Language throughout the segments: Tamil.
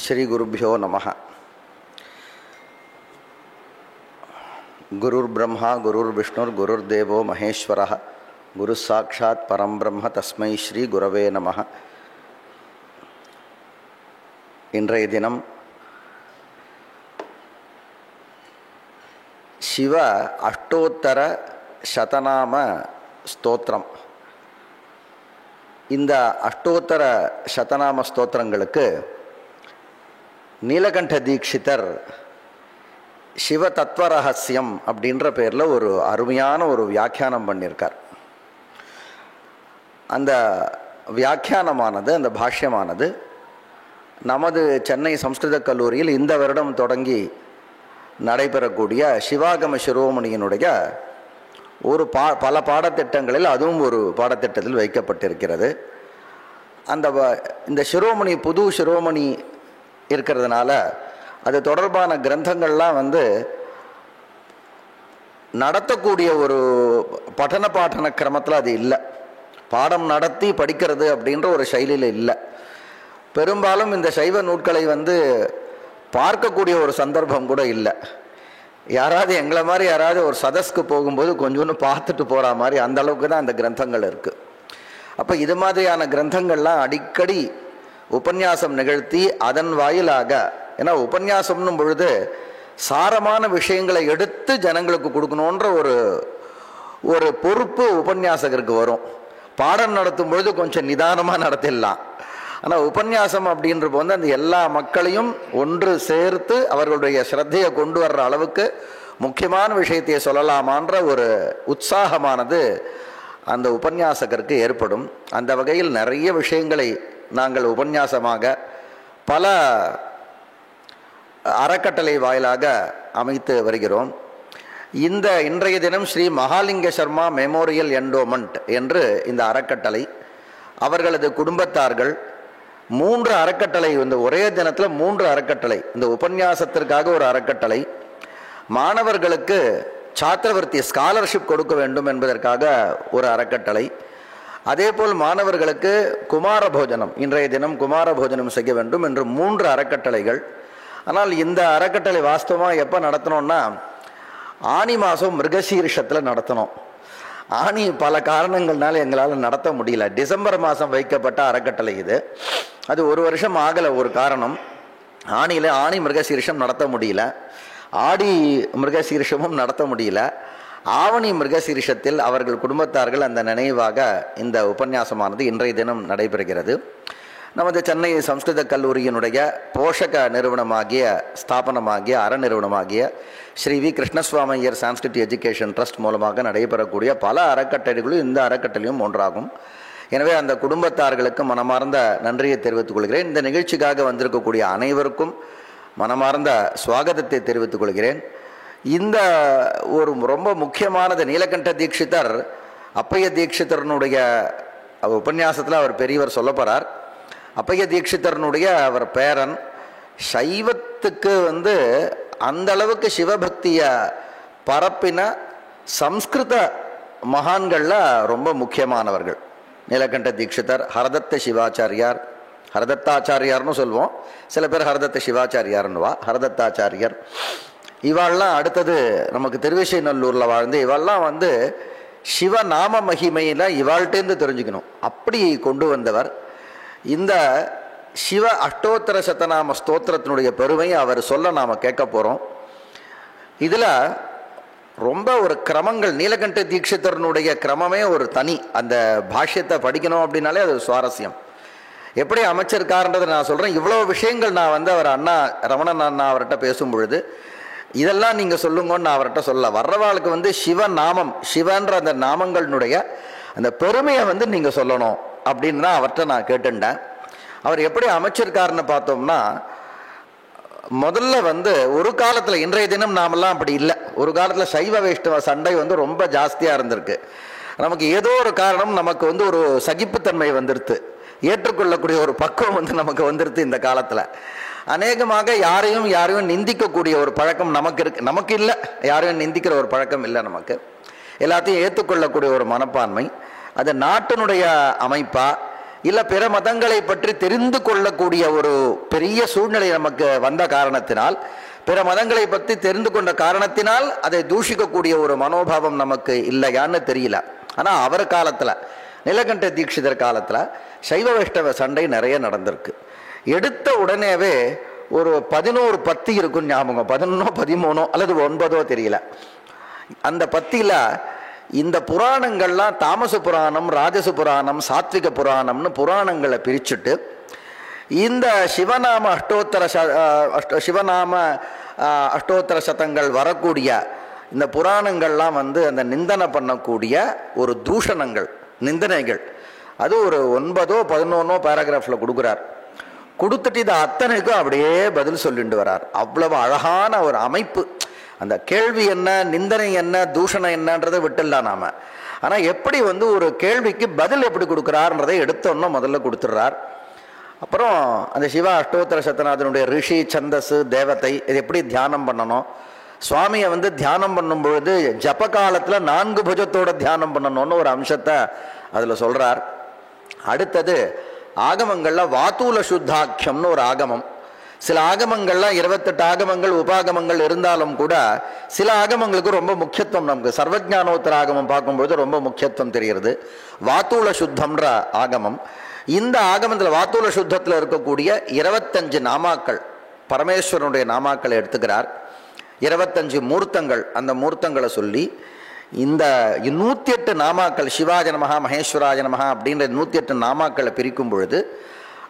ஸ்ரீ குருभ्यो நமः. குருர் பிரம்மா குருர் விஷ்ணுர் குருர் தேவோ மகேஸ்வரः குரு சாட்சாத் பரம் பிரம்ம தஸ்மை ஸ்ரீ குரவே நமः. இன்றைய தினம் சிவ அஷ்டோத்தர சதநாம ஸ்தோத்திரம். இந்த அஷ்டோத்தர சதநாம ஸ்தோத்திரங்களுக்கு நீலகண்ட தீட்சிதர் சிவ தத்துவ ரகசியம் அப்படின்ற பேரில் ஒரு அருமையான ஒரு வியாக்கியானம் பண்ணியிருக்கார். அந்த வியாக்கியானமானது, அந்த பாஷ்யமானது நமது சென்னை சம்ஸ்கிருத கல்லூரியில் இந்த வருடம் தொடங்கி நடைபெறக்கூடிய சிவாகம சிரோமணியினுடைய ஒரு பல பாடத்திட்டங்களில் அதுவும் ஒரு பாடத்திட்டத்தில் வைக்கப்பட்டிருக்கிறது. இந்த சிரோமணி புது சிரோமணி இருக்கிறதுனால அது தொடர்பான கிரந்தங்கள்லாம் நடத்தக்கூடிய ஒரு பாடன கிரமத்தில் அது இல்லை. பாடம் நடத்தி படிக்கிறது அப்படின்ற ஒரு சைலியில் இல்லை. பெரும்பாலும் இந்த சைவ நூட்களை பார்க்கக்கூடிய ஒரு சந்தர்ப்பம் கூட இல்லை. யாராவது எங்களை மாதிரி யாராவது ஒரு சதஸ்க்கு போகும்போது கொஞ்சோன்னு பார்த்துட்டு போகிற மாதிரி அந்த அளவுக்கு தான் அந்த கிரந்தங்கள் இருக்குது. அப்போ இது மாதிரியான கிரந்தங்கள்லாம் அடிக்கடி உபன்யாசம் நிகழ்த்தி அதன் வாயிலாக, ஏன்னா உபன்யாசம்னும் பொழுது சாரமான விஷயங்களை எடுத்து ஜனங்களுக்கு கொடுக்கணுன்ற ஒரு பொறுப்பு உபன்யாசகருக்கு வரும். பாடம் நடத்தும் பொழுது கொஞ்சம் நிதானமாக நடத்திடலாம். ஆனால் உபன்யாசம் அப்படின்றப்போ அந்த எல்லா மக்களையும் ஒன்று சேர்த்து அவர்களுடைய ஸ்ரத்தையை கொண்டு வர்ற அளவுக்கு முக்கியமான விஷயத்தை சொல்லலாமான்ற ஒரு உற்சாகமானது அந்த உபன்யாசகருக்கு ஏற்படும். அந்த வகையில் நிறைய விஷயங்களை நாங்கள் உபன்யாசமாக பல அறக்கட்டளை வாயிலாக அமைத்து வருகிறோம். இன்றைய தினம் ஸ்ரீ மகாலிங்க சர்மா மெமோரியல் என்டோமெண்ட் என்று இந்த அறக்கட்டளை, அவர்களது குடும்பத்தார்கள் 3 அறக்கட்டளை, ஒரே தினத்தில் 3 அறக்கட்டளை, இந்த உபன்யாசத்திற்காக ஒரு அறக்கட்டளை, மாணவர்களுக்கு சாத்திரவர்த்தி ஸ்காலர்ஷிப் கொடுக்க வேண்டும் என்பதற்காக ஒரு அறக்கட்டளை, அதேபோல் மாணவர்களுக்கு குமார போஜனம், இன்றைய தினம் குமார போஜனம் செய்ய வேண்டும் என்று 3 அறக்கட்டளைகள். ஆனால் இந்த அறக்கட்டளை வாஸ்தவமாக எப்போ நடத்தணும்னா ஆனி மாதம் மிருகசீரிஷத்தில் நடத்தணும். ஆனி பல காரணங்கள்னால எங்களால் நடத்த முடியல. டிசம்பர் மாதம் வைக்கப்பட்ட அறக்கட்டளை இது. அது ஒரு வருஷம் ஆகலை. ஒரு காரணம், ஆனி மிருகசீரிஷம் நடத்த முடியல, ஆடி மிருகசீரிஷமும் நடத்த முடியல. ஆவணி மிருகசீரிஷத்தில் அவர்கள் குடும்பத்தார்கள் அந்த நினைவாக இந்த உபன்யாசமானது இன்றைய தினம் நடைபெறுகிறது. நமது சென்னை சம்ஸ்கிருத கல்லூரியினுடைய போஷக நிறுவனமாகிய ஸ்தாபனமாகிய அறநிறுவனமாகிய Sri V Krishnaswami Aiyar Sanskrit education trust மூலமாக நடைபெறக்கூடிய பல அறக்கட்டளைகளும் இந்த அறக்கட்டளையும் ஒன்றாகும். எனவே அந்த குடும்பத்தார்களுக்கு மனமார்ந்த நன்றியை தெரிவித்துக் கொள்கிறேன். இந்த நிகழ்ச்சிக்காக வந்திருக்கக்கூடிய அனைவருக்கும் மனமார்ந்த சுவாகதத்தை தெரிவித்துக் கொள்கிறேன். இந்த ஒரு ரொம்ப முக்கியமானது, நீலகண்ட தீட்சிதர் அப்பைய தீட்சிதரனுடைய உபன்யாசத்தில் அவர் பெரியவர் சொல்ல போகிறார். அப்பைய தீட்சிதரனுடைய அவர் பேரன் சைவத்துக்கு அந்த அளவுக்கு சிவபக்தியை பரப்பின சம்ஸ்கிருத மகான்களில் ரொம்ப முக்கியமானவர்கள் நீலகண்ட தீட்சிதர், ஹரதத்த சிவாச்சாரியார், ஹரதத்தாச்சாரியார்னு சொல்லுவோம், சில பேர் ஹரதத்த சிவாச்சாரியார்னுவா, ஹரதத்தாச்சாரியார். இவாள்லாம் அடுத்தது நமக்கு திருவிசைநல்லூரில் வாழ்ந்து இவாள்லாம் சிவநாம மகிமையில் இவாள்கிட்டேருந்து தெரிஞ்சுக்கணும், அப்படி கொண்டு வந்தவர். இந்த சிவ அஷ்டோத்தர சதநாம ஸ்தோத்திரத்தினுடைய பெருமையை அவர் சொல்ல நாம் கேட்க போகிறோம். இதில் ரொம்ப ஒரு கிரமங்கள், நீலகண்ட தீட்சிதரனுடைய கிரமமே ஒரு தனி. அந்த பாஷ்யத்தை படிக்கணும் அப்படின்னாலே அது சுவாரஸ்யம். எப்படி அமைச்சிருக்காருன்றதை நான் சொல்கிறேன். இவ்வளோ விஷயங்கள் நான் அவர் அண்ணா ரமணன் அண்ணா அவர்கிட்ட பேசும் பொழுது இதெல்லாம் நீங்கள் சொல்லுங்கன்னு நான் அவர்கிட்ட சொல்ல, வர்றவாளுக்கு சிவநாமம், சிவன்ற அந்த நாமங்களினுடைய அந்த பெருமையை நீங்கள் சொல்லணும் அப்படின்னு தான் அவர்கிட்ட நான் கேட்டுட்டேன். அவர் எப்படி அமைச்சிருக்காருன்னு பார்த்தோம்னா, முதல்ல ஒரு காலத்தில், இன்றைய தினம் நாமெல்லாம் அப்படி இல்லை. ஒரு காலத்தில் சைவ வைஷ்ணவ சண்டை ரொம்ப ஜாஸ்தியாக இருந்திருக்கு. நமக்கு ஏதோ ஒரு காரணம், நமக்கு ஒரு சகிப்புத்தன்மை வந்துடுது, ஏற்றுக்கொள்ளக்கூடிய ஒரு பக்குவம் நமக்கு வந்துடுது. இந்த காலத்தில் அநேகமாக யாரையும் நிந்திக்கக்கூடிய ஒரு பழக்கம் நமக்கு இருக்கு. நமக்கு இல்லை, யாரையும் நிந்திக்கிற ஒரு பழக்கம் இல்லை. நமக்கு எல்லாத்தையும் ஏற்றுக்கொள்ளக்கூடிய ஒரு மனப்பான்மை, அது நாட்டினுடைய அமைப்பா இல்லை பிற மதங்களை பற்றி தெரிந்து கொள்ளக்கூடிய ஒரு பெரிய சூழ்நிலை நமக்கு வந்த காரணத்தினால், பிற மதங்களை பற்றி தெரிந்து கொண்ட காரணத்தினால் அதை தூஷிக்கக்கூடிய ஒரு மனோபாவம் நமக்கு இல்லையான்னு தெரியல. ஆனால் அவர் காலத்தில், நீலகண்ட தீட்சிதர் காலத்தில் சைவ வைஷ்ணவ சண்டை நிறைய நடந்திருக்கு. எடுத்த உடனேவே ஒரு 11 பத்தி இருக்கும் ஞாபகம், 11 13 அல்லது 9 தெரியல. அந்த பத்தியில் இந்த புராணங்கள்லாம் தாமச புராணம், ராஜச புராணம், சாத்விக புராணம்னு புராணங்களை பிரிச்சுட்டு இந்த சிவநாம அஷ்டோத்தர சதங்கள் வரக்கூடிய இந்த புராணங்கள்லாம் அந்த நிந்தனை பண்ணக்கூடிய ஒரு தூஷணங்கள், நிந்தனைகள், அது ஒரு 9 11 பேராகிராஃபில் கொடுக்குறார். கொடுத்துட்டு இதை அத்தனைக்கும் அப்படியே பதில் சொல்லிட்டு வரார். அவ்வளவு அழகான ஒரு அமைப்பு. அந்த கேள்வி என்ன, நிந்தனை என்ன, தூஷணம் என்னன்றதை விட்டுடலாம் நாம. ஆனால் எப்படி ஒரு கேள்விக்கு பதில் எப்படி கொடுக்குறாருன்றதை எடுத்தோன்னா முதல்ல கொடுத்துட்றார். அப்புறம் அந்த சிவா அஷ்டோத்தர சத்தநாதனுடைய ரிஷி, சந்தஸ், தேவதை, இது எப்படி தியானம் பண்ணணும், சுவாமியை தியானம் பண்ணும் பொழுது ஜப காலத்தில் 4 புஜத்தோட தியானம் பண்ணணும்னு ஒரு அம்சத்தை அதில் சொல்கிறார். அடுத்தது ஆகமங்களில் வாத்தூல சுத்தாக்கியம்னு ஒரு ஆகமம். சில ஆகமங்கள்லாம் 28 ஆகமங்கள் உபாகமங்கள் இருந்தாலும் கூட சில ஆகமங்களுக்கு ரொம்ப முக்கியத்துவம், நமக்கு சர்வஜானோத்தர ஆகமம் பார்க்கும்பொழுது ரொம்ப முக்கியத்துவம் தெரிகிறது. வாத்தூல சுத்தம்ன்ற ஆகமம். இந்த ஆகமத்தில் வாத்தூல சுத்தத்தில் இருக்கக்கூடிய 25 நாமாக்கள், பரமேஸ்வரனுடைய நாமாக்களை எடுத்துக்கிறார். 25 மூர்த்தங்கள், அந்த மூர்த்தங்களை சொல்லி இந்த 108 நாமாக்கள், சிவாய நமஹா, மகேஸ்வராய நமஹா அப்படின்ற 108 நாமாக்களை பிரிக்கும் பொழுது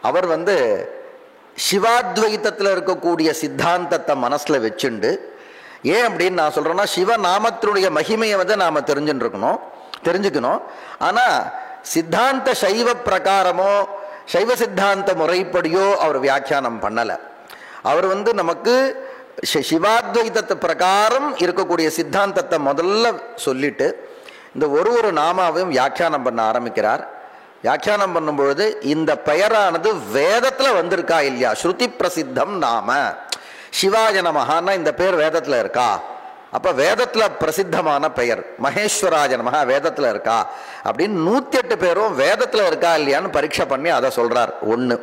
அவர் சிவாத்வைத்தத்தில் இருக்கக்கூடிய சித்தாந்தத்தை மனசில் வச்சுண்டு, ஏன் அப்படின்னு நான் சொல்கிறேன்னா, சிவநாமத்தினுடைய மகிமையை நாம் தெரிஞ்சுக்கணும். ஆனால் சித்தாந்த சைவ பிரகாரமோ சைவ சித்தாந்த முறைப்படியோ அவர் வியாக்கியானம் பண்ணலை. அவர் நமக்கு சிவாத்வைத்தத்தை பிரகாரம் இருக்கக்கூடிய சித்தாந்தத்தை முதல்ல சொல்லிட்டு இந்த ஒரு நாமாவையும் வியாக்கியானம் பண்ண ஆரம்பிக்கிறார். வியாக்கியானம் பண்ணும்பொழுது இந்த பெயரானது வேதத்தில் வந்திருக்கா இல்லையா, ஸ்ருதி பிரசித்தம் நாம சிவாய நமஹான்னா இந்த பெயர் வேதத்தில் இருக்கா, அப்போ வேதத்தில் பிரசித்தமான பெயர் மகேஸ்வராய நமஹா வேதத்தில் இருக்கா அப்படின்னு 108 பேரும் வேதத்தில் இருக்கா இல்லையான்னு பரீட்சை பண்ணி அதை சொல்கிறார். 1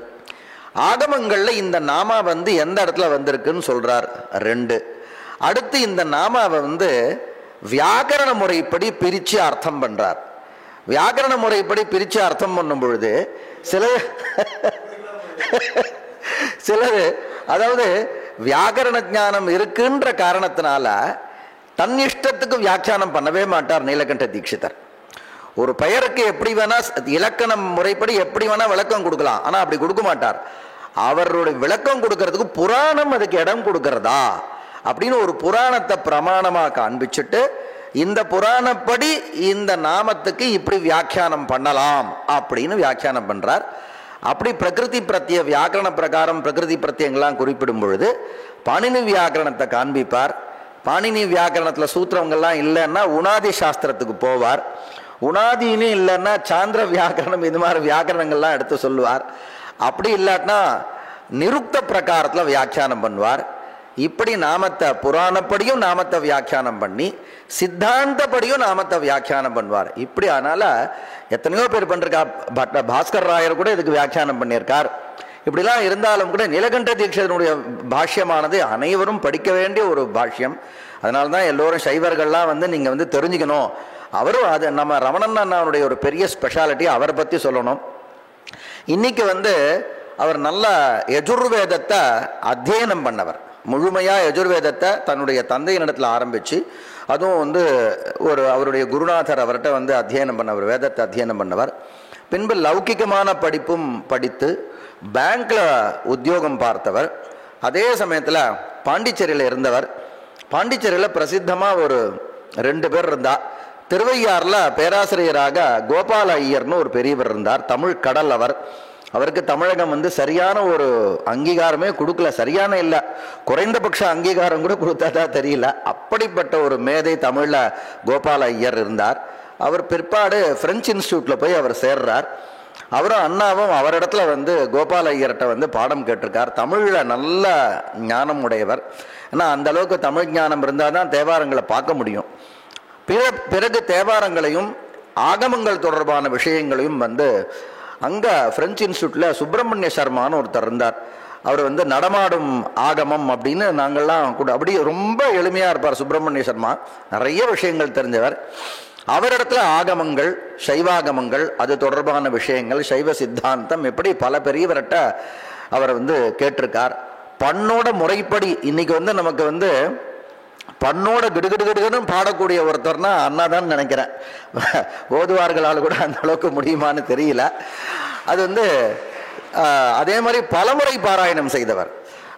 ஆகமங்களில் இந்த நாமா எந்த இடத்துல வந்திருக்குன்னு சொல்கிறார். 2 அடுத்து இந்த நாமாவை வியாக்கரண முறைப்படி பிரித்து அர்த்தம் பண்ணுறார். வியாக்கரண முறைப்படி பிரித்து அர்த்தம் பண்ணும் பொழுது சிலர் அதாவது வியாக்கரண ஞானம் இருக்குன்ற காரணத்தினால தன் இஷ்டத்துக்கு வியாக்கியானம் பண்ணவே மாட்டார் நீலகண்ட தீட்சிதர். ஒரு பெயருக்கு எப்படி வேணா இலக்கணம் முறைப்படி எப்படி வேணா விளக்கம் கொடுக்கலாம், ஆனால் அப்படி கொடுக்க மாட்டார். அவருடைய விளக்கம் கொடுக்கறதுக்கு புராணம் அதுக்கு இடம் கொடுக்கறதா அப்படின்னு ஒரு புராணத்தை பிரமாணமாக காண்பிச்சுட்டு இந்த புராணப்படி இந்த நாமத்துக்கு இப்படி வியாக்கியானம் பண்ணலாம் அப்படின்னு வியாக்கியானம் பண்றார். அப்படி பிரகிருதி பிரத்ய வியாக்கரண பிரகாரம் பிரகிருதி பிரத்யங்கள்லாம் குறிப்பிடும் பொழுது பாணினி வியாக்கரணத்தை காண்பிப்பார். பாணினி வியாக்கரணத்தில் சூத்திரங்கள்லாம் இல்லைன்னா உணாதி சாஸ்திரத்துக்கு போவார். உணாதின்னு இல்லைன்னா சாந்திர வியாக்கரணம், இது மாதிரி வியாக்கரணங்கள்லாம் எடுத்து சொல்லுவார். அப்படி இல்லாட்டினா நிருக்த பிரகாரத்தில் வியாக்கியானம் பண்ணுவார். இப்படி நாமத்தை புராணப்படியும் நாமத்தை வியாக்கியானம் பண்ணி சித்தாந்தப்படியும் நாமத்தை வியாக்கியானம் பண்ணுவார். இப்படி அதனால எத்தனையோ பேர் பண்ணிருக்கா. பாஸ்கர் ராயர் கூட இதுக்கு வியாக்கியானம் பண்ணியிருக்கார். இப்படிலாம் இருந்தாலும் கூட நீலகண்ட தீட்சிதனுடைய பாஷ்யமானது அனைவரும் படிக்க வேண்டிய ஒரு பாஷ்யம். அதனால தான் எல்லோரும் சைவர்கள்லாம் நீங்கள் தெரிஞ்சுக்கணும். அவரும் அது நம்ம ரமணன் அண்ணாவுடைய ஒரு பெரிய ஸ்பெஷாலிட்டி, அவரை பற்றி சொல்லணும். இன்னைக்கு அவர் நல்ல யஜுர்வேதத்தை அத்தியனம் பண்ணவர். முழுமையாக யஜுர்வேதத்தை தன்னுடைய தந்தையினிடத்தில் ஆரம்பித்து அதுவும் அவருடைய குருநாதர் அவர்கிட்ட அத்தியனம் பண்ணவர், வேதத்தை அத்தியனம் பண்ணவர். பின்பு லௌகிகமான படிப்பும் படித்து பேங்க்ல உத்தியோகம் பார்த்தவர். அதே சமயத்தில் பாண்டிச்சேரியில் இருந்தவர். பாண்டிச்சேரியில் பிரசித்தமாக ஒரு 2 பேர் இருந்தா. திருவையாறில் பேராசிரியராக கோபால ஐயர்னு ஒரு பெரியவர் இருந்தார், தமிழ் கடல். அவருக்கு தமிழகம் சரியான ஒரு அங்கீகாரமே கொடுக்கல, சரியான இல்லை, குறைந்தபட்ச அங்கீகாரம் கூட கொடுத்ததா தெரியல. அப்படிப்பட்ட ஒரு மேதை தமிழில் கோபால ஐயர் இருந்தார். அவர் பிற்பாடு பிரெஞ்சு இன்ஸ்டியூட்டில் போய் அவர் சேர்றார். அவரும் அண்ணாவும் அவரிடத்துல கோபால ஐயர்கிட்ட பாடம் கேட்டிருக்கார். தமிழில் நல்ல ஞானம் உடையவர். ஏன்னா அந்த அளவுக்கு தமிழ் ஞானம் இருந்தால் தான் தேவாரங்களை பார்க்க முடியும். பிறகு தேவாரங்களையும் ஆகமங்கள் தொடர்பான விஷயங்களையும் அங்கே ஃப்ரெஞ்சு இன்ஸ்டியூட்டில் சுப்பிரமணிய சர்மான்னு ஒருத்தர் இருந்தார். அவர் வந்து நடமாடும் ஆகமம் அப்படின்னு நாங்கள்லாம் கூட அப்படி ரொம்ப எளிமையாக இருப்பார் சுப்பிரமணிய சர்மா. நிறைய விஷயங்கள் தெரிஞ்சவர். அவரிடத்துல ஆகமங்கள், சைவாகமங்கள், அது தொடர்பான விஷயங்கள், சைவ சித்தாந்தம், எப்படி பல பெரியவர்கிட்ட அவர் வந்து கேட்டிருக்கார். பண்ணோட முறைப்படி இன்னைக்கு வந்து நமக்கு வந்து பண்ணோட கிடுகிடுகிடுன்னு பாடக்கூடிய ஒருத்தர்னா அண்ணாதான் நினைக்கிறேன். ஓதுவார்களால் கூட அந்த அளவுக்கு முடியுமான்னு தெரியல. அது வந்து அதே மாதிரி பலமுறை பாராயணம் செய்தவர்.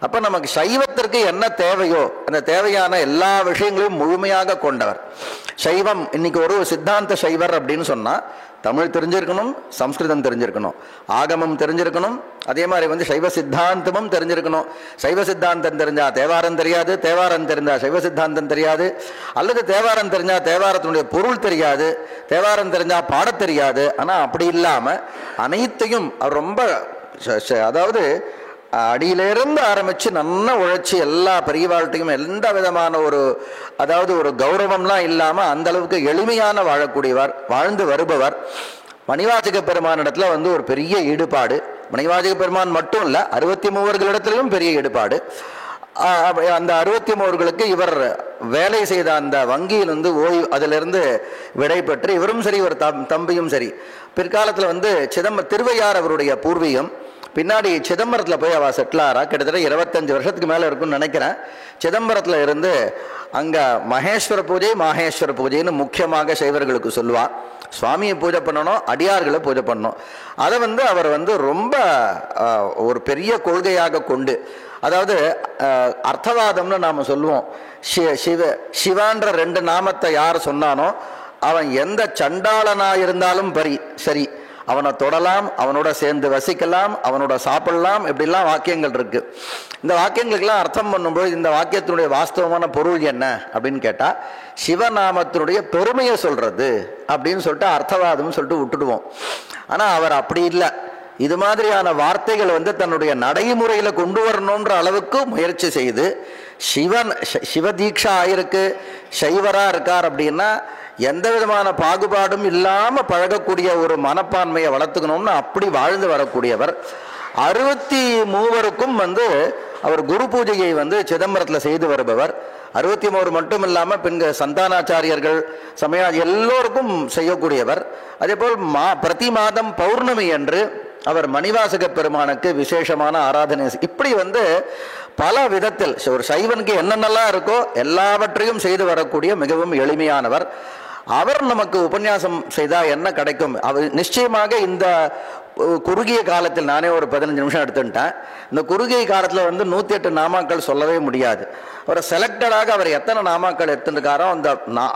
அப்போ நமக்கு சைவத்திற்கு என்ன தேவையோ அந்த தேவையான எல்லா விஷயங்களையும் முழுமையாக கொண்டவர். சைவம் இன்னைக்கு ஒரு சித்தாந்த சைவர் அப்படின்னு சொன்னால் தமிழ் தெரிஞ்சிருக்கணும், சம்ஸ்கிருதம் தெரிஞ்சிருக்கணும், ஆகமம் தெரிஞ்சிருக்கணும், அதே மாதிரி வந்து சைவ சித்தாந்தமும் தெரிஞ்சிருக்கணும். சைவ சித்தாந்தம் தெரிஞ்சால் தேவாரம் தெரியாது, தேவாரம் தெரிஞ்சால் சைவ சித்தாந்தம் தெரியாது, அல்லது தேவாரம் தெரிஞ்சால் தேவாரத்தினுடைய பொருள் தெரியாது, தேவாரம் தெரிஞ்சால் பாடத் தெரியாது. ஆனால் அப்படி இல்லாமல் அனைத்தையும் அவர் ரொம்ப அதாவது அடியிலிருந்து ஆரம்பித்து நல்லா உழைச்சி எல்லா பெரியவாழ்கிட்டையும் எந்த விதமான அதாவது ஒரு கௌரவம்லாம் இல்லாமல் அந்த அளவுக்கு எளிமையான வாழக்கூடியவர், வாழ்ந்து வருபவர். மணிவாசக பெருமானிடத்துல வந்து ஒரு பெரிய ஈடுபாடு. மணிவாசக பெருமான் மட்டும் இல்லை, 63 பெரிய ஈடுபாடு. அந்த 63 இவர் வேலை செய்த அந்த வங்கியில் வந்து ஓய்வு, அதிலிருந்து விடை பெற்று இவரும் சரி இவர் தம்பியும் சரி பிற்காலத்தில் வந்து திருவையார் அவருடைய பூர்வீகம். பின்னாடி சிதம்பரத்தில் போய் அவள் செட்டில் ஆறா. கிட்டத்தட்ட 25 வருஷத்துக்கு மேலே இருக்குன்னு நினைக்கிறேன். சிதம்பரத்தில் இருந்து அங்கே மகேஸ்வர பூஜை, மாகேஸ்வர பூஜைன்னு முக்கியமாக சைவர்களுக்கு சொல்லுவாள். சுவாமியை பூஜை பண்ணணும், அடியார்களை பூஜை பண்ணணும். அதை வந்து அவர் வந்து ரொம்ப ஒரு பெரிய கொள்கையாக கொண்டு, அதாவது அர்த்தவாதம்னு நாம் சொல்லுவோம். சிவான்ற 2 நாமத்தை யார் சொன்னானோ அவன் எந்த சண்டாளனாக இருந்தாலும் சரி அவனை தொடலாம், அவனோட சேர்ந்து வசிக்கலாம், அவனோட சாப்பிடலாம், இப்படிலாம் வாக்கியங்கள் இருக்கு. இந்த வாக்கியங்களுக்கெல்லாம் அர்த்தம் பண்ணும்போது இந்த வாக்கியத்தினுடைய வாஸ்தவமான பொருள் என்ன அப்படின்னு கேட்டால் சிவநாமத்தினுடைய பெருமையை சொல்றது அப்படின்னு சொல்லிட்டு அர்த்தவாதம் சொல்லிட்டு விட்டுடுவோம். ஆனால் அவர் அப்படி இல்லை. இது மாதிரியான வார்த்தைகள் வந்து தன்னுடைய நடைமுறையில் கொண்டு வரணுன்ற அளவுக்கு முயற்சி செய்து சிவதீட்சா ஆயிருக்கு, சைவராக இருக்கார் அப்படின்னா எந்த விதமான பாகுபாடும் இல்லாமல் பழகக்கூடிய ஒரு மனப்பான்மையை வளர்த்துக்கணும்னு அப்படி வாழ்ந்து வரக்கூடியவர். 63 வந்து அவர் குரு பூஜையை வந்து சிதம்பரத்தில் செய்து வருபவர். 63 மட்டும் இல்லாமல் பெண்கள் சந்தானாச்சாரியர்கள் எல்லோருக்கும் செய்யக்கூடியவர். அதே போல் பிரதி மாதம் பௌர்ணமி என்று அவர் மணிவாசக பெருமானுக்கு விசேஷமான ஆராதனை. இப்படி வந்து பல விதத்தில் ஒரு சைவனுக்கு என்னென்னலாம் இருக்கோ எல்லாவற்றையும் செய்து வரக்கூடிய மிகவும் எளிமையானவர். அவர் நமக்கு உபன்யாசம் செய்தால் என்ன கிடைக்கும்? அவர் நிச்சயமாக இந்த குறுகிய காலத்தில், நானே ஒரு 15 நிமிஷம் எடுத்துட்டேன், இந்த குறுகிய காலத்தில் வந்து 108 நாமாக்கள் சொல்லவே முடியாது. அவர் செலக்டடாக அவர் எத்தனை நாமாக்கள் எடுத்துருக்காரோ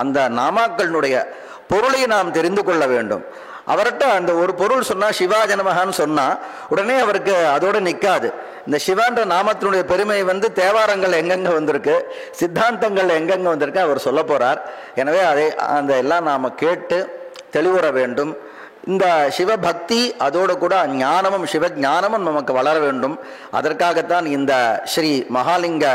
அந்த நாமாக்களினுடைய பொருளை நாம் தெரிந்து கொள்ள வேண்டும். அவர்கிட்ட அந்த ஒரு பொருள் சொன்னால் சிவாஜனமகான்னு சொன்னால் உடனே அவருக்கு அதோடு நிற்காது. இந்த சிவான்ற நாமத்தினுடைய பெருமை வந்து தேவாரங்கள் எங்கெங்கே வந்திருக்கு, சித்தாந்தங்கள் எங்கெங்கே வந்திருக்கு அவர் சொல்ல போகிறார். எனவே அந்த எல்லாம் நாம் கேட்டு தெளிவுற வேண்டும். இந்த சிவபக்தி அதோடு கூட ஞானமும் சிவஞானமும் நமக்கு வளர வேண்டும். அதற்காகத்தான் இந்த ஸ்ரீ மகாலிங்க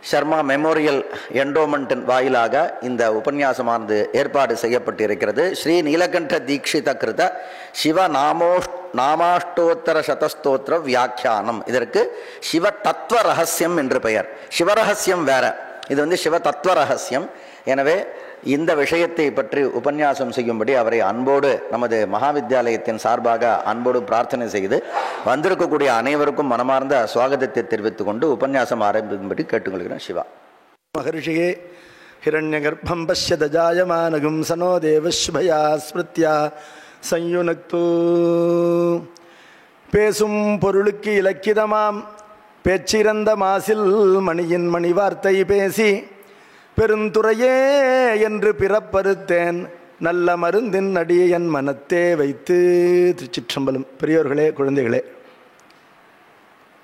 சர்மா மெமோரியல் என்டோமெண்ட்டின் வாயிலாக இந்த உபன்யாசமானது ஏற்பாடு செய்யப்பட்டிருக்கிறது. ஸ்ரீ நீலகண்ட தீட்சித கிருத சிவ நாமாஷ்டோத்தர சதஸ்தோத்திர வியாக்கியானம். இதற்கு சிவ தத்துவ ரகசியம் என்று பெயர். சிவரகசியம் வேற, இது வந்து சிவ தத்துவ ரகசியம். எனவே இந்த விஷயத்தை பற்றி உபன்யாசம் செய்யும்படி அவரை அன்போடு நமது மகாவித்யாலயத்தின் சார்பாக அன்போடு பிரார்த்தனை செய்து வந்திருக்கக்கூடிய அனைவருக்கும் மனமார்ந்த சுவாகதத்தை தெரிவித்துக் கொண்டு உபன்யாசம் ஆரம்பிக்கும்படி கேட்டுக்கொள்கிறேன். சிவா. மகர்ஷியே ஹிரண்யகர்ப்பம் பஷ்யத ஜாயமானகும் சனோ தேவஸ்பயா ஸ்மிருத்யா சயுனக்து. பேசும் பொருளுக்கு இலக்கிதமாம் பேச்சிறந்த மாசில் மணியின் மணி வார்த்தை பேசி பெருந்துறையே என்று பிறப்பறுத்தேன் நல்ல மருந்தின் அடியை என் மனத்தே வைத்து. திருச்சிற்றம்பலம். பெரியோர்களே, குழந்தைகளே,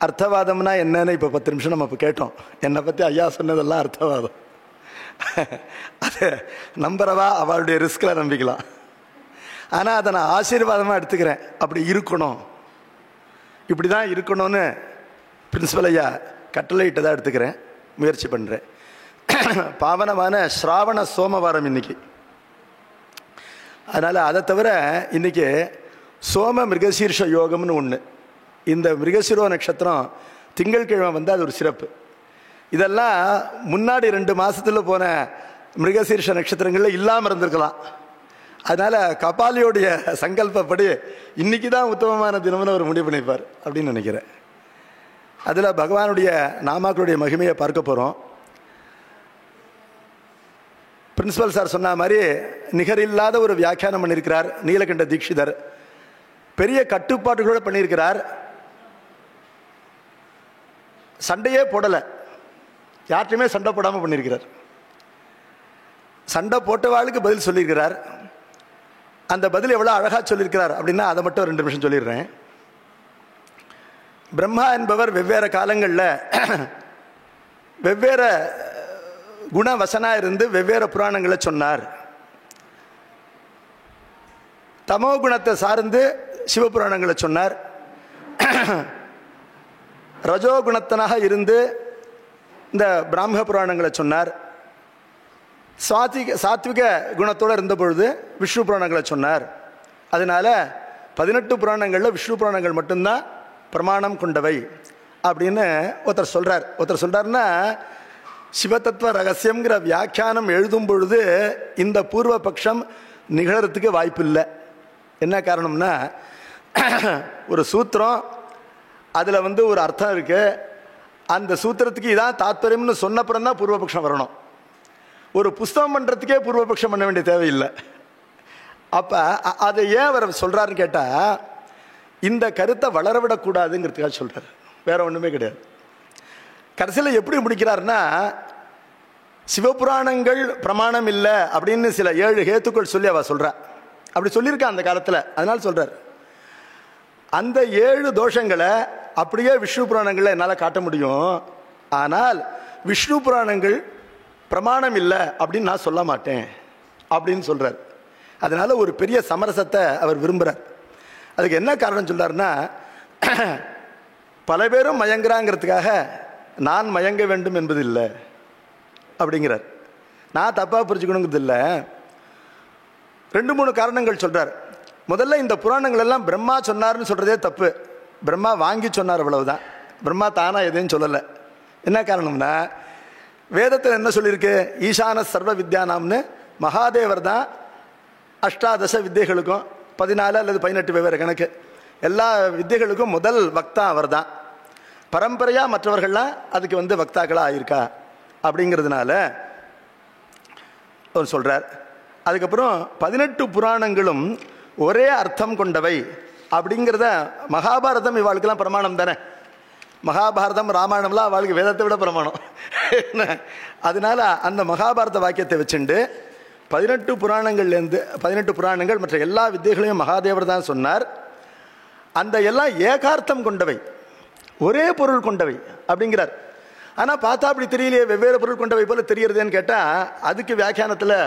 அர்த்தவாதம்னா என்னன்னு இப்போ 10 நிமிஷம் நம்ம இப்போ கேட்டோம். என்னை பற்றி ஐயா சொன்னதெல்லாம் அர்த்தவாதம். அது நம்புறவா அவளுடைய ரிஸ்கில் நம்பிக்கலாம். ஆனால் அதை நான் ஆசீர்வாதமாக எடுத்துக்கிறேன். அப்படி இருக்கணும், இப்படி தான் இருக்கணும்னு பிரின்சிபல் ஐயா கட்டளையிட்டதாக எடுத்துக்கிறேன், முயற்சி பண்ணுறேன். பாவனமான ஸ்ராவண சோமவாரம் இன்னைக்கு. அதனால் அதை தவிர இன்னைக்கு சோம மிருகசீர்ஷ யோகம்னு ஒன்று. இந்த மிருகசீரோ நட்சத்திரம் திங்கட்கிழமை வந்து அது ஒரு சிறப்பு. இதெல்லாம் முன்னாடி 2 மாதத்தில் போன மிருகசீர்ஷ நட்சத்திரங்களில் இல்லாமல் இருந்திருக்கலாம். அதனால் கபாலியோடைய சங்கல்பப்படி இன்னைக்கு தான் உத்தமமான தினம்னு அவர் முடிவு பண்ணிப்பார் அப்படின்னு நினைக்கிறேன். அதில் பகவானுடைய நாமாக்களுடைய மகிமையை பார்க்க போகிறோம். பிரின்சிபல் சார் சொன்ன மாதிரி நிகரில்லாத ஒரு வியாக்கியானம் பண்ணியிருக்கிறார் நீலகண்ட தீட்சிதர். பெரிய கட்டுப்பாடுகளோடு பண்ணியிருக்கிறார். சண்டையே போடலை, யார்ட்டையுமே சண்டை போடாமல் பண்ணியிருக்கிறார். சண்டை போட்டவாளுக்கு பதில் சொல்லியிருக்கிறார். அந்த பதில் எவ்வளோ அழகாக சொல்லியிருக்கிறார் அப்படின்னா அதை மட்டும் 2 நிமிஷம் சொல்லிடுறேன். பிரம்மா என்பவர் வெவ்வேறு காலங்களில் வெவ்வேறு குணவசனாக இருந்து வெவ்வேறு புராணங்களை சொன்னார். தமோ குணத்தை சார்ந்து சிவபுராணங்களை சொன்னார். ரஜோகுணத்தனாக இருந்து இந்த பிராம புராணங்களை சொன்னார். சாத்விக குணத்தோடு இருந்த பொழுது விஷ்ணு புராணங்களை சொன்னார். அதனால 18 புராணங்களில் விஷ்ணு புராணங்கள் மட்டும்தான் பிரமாணம் கொண்டவை அப்படின்னு ஒருத்தர் சொல்கிறார். ஒருத்தர் சொல்கிறாருன்னா சிவதத்துவ ரகசியம்ங்கிற வியாக்கியானம் எழுதும் பொழுது இந்த பூர்வ பட்சம் நிகழறதுக்கு வாய்ப்பு இல்லை. என்ன காரணம்னா ஒரு சூத்திரம் அதில் வந்து ஒரு அர்த்தம் இருக்குது, அந்த சூத்திரத்துக்கு இதான் தாத்பரியம்னு சொன்னப்புறம் தான் பூர்வபக்ஷம் வரணும். ஒரு புஸ்தகம் பண்ணுறதுக்கே பூர்வபக்ஷம் பண்ண வேண்டிய தேவையில்லை. அப்போ அதை ஏன் அவர் சொல்கிறாருன்னு கேட்டால் இந்த கருத்தை வளரவிடக்கூடாதுங்கிறதுக்காக சொல்கிறார், வேற ஒன்றுமே கிடையாது. கடைசியில் எப்படி முடிக்கிறாருன்னா சிவபுராணங்கள் பிரமாணம் இல்லை அப்படின்னு சில 7 ஹேத்துக்கள் சொல்லி அவள் சொல்கிறா. அப்படி சொல்லியிருக்கா அந்த காலத்தில். அதனால சொல்கிறார் அந்த 7 தோஷங்களை அப்படியே விஷ்ணு புராணங்களில் என்னால் காட்ட முடியும், ஆனால் விஷ்ணு புராணங்கள் பிரமாணம் இல்லை அப்படின்னு நான் சொல்ல மாட்டேன் அப்படின்னு சொல்கிறார். அதனால் ஒரு பெரிய சமரசத்தை அவர் விரும்புகிறார். அதுக்கு என்ன காரணம் சொல்கிறாருன்னா பல பேரும் மயங்குறாங்கிறதுக்காக நான் மயங்க வேண்டும் என்பது இல்லை அப்படிங்கிறார். நான் தப்பாக புரிஞ்சுக்கணுங்கிறது இல்லை. 2-3 காரணங்கள் சொல்கிறார். முதல்ல இந்த புராணங்கள் எல்லாம் பிரம்மா சொன்னார்னு சொல்கிறதே தப்பு. பிரம்மா வாங்கி சொன்னார், அவ்வளவுதான். பிரம்மா தானாக எதையும் சொல்லலை. என்ன காரணம்னா வேதத்தில் என்ன சொல்லியிருக்கு, ஈசான சர்வ வித்யானாம்னு மகாதேவர் தான் அஷ்டாதச வித்தைகளுக்கும் 14 அல்லது 18 வெவ்வேறு கணக்கு எல்லா வித்தைகளுக்கும் முதல் வக்தா அவர் தான். பரம்பரையாக மற்றவர்கள்லாம் அதுக்கு வந்து வக்தாக்களாக ஆயிருக்கா அப்படிங்கிறதுனால அவர் சொல்கிறார். அதுக்கப்புறம் 18 புராணங்களும் ஒரே அர்த்தம் கொண்டவை அப்படிங்கிறத மகாபாரதம் இவாளுக்கெல்லாம் பிரமாணம் தானே. மகாபாரதம் ராமாயணம்லாம் அவளுக்கு வேதத்தை விட பிரமாணம். அதனால அந்த மகாபாரத வாக்கியத்தை வச்சுண்டு 18 புராணங்கள்லேருந்து 18 புராணங்கள் மற்ற எல்லா வித்தைகளையும் மகாதேவர் தான் சொன்னார். அந்த எல்லாம் ஏகார்த்தம் கொண்டவை, ஒரே பொருள் கொண்டவை அப்படிங்கிறார். ஆனால் பார்த்தா அப்படி தெரியலையே, வெவ்வேறு பொருள் கொண்டவை போல தெரியறதுன்னு கேட்டால் அதுக்கு வியாக்கியானத்தில்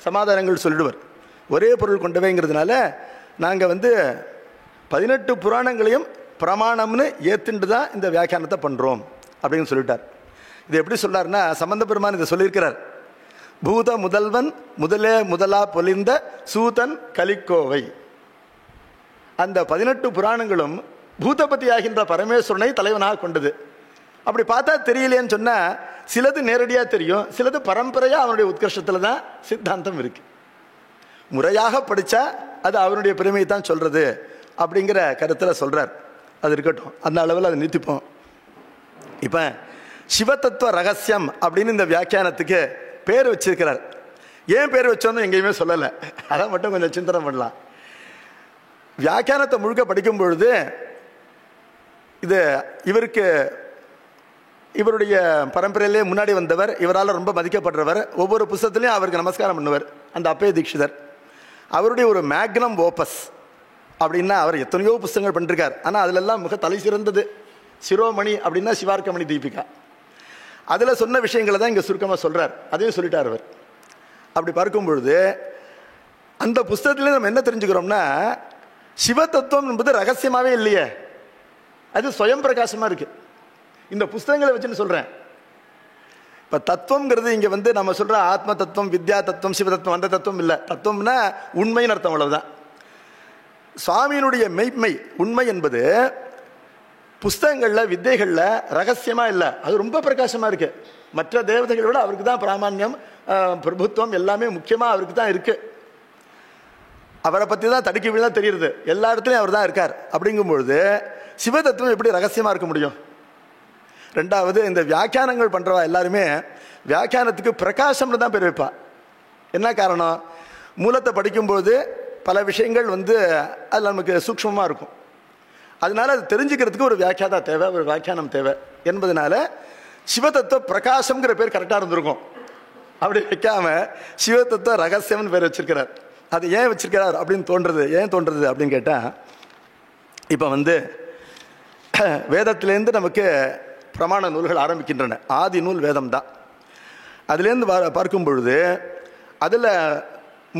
சமாதானங்கள் சொல்லிடுவார். ஒரே பொருள் கொண்டவைங்கிறதுனால நாங்கள் வந்து 18 புராணங்களையும் பிரமாணம்னு ஏத்துண்டு தான் இந்த வியாக்கியானத்தை பண்ணுறோம் அப்படின்னு சொல்லிட்டார். இது எப்படி சொல்லார்னா சம்பந்த பெருமான் இதை சொல்லியிருக்கிறார். பூத முதல்வன் முதலா பொலிந்த சூதன் கலிக்கோவை. அந்த 18 புராணங்களும் பூதபதி ஆகின்ற பரமேஸ்வரனை தலைவனாக கொண்டது. அப்படி பார்த்தா தெரியலேன்னு சொன்னால் சிலது நேரடியாக தெரியும், சிலது பரம்பரையாக அவனுடைய உத்கர்ஷத்தில் தான் சித்தாந்தம் இருக்கு. முறையாக படித்தா அது அவனுடைய பெருமையை தான் சொல்கிறது அப்படிங்கிற கருத்தில் சொல்கிறார். அது இருக்கட்டும், அந்த அளவில் அதை நிறுத்திப்போம். இப்போ சிவதத்துவ ரகசியம் அப்படின்னு இந்த வியாக்கியானத்துக்கு பேர் வச்சிருக்கிறார். ஏன் பேர் வச்சோன்னு எங்கேயுமே சொல்லலை, அதை மட்டும் கொஞ்சம் சிந்தனை பண்ணலாம். வியாக்கியானத்தை முழுக்க படிக்கும் பொழுது இது இவருடைய பரம்பரையிலே முன்னாடி வந்தவர், இவரால் ரொம்ப மதிக்கப்படுறவர். ஒவ்வொரு புத்தகத்திலையும் அவருக்கு நமஸ்காரம் பண்ணுவார் அந்த அப்பய தீட்சிதர். அவருடைய ஒரு மேக்னம் ஓப்பஸ் அப்படின்னா அவர் எத்தனையோ புத்தகங்கள் பண்ணிருக்கார். ஆனால் அதிலெல்லாம் மிக தலை சிறந்தது சிரோமணி அப்படின்னா சிவார்க்கமணி தீபிகா. அதில் சொன்ன விஷயங்களை தான் இங்கே சுருக்கமாக சொல்கிறார். அதையும் சொல்லிட்டார் அவர். அப்படி பார்க்கும் பொழுது அந்த புஸ்தகத்திலே நம்ம என்ன தெரிஞ்சுக்கிறோம்னா சிவ தத்துவம் என்பது ரகசியமாகவே இல்லையே, அது சுயம் பிரகாசமாக இருக்குது. இந்த புஸ்தகங்களை வச்சுன்னு சொல்கிறேன். இப்போ தத்துவங்கிறது இங்கே வந்து நம்ம சொல்கிற ஆத்ம தத்துவம், வித்யா தத்துவம், சிவ தத்துவம், அந்த தத்துவம் இல்லை. தத்துவம்னா உண்மைன்னு அர்த்தம், அவ்வளவுதான். சுவாமியினுடைய மெய்மை உண்மை என்பது புஸ்தகங்களில் வித்தைகளில் ரகசியமாக இல்லை, அது ரொம்ப பிரகாசமாக இருக்கு. மற்ற தேவதைகளை விட அவருக்கு தான் பிராமணியம், பிரபுத்துவம் எல்லாமே முக்கியமாக அவருக்கு தான் இருக்கு. அவரை பற்றி தான் தடுக்கி விழுதான் தெரியுது, எல்லா இடத்துலையும் அவர் தான் இருக்கார். அப்படிங்கும்பொழுது சிவதத்துவம் எப்படி ரகசியமாக இருக்க முடியும்? ரெண்டாவது, இந்த வியாக்கியானங்கள் பண்ணுறவா எல்லாருமே வியாக்கியானத்துக்கு பிரகாசம்னு தான் பேர் வைப்பா. என்ன காரணம்? மூலத்தை படிக்கும்போது பல விஷயங்கள் அதில் நமக்கு சூக்ஷ்மமாக இருக்கும். அதனால அது தெரிஞ்சுக்கிறதுக்கு ஒரு வியாக்கியாதா தேவை, ஒரு வியாக்கியானம் தேவை என்பதனால சிவதத்துவ பிரகாசம்ங்கிற பேர் கரெக்டாக இருந்திருக்கும். அப்படி வைக்காம சிவதத்துவ ரகசியம்னு பேர் வச்சிருக்கிறார். அது ஏன் வச்சிருக்கிறார் அப்படின்னு ஏன் தோன்றது அப்படின்னு கேட்டால், இப்போ வேதத்திலேருந்து நமக்கு பிரமாண நூல்கள் ஆரம்பிக்கின்றன. ஆதி நூல் வேதம் தான். அதுலேருந்து பார்க்கும் பொழுது அதில்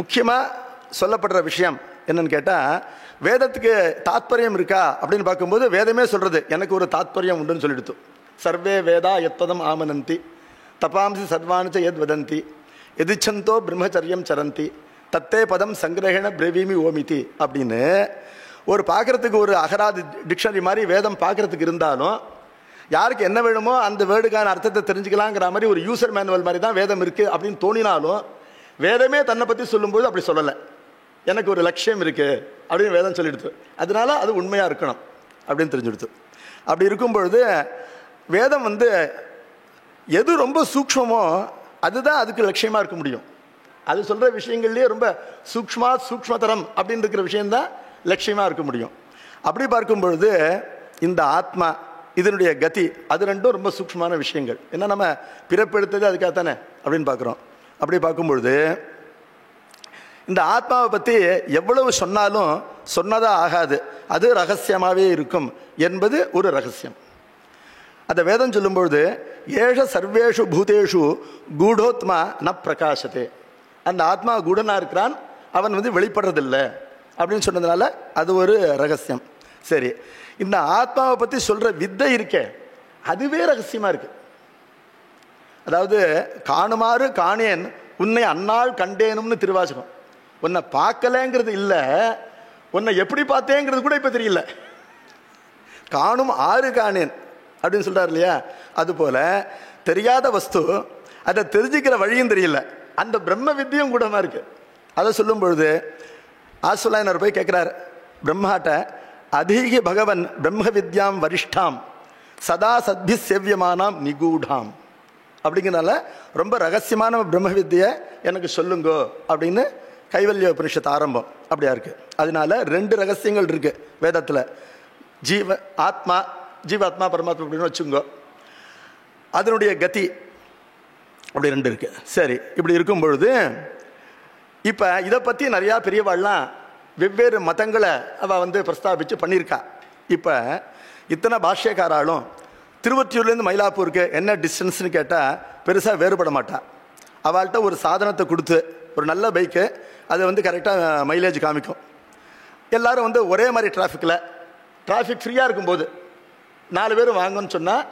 முக்கியமாக சொல்லப்படுற விஷயம் என்னன்னு கேட்டால், வேதத்துக்கு தாத்பரியம் இருக்கா அப்படின்னு பார்க்கும்போது வேதமே சொல்கிறது எனக்கு ஒரு தாத்பரியம் உண்டுன்னு சொல்லிடுத்து. சர்வே வேதா எத்வதம் ஆமனந்தி தபாம்சி சர்வாணிச்ச எத் வதந்தி எதிச்சந்தோ பிரம்மச்சரியம் சரந்தி தத்தே பதம் சங்கிரகண பிரவீமி ஓமிதி அப்படின்னு ஒரு பார்க்குறதுக்கு ஒரு அகராதி டிக்ஷனரி மாதிரி வேதம் பார்க்குறதுக்கு இருந்தாலும், யாருக்கு என்ன வேணுமோ அந்த வேர்டுக்கான அர்த்தத்தை தெரிஞ்சுக்கலாங்கிற மாதிரி ஒரு யூசர் மேனுவல் மாதிரி தான் வேதம் இருக்குது அப்படின்னு தோணினாலும், வேதமே தன்னை பற்றி சொல்லும்போது அப்படி சொல்லலை. எனக்கு ஒரு லட்சியம் இருக்குது அப்படின்னு வேதம் சொல்லிடுது. அதனால அது உண்மையாக இருக்கணும் அப்படின்னு தெரிஞ்சுடுது. அப்படி இருக்கும் பொழுது வேதம் எது ரொம்ப சூக்ஷ்மமோ அதுதான் அதுக்கு லட்சியமாக இருக்க முடியும். அது சொல்கிற விஷயங்கள்லேயே ரொம்ப சூக்ஷ்மதரம் அப்படின்னு இருக்கிற விஷயந்தான் லட்சியமாக இருக்க முடியும். அப்படி பார்க்கும் பொழுது இந்த ஆத்மா, இதனுடைய கதி, அது ரெண்டும் ரொம்ப சூக்ஷ்மமான விஷயங்கள். ஏன்னா நம்ம பிறப்பெடுத்தது அதுக்காகத்தானே அப்படின்னு பார்க்குறோம். அப்படி பார்க்கும்பொழுது இந்த ஆத்மாவை பற்றி எவ்வளவு சொன்னாலும் சொன்னதாக ஆகாது, அது ரகசியமாகவே இருக்கும் என்பது ஒரு ரகசியம். அந்த வேதம் சொல்லும்பொழுது ஏஷ சர்வேஷு பூதேஷு கூடோத்மா ந பிரகாசத்தே, அந்த ஆத்மா கூடனாக இருக்கிறான், அவன் வெளிப்படுறதில்லை அப்படின்னு சொன்னதுனால அது ஒரு ரகசியம். சரி, இந்த ஆத்மாவை பற்றி சொல்கிற வித்தை இருக்கே அதுவே ரகசியமாக இருக்கு. அதாவது காணுமாறு காணேன் உன்னை அந்நாள் கண்டேனும்னு திருவாசகம். உன்னை பார்க்கலங்கிறது இல்லை, உன்னை எப்படி பார்த்தேங்கிறது கூட இப்போ தெரியல. காணும் ஆறு காணேன் அப்படின்னு சொல்கிறார் இல்லையா? அதுபோல் தெரியாத வஸ்து, அதை தெரிஞ்சுக்கிற வழியும் தெரியல, அந்த பிரம்ம வித்தியும் கூடமா இருக்கு. அதை சொல்லும் பொழுது ஆசுலாயனர் போய் கேட்குறார் பிரம்மாட்ட, அதிகி பகவன் பிரம்ம வித்யாம் வரிஷ்டாம் சதா சத்பி சேவியமானாம் நிகூடாம் அப்படிங்கிறனால ரொம்ப ரகசியமான பிரம்ம வித்தியை எனக்கு சொல்லுங்கோ அப்படின்னு கைவல்ய உபனிஷத்து ஆரம்பம் அப்படியா இருக்கு. அதனால 2 ரகசியங்கள் இருக்கு வேதத்தில். ஜீவாத்மா பரமாத்மா அப்படின்னு வச்சுங்கோ, அதனுடைய கதி அப்படி 2 இருக்கு. சரி, இப்படி இருக்கும் பொழுது இப்போ இதை பற்றி நிறையா பெரியவாள்லாம் வெவ்வேறு மதங்களை அவள் பிரஸ்தாபித்து பண்ணியிருக்கா. இப்போ இத்தனை பாஷ்யக்காராலும் திருவொற்றியூர்லேருந்து மயிலாப்பூருக்கு என்ன டிஸ்டன்ஸ்னு கேட்டால் பெருசாக வேறுபட மாட்டா. அவள்கிட்ட ஒரு சாதனத்தை கொடுத்து, ஒரு நல்ல பைக்கு, அது கரெக்டாக மைலேஜ் காமிக்கும். எல்லோரும் ஒரே மாதிரி டிராஃபிக் ஃப்ரீயாக இருக்கும்போது 4 பேர் வாங்கன்னு சொன்னால்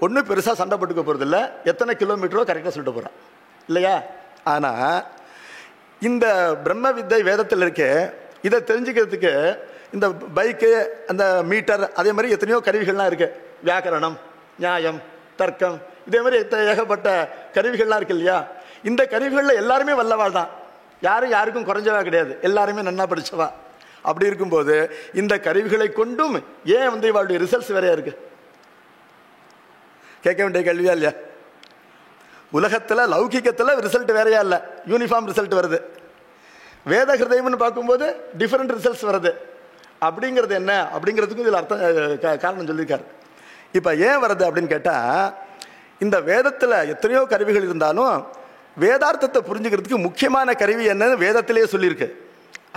ஒன்றும் பெருசாக சண்டை போட்டுக்க போகிறதில்ல, எத்தனை கிலோமீட்டரோ கரெக்டாக சொல்லிட்டு போகிறான் இல்லையா? ஆனால் இந்த பிரம்ம வித்தை வேதத்தில் இருக்க, இதை தெரிஞ்சுக்கிறதுக்கு இந்த பைக்கு, அந்த மீட்டர், அதே மாதிரி எத்தனையோ கருவிகள்லாம் இருக்குது. வியாக்கரணம், நியாயம், தர்க்கம், இதே மாதிரி ஏகப்பட்ட கருவிகள்லாம் இருக்கு இல்லையா? இந்த கருவிகளில் எல்லாருமே வல்லவாள் தான், யாருக்கும் குறைஞ்சவா கிடையாது, எல்லாருமே நன்னா படித்தவா. அப்படி இருக்கும்போது இந்த கருவிகளை கொண்டும் ஏன் இவளுடைய ரிசல்ட்ஸ் வேறையா இருக்கு? கேட்க வேண்டிய கேள்வியா இல்லையா? உலகத்தில் லௌகிக்கத்தில் ரிசல்ட் வேறையா இல்லை, யூனிஃபார்ம் ரிசல்ட் வருது. வேத ஹிருதயம்னு பார்க்கும்போது டிஃப்ரெண்ட் ரிசல்ட்ஸ் வருது. அப்படிங்கிறது என்ன அப்படிங்கிறதுக்கும் இதில் காரணம் சொல்லியிருக்காரு. இப்போ ஏன் வருது அப்படின்னு கேட்டால், இந்த வேதத்தில் எத்தனையோ கருவிகள் இருந்தாலும் வேதார்த்தத்தை புரிஞ்சுக்கிறதுக்கு முக்கியமான கருவி என்னன்னு வேதத்திலேயே சொல்லியிருக்கு.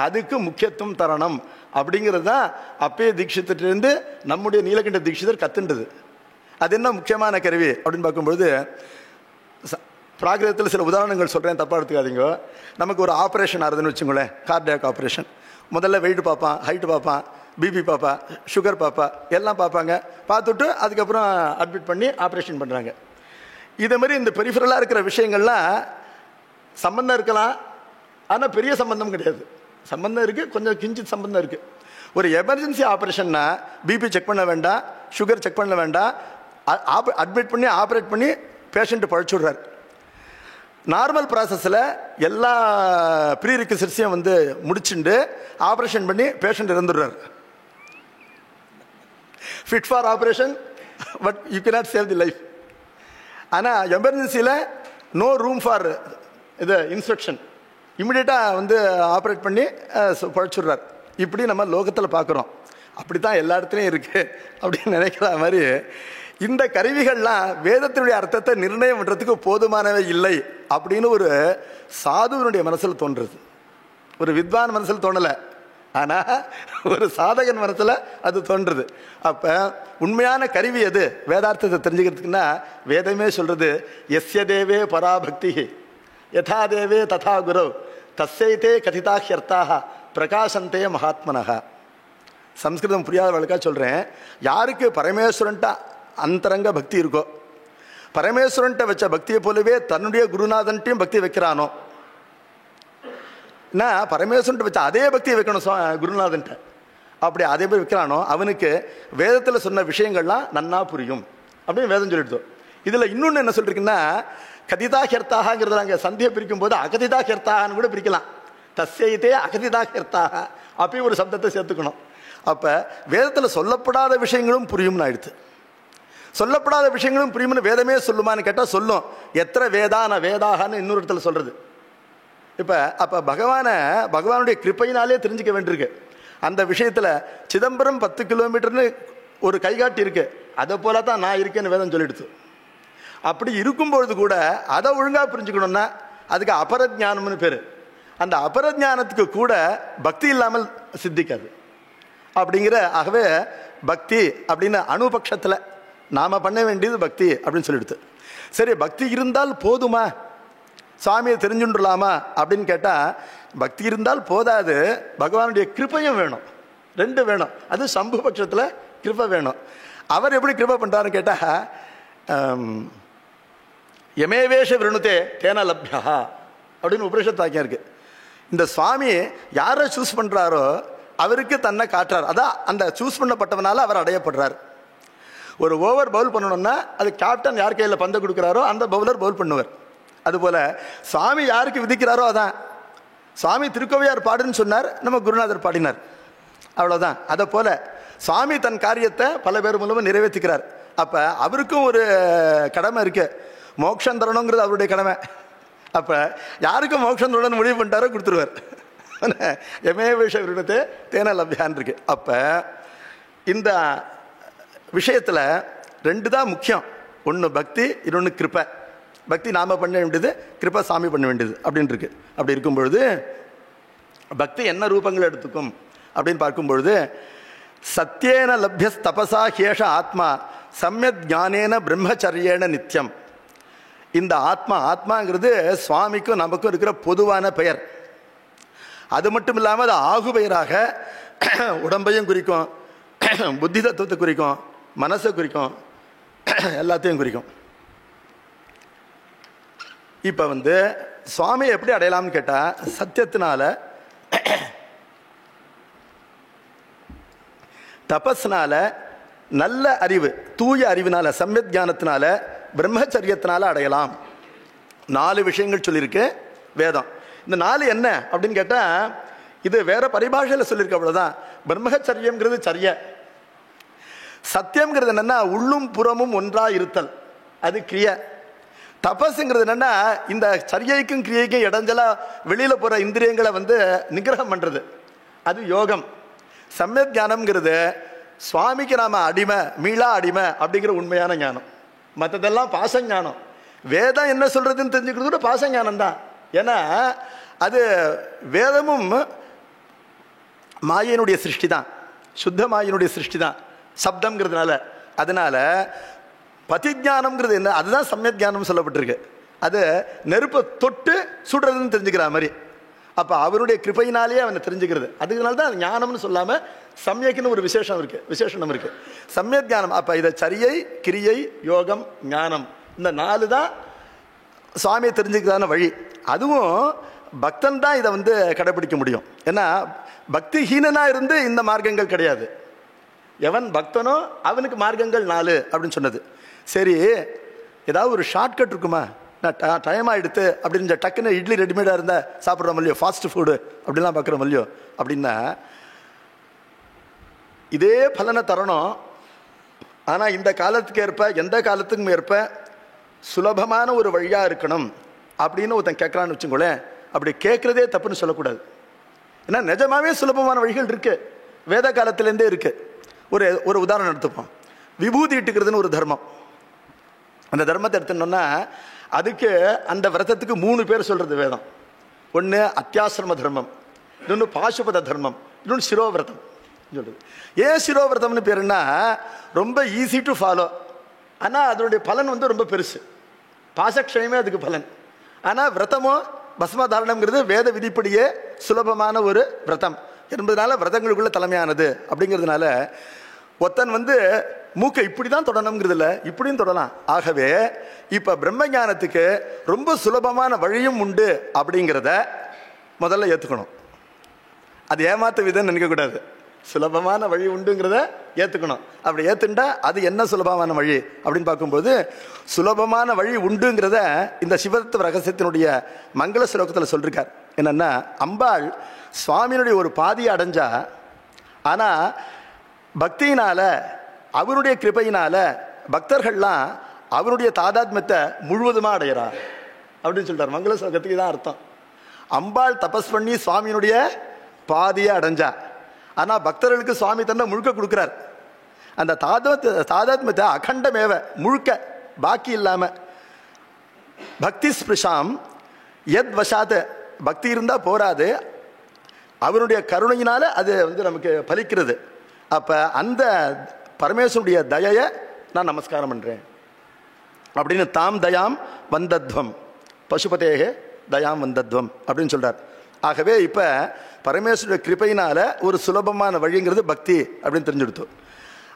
அதுக்கு முக்கியத்துவம் தரணும் அப்படிங்கிறது தான் அப்பே தீட்சித்திலிருந்து நம்முடைய நீலகண்ட தீட்சிதர் கத்துண்டது. அது என்ன முக்கியமான கருவி அப்படின்னு பார்க்கும்பொழுது, பிராகிருதத்தில் சில உதாரணங்கள் சொல்கிறேன், தப்பாக எடுத்துக்காதீங்க. நமக்கு ஒரு ஆப்ரேஷன் ஆகுதுன்னு வச்சுங்களேன், கார்டியாக் ஆப்ரேஷன். முதல்ல வெயிட் பார்ப்பான், ஹைட்டு பார்ப்பான், பிபி பார்ப்பா, சுகர் பார்ப்பா, எல்லாம் பார்ப்பாங்க. பார்த்துட்டு அதுக்கப்புறம் அட்மிட் பண்ணி ஆப்ரேஷன் பண்ணுறாங்க. இதே மாதிரி இந்த பெரிஃபரலாக இருக்கிற விஷயங்கள்லாம் சம்பந்தம் இருக்கலாம், ஆனால் பெரிய சம்பந்தம் கிடையாது. சம்பந்தம் இருக்குது, கொஞ்சம் கிஞ்சித் சம்பந்தம் இருக்குது. ஒரு எமர்ஜென்சி ஆப்ரேஷன்னா பிபி செக் பண்ண வேண்டாம், சுகர் செக் பண்ண வேண்டாம், அட்மிட் பண்ணி ஆப்ரேட் பண்ணி பேஷண்ட்டு பழிச்சுடுறார். நார்மல் ப்ராசஸில் எல்லா ப்ரீ ரிக்விசிட்ஸையும் வந்து முடிச்சுட்டு ஆப்ரேஷன் பண்ணி பேஷண்ட் இறந்துடுறார். Fit for operation, but you cannot save the life. ஆனால் எமர்ஜென்சியில் நோ ரூம் ஃபார் இது இன்ஸ்ட்ரக்ஷன், இமிடியேட்டாக வந்து ஆப்ரேட் பண்ணி பழிச்சுடுறார். இப்படி நம்ம லோகத்தில் பார்க்குறோம். அப்படி தான் எல்லா இடத்துலையும் இருக்குது அப்படின்னு நினைக்கிற மாதிரி இந்த கருவிகள்லாம் வேதத்தினுடைய அர்த்தத்தை நிர்ணயம் பண்ணுறதுக்கு போதுமானவை இல்லை அப்படின்னு ஒரு சாதுவனுடைய மனசில் தோன்றுறது. ஒரு வித்வான் மனசில் தோணலை, ஆனால் ஒரு சாதகன் மனசில் அது தோன்றுறது. அப்போ உண்மையான கருவி எது வேதார்த்தத்தை தெரிஞ்சுக்கிறதுக்குன்னா வேதமே சொல்கிறது, எஸ்ய தேவே பராபக்தி யதா தேவே ததா குரு தஸ்யைதே கதிதாஹ்யர்த்தாக பிரகாசந்தே மகாத்மனஹா. சம்ஸ்கிருதம் புரியாதவர்களுக்காக சொல்கிறேன். யாருக்கு பரமேஸ்வரன்ட்ட அந்தரங்க பக்தி இருக்கோ, பரமேஸ்வரன்ட்ட வச்ச பக்தியை போலவே தன்னுடைய குருநாதன்ட்டையும் பக்தி வைக்கிறானோ, நான் பரமேஸ்வரன்ட்ட வச்ச அதே பக்தியை வைக்கணும் குருநாதன்ட்ட, அப்படி அதே போய் வைக்கிறானோ அவனுக்கு வேதத்தில் சொன்ன விஷயங்கள்லாம் நன்னா புரியும் அப்படின்னு வேதம் சொல்லிடுதோ. இதில் இன்னொன்று என்ன சொல்லிருக்குன்னா, கதிதா ஹெர்த்தாகங்கிறது நாங்கள் சந்தியை பிரிக்கும் போது அகதிதா ஹெர்த்தாகன்னு கூட பிரிக்கலாம். தஸ்யைதே அகதிதா ஹெர்த்தாக அப்பயும் ஒரு சப்தத்தை சேர்த்துக்கணும். அப்போ வேதத்தில் சொல்லப்படாத விஷயங்களும் புரியும்னு ஆயிடுச்சு. சொல்லப்படாத விஷயங்களும் புரியும்னு வேதமே சொல்லுமான்னு கேட்டால் சொல்லும். எத்தனை வேதான வேதாகன்னு இன்னொரு இடத்துல சொல்கிறது. இப்போ அப்போ பகவானுடைய கிருப்பையினாலே தெரிஞ்சுக்க வேண்டியிருக்கு. அந்த விஷயத்தில் சிதம்பரம் 10 கிலோமீட்டர்னு ஒரு கைகாட்டி இருக்கு, அதை போல தான் நான் இருக்கேன்னு வேதம் சொல்லிடுச்சு. அப்படி இருக்கும்பொழுது கூட அதை ஒழுங்காக புரிஞ்சுக்கணும்னா அதுக்கு அபரஜானம்னு பேர். அந்த அபரஜானத்துக்கு கூட பக்தி இல்லாமல் சித்திக்காது அப்படிங்கிற. ஆகவே பக்தி அப்படின்னு அணுபக்ஷத்தில் நாம் பண்ண வேண்டியது பக்தி அப்படின்னு சொல்லிடுது. சரி, பக்தி இருந்தால் போதுமா, சுவாமியை தெரிஞ்சுட்டுலாமா அப்படின்னு கேட்டால் பக்தி இருந்தால் போதாது, பகவானுடைய கிருபையும் வேணும். ரெண்டு வேணும். அது சம்பு பட்சத்தில் கிருபை வேணும். அவர் எப்படி கிருபை பண்ணுறாருன்னு கேட்டால் யமேவேஷ விருணுதே தேன லப்யா அப்படின்னு உபனிஷத் வாக்கியம் இருக்குது. இந்த சுவாமி யாரை சூஸ் பண்ணுறாரோ அவருக்கு தன்னை காட்டுறார். அதான் அந்த சூஸ் பண்ணப்பட்டவனால அவர் அடையப்படுறார். ஒரு ஓவர் பவுல் பண்ணணும்னா அது கேப்டன் யார் கையில் பந்தை கொடுக்குறாரோ அந்த பவுலர் பவுல் பண்ணுவார். அதுபோல் சுவாமி யாருக்கு விதிக்கிறாரோ அதான். சுவாமி திருக்கோவையார் பாடுன்னு சொன்னார், நம்ம குருநாதர் பாடினார், அவ்வளோதான். அதை போல் சுவாமி தன் காரியத்தை பல பேர் மூலமாக நிறைவேற்றிக்கிறார். அப்போ அவருக்கும் ஒரு கடமை இருக்கு, மோட்சம் தரணுங்கிறது அவருடைய கடமை. அப்போ யாருக்கும் மோட்சம் தரணும்னு முடிவு பண்ணிட்டாரோ கொடுத்துருவார். எமே விஷயத்தை தேன லப்யான் இருக்கு. அப்போ இந்த விஷயத்தில் ரெண்டு தான் முக்கியம். ஒன்று பக்தி, இன்னொன்று கிருப்பை. பக்தி நாம் பண்ண வேண்டியது, கிருப்பை சாமி பண்ண வேண்டியது அப்படின்னு இருக்கு. அப்படி இருக்கும் பொழுது பக்தி என்ன ரூபங்கள் எடுத்துக்கும் அப்படின்னு பார்க்கும்பொழுது, சத்தியேன லப்ய தபசா ஹேஷ ஆத்மா சம்யக் ஞானேன பிரம்மச்சரியேன நித்தியம். இந்த ஆத்மாங்கிறது சுவாமிக்கும் நமக்கும் இருக்கிற பொதுவான பெயர். அது மட்டும் இல்லாமல் அது ஆகு பெயராக உடம்பையும் குறிக்கும், புத்தி தத்துவத்தை குறிக்கும், மனசை குறிக்கும், எல்லாத்தையும் குறிக்கும். இப்போ சுவாமியை எப்படி அடையலாம்னு கேட்டால், சத்தியத்தினால, தபஸ்னால, நல்ல அறிவு, தூய அறிவினால, சம்யக் ஞானத்தினால, பிரம்மச்சரியத்தினால அடையலாம். 4 விஷயங்கள் சொல்லியிருக்கு வேதம். இந்த 4 என்ன அப்படின்னு கேட்டால், இது வேற பரிபாஷையில் சொல்லியிருக்கு, அவ்வளோதான். பிரம்மச்சரியம்ங்கிறது சரிய. சத்தியம்ங்கிறது என்னன்னா உள்ளும் புறமும் ஒன்றா இருத்தல், அது கிரியை. தபஸுங்கிறது என்னன்னா இந்த சரியைக்கும் கிரியைக்கும் இடைஞ்சலா வெளியில போற இந்திரியங்களை நிகிரகம் பண்றது, அது யோகம். சம்யக் ஞானம்ங்கிறது சுவாமிக்கு நாம அடிமை, மீளா அடிமை அப்படிங்கிற உண்மையான ஞானம். மற்றதெல்லாம் பாசஞானம். வேதம் என்ன சொல்றதுன்னு தெரிஞ்சுக்கிறது கூட பாசஞானம் தான். ஏன்னா அது வேதமும் மாயினுடைய சிருஷ்டி தான், சுத்த மாயினுடைய சிருஷ்டி தான் சப்தம்ங்கிறதுனால. அதனால பதிஜானம்ங்கிறது என்ன, அதுதான் சம்யக் ஞானம் சொல்லப்பட்டிருக்கு. அது நெருப்பை தொட்டு சுடுறதுன்னு தெரிஞ்சுக்கிற மாதிரி. அப்போ அவருடைய கிருபையினாலேயே அவனை தெரிஞ்சுக்கிறது. அதுக்குனால தான் ஞானம்னு சொல்லாமல் சம்யக்குன்னு ஒரு விசேஷனம் இருக்கு, சம்யக் ஞானம். அப்போ இதை சரியை, கிரியை, யோகம், ஞானம், இந்த 4 தான் சுவாமியை தெரிஞ்சுக்கிறதான வழி. அதுவும் பக்தன் தான் இதை வந்து கடைபிடிக்க முடியும். ஏன்னா பக்திஹீனனா இருந்து இந்த மார்க்கங்கள் கிடையாது. எவன் பக்தனோ அவனுக்கு மார்க்கங்கள் 4 அப்படின்னு சொன்னது. சரி, ஏதாவது ஒரு ஷார்ட்கட் இருக்குமா? நான் டைம் ஆகிடுத்து அப்படின்னு டக்குன்னு இட்லி ரெடிமேடாக இருந்தால் சாப்பிட்றோம் இல்லையோ, ஃபாஸ்ட் ஃபுட்டு அப்படின்லாம் பார்க்குறோம் இல்லையோ. அப்படின்னா இதே பலனை தரணும், ஆனால் இந்த காலத்துக்கு ஏற்ப, எந்த காலத்துக்கும் ஏற்ப சுலபமான ஒரு வழியாக இருக்கணும் அப்படின்னு ஒருத்தன் கேட்குறான்னு வச்சுக்கோங்களேன். அப்படி கேட்குறதே தப்புன்னு சொல்லக்கூடாது. ஏன்னா நிஜமாவே சுலபமான வழிகள் இருக்குது, வேத காலத்திலேருந்தே இருக்குது. ஒரு உதாரணம் எடுத்துப்போம். விபூதி இட்டுக்கிறதுன்னு ஒரு தர்மம். அந்த தர்மத்தை எடுத்துனோம்னா அதுக்கு அந்த விரதத்துக்கு 3 பேர் சொல்கிறது வேதம். ஒன்று அத்தியாசிரம தர்மம், இன்னொன்று பாசுபத தர்மம், இன்னொன்று சிரோவிரதம் சொல்கிறது. ஏன் சிரோவிரதம்னு பேருன்னா ரொம்ப ஈஸி டு ஃபாலோ, ஆனால் அதனுடைய பலன் வந்து ரொம்ப பெருசு. பாசக்ஷயமே அதுக்கு பலன். ஆனால் விரதமோ பஸ்மதாரணம்ங்கிறது வேத விதிப்படியே சுலபமான ஒரு விரதம் என்பதனால விரதங்களுக்குள்ள தலைமையானது. அப்படிங்கிறதுனால ஒருத்தன் வந்து மூக்கை இப்படி தான் தொடணுங்கிறது இல்லை, இப்படியும் தொடலாம். ஆகவே இப்போ பிரம்ம ஞானத்துக்கு ரொம்ப சுலபமான வழியும் உண்டு அப்படிங்கிறத முதல்ல ஏற்றுக்கணும். அது ஏமாத்து விதம் நினைக்கக்கூடாது. சுலபமான வழி உண்டுங்கிறத ஏற்றுக்கணும். அப்படி ஏற்றுண்டா அது என்ன சுலபமான வழி அப்படின்னு பார்க்கும்போது, சுலபமான வழி உண்டுங்கிறத இந்த சிவதத்துவ ரகசியத்தினுடைய மங்கள ஸ்லோகத்தில் சொல்லியிருக்கார். என்னென்னா, அம்பாள் சுவாமியினுடைய ஒரு பாதியை அடைஞ்சா, ஆனால் பக்தியினால் அவருடைய கிருபையினால் பக்தர்கள்லாம் அவருடைய தாதாத்மியத்தை முழுவதுமாக அடைகிறா அப்படின்னு சொல்லிட்டார். மங்கள ஸ்லோகத்துக்கு தான் அர்த்தம். அம்பாள் தபஸ் பண்ணி சுவாமியினுடைய பாதியை அடைஞ்சா, ஆனால் பக்தர்களுக்கு சுவாமி தன்னை முழுக்க கொடுக்குறார். அந்த தாதாத்மியத்தை அகண்டமேவ முழுக்க பாக்கி இல்லாமல் பக்தி ஸ்பிருஷாம் எத் வசாத், பக்தி இருந்தால் போராது, அவருடைய கருணையினால் அது வந்து நமக்கு பலிக்கிறது. அப்போ அந்த பரமேஸ்வருடைய தயையை நான் நமஸ்காரம் பண்ணுறேன் அப்படின்னு தாம் தயாம் வந்தத்வம் பசுபதேகே தயாம் வந்தத்வம் அப்படின்னு சொல்கிறார். ஆகவே இப்போ பரமேஸ்வருடைய கிருபையினால் ஒரு சுலபமான வழிங்கிறது பக்தி அப்படின்னு தெரிஞ்சுடுத்தோம்.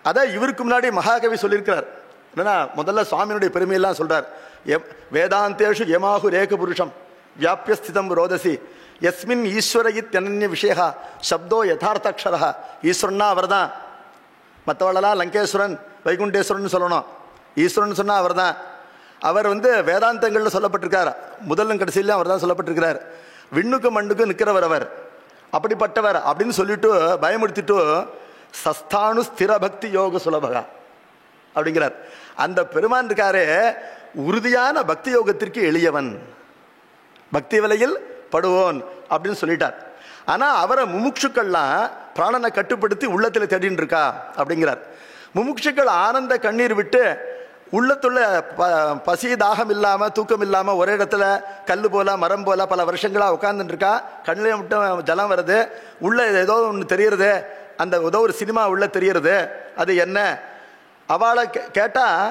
அதான் இவருக்கு முன்னாடி மகாகவி சொல்லியிருக்கிறார். என்னன்னா, முதல்ல சுவாமியினுடைய பெருமையெல்லாம் சொல்கிறார். வேதாந்தேஷு யமாஹு ரேக புருஷம் வியாபியஸ்திதம் ரோதசி எஸ்மின் ஈஸ்வர இத்யனன்ய விஷயா சப்தோ யதார்த்தக்ஷரா. ஈஸ்வரன்னா அவர் தான். மற்றவளெல்லாம் லங்கேஸ்வரன் வைகுண்டேஸ்வரன் சொல்லணும். ஈஸ்வரன் சொன்னால் அவர் தான். அவர் வந்து வேதாந்தங்களில் சொல்லப்பட்டிருக்கார். முதலும் கடைசியிலும் அவர் தான் சொல்லப்பட்டிருக்கிறார். விண்ணுக்கும் மண்ணுக்கும் நிற்கிறவர் அவர், அப்படிப்பட்டவர் அப்படின்னு சொல்லிட்டு பயமுடுத்திட்டு சஸ்தானு ஸ்திர பக்தி யோக சுலபகா அப்படிங்கிறார். அந்த பெருமான் இருக்காரே உறுதியான பக்தி யோகத்திற்கு எளியவன், பக்தி விலையில் படுவோன் அப்படின்னு சொல்லிட்டார். ஆனால் அவரை முமுட்சுக்கள்லாம் பிராணனை கட்டுப்படுத்தி உள்ளத்தில் தேடின்னு இருக்கா அப்படிங்கிறார். முமுட்சுக்கள் ஆனந்த கண்ணீர் விட்டு உள்ளத்துள்ள பசி தாகம் இல்லாமல் தூக்கம் இல்லாமல் ஒரே இடத்துல கல் போல மரம் போல பல வருஷங்களாக உட்காந்துட்டுருக்கா. கண்ணில் மட்டும் ஜலம் வருது, உள்ள ஏதோ ஒன்று தெரியுறது, அந்த ஏதோ ஒரு சினிமா உள்ள தெரியுறது. அது என்ன? அவளை கேட்டால்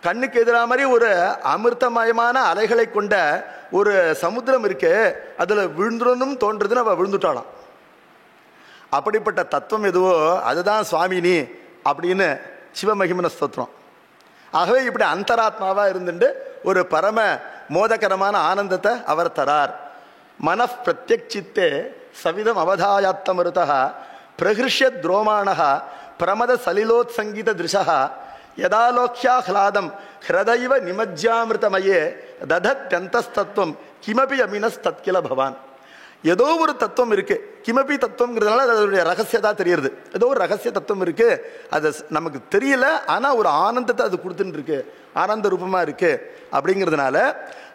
கண்ணுக்கு எதிராக மாதிரி ஒரு அமிர்தமயமான அலைகளை கொண்ட ஒரு சமுத்திரம் இருக்கு, அதில் விழுந்துடணும் தோன்றதுன்னு அவள் விழுந்துட்டாளாம். அப்படிப்பட்ட தத்துவம் எதுவோ அதுதான் சுவாமினி அப்படின்னு சிவமகிமன ஸ்தோத்திரம். ஆகவே இப்படி அந்தராத்மாவாக இருந்துட்டு ஒரு பரம மோதகரமான ஆனந்தத்தை அவர் தரார். மனப் பிரத்யக்சித்தே சவிதம் அவதாயாத்தமருதா பிரகிருஷ்ய துரோமாணா பிரமத சலிலோத்சங்கீத திருஷா யதாலோக்யாஹ்லாதம் ஹிருதயவ நிமஜ்ஜாமிருதமயே ததத்யந்தஸ்தத்துவம் கிமபி அமினஸ்தத்கில பவான். ஏதோ ஒரு தத்துவம் இருக்கு, கிமபி தத்துவங்கிறதுனால அதனுடைய ரகசியதா தெரியுது. ஏதோ ஒரு ரகசிய தத்துவம் இருக்கு, அது நமக்கு தெரியல, ஆனால் ஒரு ஆனந்தத்தை அது கொடுத்துட்டு இருக்கு, ஆனந்த ரூபமா இருக்கு. அப்படிங்கிறதுனால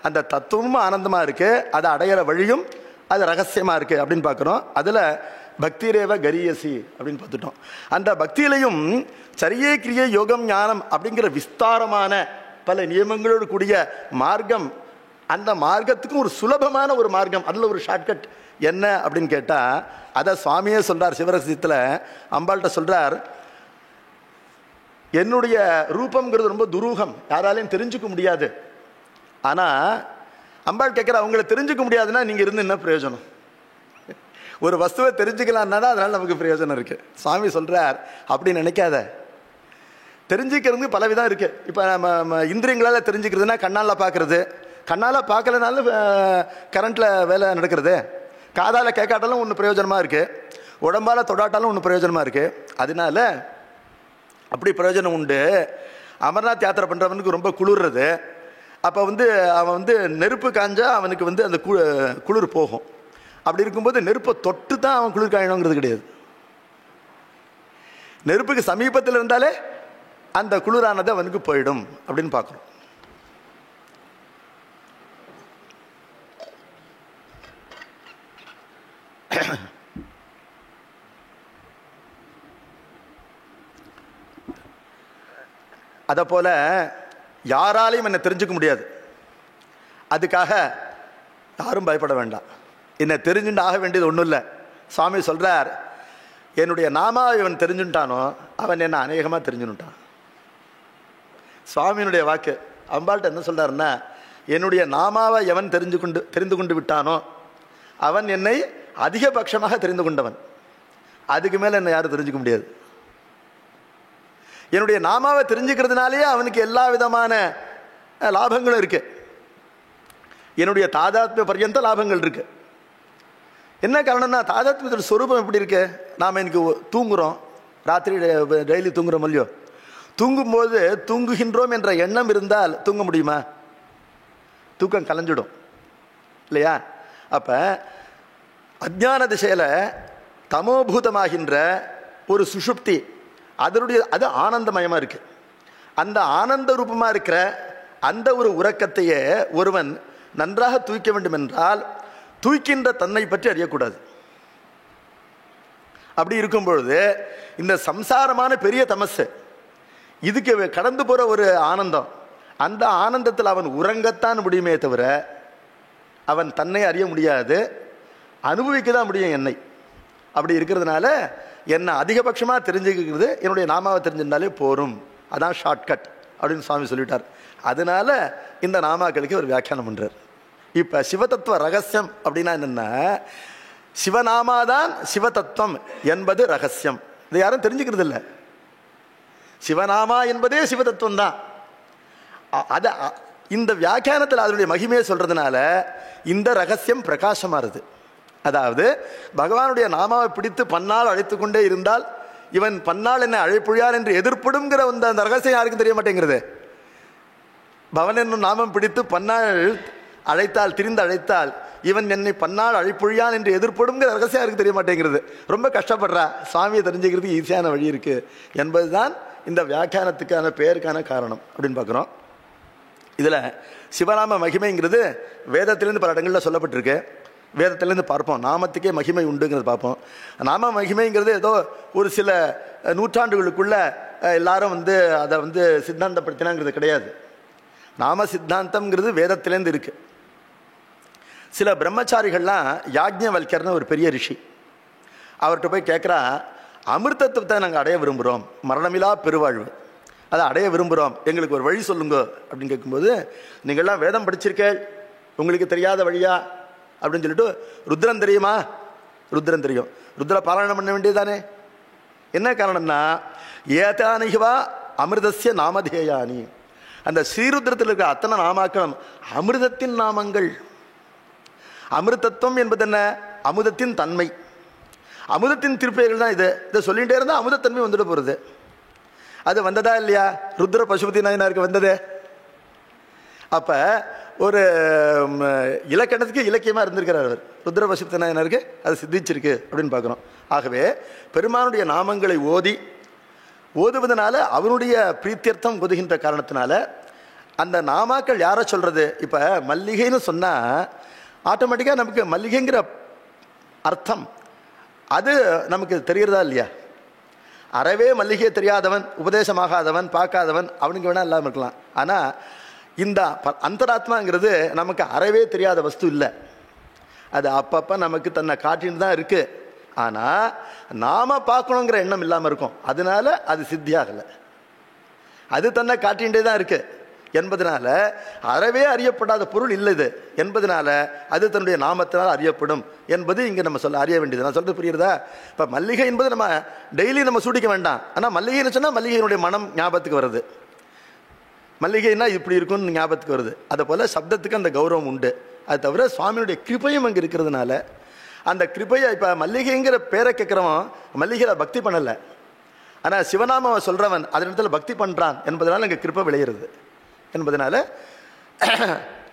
அந்த தத்துவமும் ஆனந்தமா இருக்கு, அதை அடையிற வழியும் அது ரகசியமா இருக்கு அப்படின்னு பார்க்குறோம். அதில் பக்திரேவ கரியசி அப்படின்னு பார்த்துட்டோம். அந்த பக்தியிலையும் சரியே கிரியை யோகம் ஞானம் அப்படிங்கிற விஸ்தாரமான பல நியமங்களோடு கூடிய மார்க்கம், அந்த மார்க்கத்துக்கும் ஒரு சுலபமான ஒரு மார்க்கம், அதில் ஒரு ஷார்ட்கட் என்ன அப்படின்னு கேட்டால் அதை சுவாமியே சொல்கிறார். சிவரகசியத்தில் அம்பாள்கிட்ட சொல்கிறார், என்னுடைய ரூபம்ங்கிறது ரொம்ப துரூகம், யாராலையும் தெரிஞ்சுக்க முடியாது. ஆனால் அம்பாள் கேட்குற, அவங்கள தெரிஞ்சுக்க முடியாதுன்னா நீங்கள் இருந்து என்ன பிரயோஜனம்? ஒரு வஸ்துவை தெரிஞ்சுக்கலான்னா அதனால் நமக்கு பிரயோஜனம் இருக்குது. சுவாமி சொல்கிறார், அப்படி நினைக்காத. தெரிஞ்சுக்கிறதுக்கு பல விதம் இருக்குது. இப்போ நம்ம இந்திரியங்களால் தெரிஞ்சுக்கிறதுனா கண்ணால் பார்க்குறது, கண்ணால் பார்க்கலனாலும் கரண்ட்டில் வேலை நடக்கிறது, காதால் கேட்காட்டாலும் ஒன்று பிரயோஜனமாக இருக்குது, உடம்பால் தொடாட்டாலும் ஒன்று பிரயோஜனமாக இருக்குது. அதனால அப்படி பிரயோஜனம் உண்டு. அமர்நாத் யாத்திரை பண்ணுறவனுக்கு ரொம்ப குளிர்றது. அப்போ அவன் நெருப்பு காஞ்சா அவனுக்கு அந்த குளிர் போகும். அப்படி இருக்கும்போது நெருப்பை தொட்டு தான் அவன் குளிர் காயணுங்கிறது கிடையாது. நெருப்புக்கு சமீபத்தில் இருந்தாலே அந்த குளிரானது அவனுக்கு போயிடும் அப்படின்னு பார்க்கணும். அதை போல யாராலையும் என்னை தெரிஞ்சுக்க முடியாது. அதுக்காக யாரும் பயப்பட வேண்டாம். என்னை தெரிஞ்சுட்டு ஆக வேண்டியது ஒன்றும் இல்லை. சுவாமி சொல்கிறார், என்னுடைய நாமாவை இவன் தெரிஞ்சுட்டானோ அவன் என்ன அநேகமாக தெரிஞ்சுட்டான். சுவாமியினுடைய வாக்கு. அம்பாள்கிட்ட என்ன சொல்கிறாருன்னா, என்னுடைய நாமாவை எவன் தெரிந்து கொண்டு விட்டானோ அவன் என்னை அதிகபட்சமாக தெரிந்து கொண்டவன். அதுக்கு மேலே என்னை யாரும் தெரிஞ்சுக்க முடியாது. என்னுடைய நாமாவை தெரிஞ்சுக்கிறதுனாலேயே அவனுக்கு எல்லா விதமான லாபங்களும் இருக்கு. என்னுடைய தாதாத்மிய பர்யந்த லாபங்கள் இருக்கு. என்ன காரணம்னா, தாதாத்மியத்தோட சொரூபம் எப்படி இருக்கு? நாம் இன்னைக்கு தூங்குறோம், ராத்திரி டெய்லி தூங்குறோம் இல்லையோ? தூங்கும்போது தூங்குகின்றோம் என்ற எண்ணம் இருந்தால் தூங்க முடியுமா? தூக்கம் கலைஞ்சிடும் இல்லையா? அப்போ அஜ்ஞான திசையில் தமோபூதமாகின்ற ஒரு சுஷுப்தி, அது ஆனந்தமயமாக இருக்குது. அந்த ஆனந்த ரூபமாக இருக்கிற அந்த ஒரு உறக்கத்தையே ஒருவன் நன்றாக தூய்க்க வேண்டும் என்றால் தூய்க்கின்ற தன்னை பற்றி அறியக்கூடாது. அப்படி இருக்கும் பொழுது இந்த சம்சாரமான பெரிய தமசு, இதுக்கு கடந்து போகிற ஒரு ஆனந்தம், அந்த ஆனந்தத்தில் அவன் உறங்கத்தான் முடியுமே தவிர அவன் தன்னை அறிய முடியாது, அனுபவிக்க தான் முடியும் என்னை. அப்படி இருக்கிறதுனால என்னை அதிகபட்சமாக தெரிஞ்சுக்கிறது என்னுடைய நாமாவை தெரிஞ்சிருந்தாலே போரும். அதான் ஷார்ட்கட் அப்படின்னு சுவாமி சொல்லிட்டார். அதனால இந்த நாமாக்களுக்கு ஒரு வியாக்கியானம் பண்ணுறார். இப்போ சிவதத்துவ ரகசியம் அப்படின்னா என்னென்னா, சிவநாமாதான் சிவதத்துவம் என்பது ரகசியம். இதை யாரும் தெரிஞ்சுக்கிறது இல்லை. சிவநாமா என்பதே சிவதத்துவம் தான். அதை இந்த வியாக்கியானத்தில் அதனுடைய மகிமையை சொல்றதுனால இந்த ரகசியம் பிரகாசமாறுது. அதாவது பகவானுடைய நாமாவை பிடித்து பன்னால் அழைத்து கொண்டே இருந்தால் இவன் பன்னால் என்னை அழைப்புழியார் என்று எதிர்ப்படுங்கிற அந்த ரகசியம் யாருக்கும் தெரிய மாட்டேங்கிறது. பவன் என்னும் நாமம் பிடித்து பன்னால் அழைத்தால், திரிந்து அழைத்தால் இவன் என்னை பன்னால் அழைப்புழியான் என்று எதிர்ப்படுங்கிற ரகசியம் யாருக்கு தெரிய மாட்டேங்கிறது. ரொம்ப கஷ்டப்படுறா. சுவாமியை தெரிஞ்சுக்கிறதுக்கு ஈஸியான வழி இருக்கு என்பதுதான் இந்த வியாக்கியானத்துக்கான பெயருக்கான காரணம் அப்படின்னு பார்க்குறோம். இதில் சிவநாம மகிமைங்கிறது வேதத்திலேருந்து பல இடங்களில் சொல்லப்பட்டிருக்கு. வேதத்திலேருந்து பார்ப்போம், நாமத்துக்கே மகிமை உண்டுங்கிறது பார்ப்போம். நாம மகிமைங்கிறது ஏதோ ஒரு சில நூற்றாண்டுகளுக்குள்ள எல்லாரும் அதை சித்தாந்தப்படுத்தினாங்கிறது கிடையாது. நாம சித்தாந்தம்ங்கிறது வேதத்திலேருந்து இருக்கு. சில பிரம்மச்சாரிகள்லாம் யாக்ஞவல்யர்னு ஒரு பெரிய ரிஷி, அவர்கிட்ட போய் கேட்குறா, அமிர்தத்துவத்தை நாங்கள் அடைய விரும்புகிறோம், மரணமில்லா பெருவாழ்வு, அதை அடைய விரும்புகிறோம், எங்களுக்கு ஒரு வழி சொல்லுங்க அப்படின்னு கேட்கும்போது, நீங்கள்லாம் வேதம் படிச்சிருக்கேள், உங்களுக்கு தெரியாத வழியா அப்படின்னு சொல்லிட்டு, ருத்ரன் தெரியுமா? ருத்ரன் தெரியும். ருத்ர பாராயணம் பண்ண வேண்டியதானே. என்ன காரணம்னா, ஏதானிகவா அமிர்தஸ்ய நாமதேயானி, அந்த ஸ்ரீருத்ரத்தில் இருக்கிற அத்தனை நாமாக்களும் அமிர்தத்தின் நாமங்கள். அமிர்தத்துவம் என்பது என்ன? அமுதத்தின் தன்மை, அமுதத்தின் திருப்பெயர்கள் தான் இது. இதை சொல்லிகிட்டே இருந்தால் அமுதத்தன்மை வந்துட்டு போகிறது. அது வந்ததா இல்லையா? ருத்ர பசுபதி நாயனாருக்கு வந்ததே. அப்போ ஒரு இலக்கணத்துக்கு இலக்கியமாக இருந்திருக்கிறார் அவர். ருத்ர பசுபதி நாயனாருக்கு அது சித்திச்சிருக்கு அப்படின்னு பார்க்குறோம். ஆகவே பெருமானுடைய நாமங்களை ஓதுவதனால அவனுடைய பிரீத்தியர்த்தம் ஒதுகின்ற காரணத்தினால அந்த நாமாக்கள் யாரை சொல்கிறது? இப்போ மல்லிகைன்னு சொன்னால் ஆட்டோமேட்டிக்காக நமக்கு மல்லிகைங்கிற அர்த்தம் அது நமக்கு தெரிகிறதா இல்லையா? அறவே மல்லிகை தெரியாதவன், உபதேசமாகாதவன், பார்க்காதவன், அவனுக்கு வேணால் இல்லாமல் இருக்கலாம். ஆனால் இந்த அந்தராத்மாங்கிறது நமக்கு அறவே தெரியாத வஸ்து இல்லை. அது அப்பப்போ நமக்கு தன்னை காட்டின்னு தான் இருக்குது. ஆனால் நாம பார்க்கணுங்கிற எண்ணம் இல்லாமல் இருக்கும். அதனால அது சித்தியாகலை. அது தன்னை காட்டிகிட்டே தான் இருக்கு என்பதனால அறவே அறியப்படாத பொருள் இல்லை இது என்பதனால அது தன்னுடைய நாமத்தினால் அறியப்படும் என்பது இங்கே நம்ம அறிய வேண்டியது. நான் சொல்றது புரியுறதா? இப்போ மல்லிகை என்பது நம்ம டெய்லி நம்ம சூடிக்க வேண்டாம். ஆனால் மல்லிகைன்னு சொன்னால் மல்லிகையினுடைய மனம் ஞாபகத்துக்கு வருது. மல்லிகைன்னா இப்படி இருக்கும்னு ஞாபகத்துக்கு வருது. அதை போல் சப்தத்துக்கு அந்த கௌரவம் உண்டு. அது தவிர சுவாமியுடைய கிருபையும் அங்கே இருக்கிறதுனால அந்த கிருபையை இப்போ மல்லிகைங்கிற பேரை கேட்குறவன் மல்லிகையில் பக்தி பண்ணலை, ஆனால் சிவநாமாவை சொல்கிறவன் அதன் இடத்துல பக்தி பண்ணுறான் என்பதனால் அங்கே கிருப்பை விளையிறது என்பதனால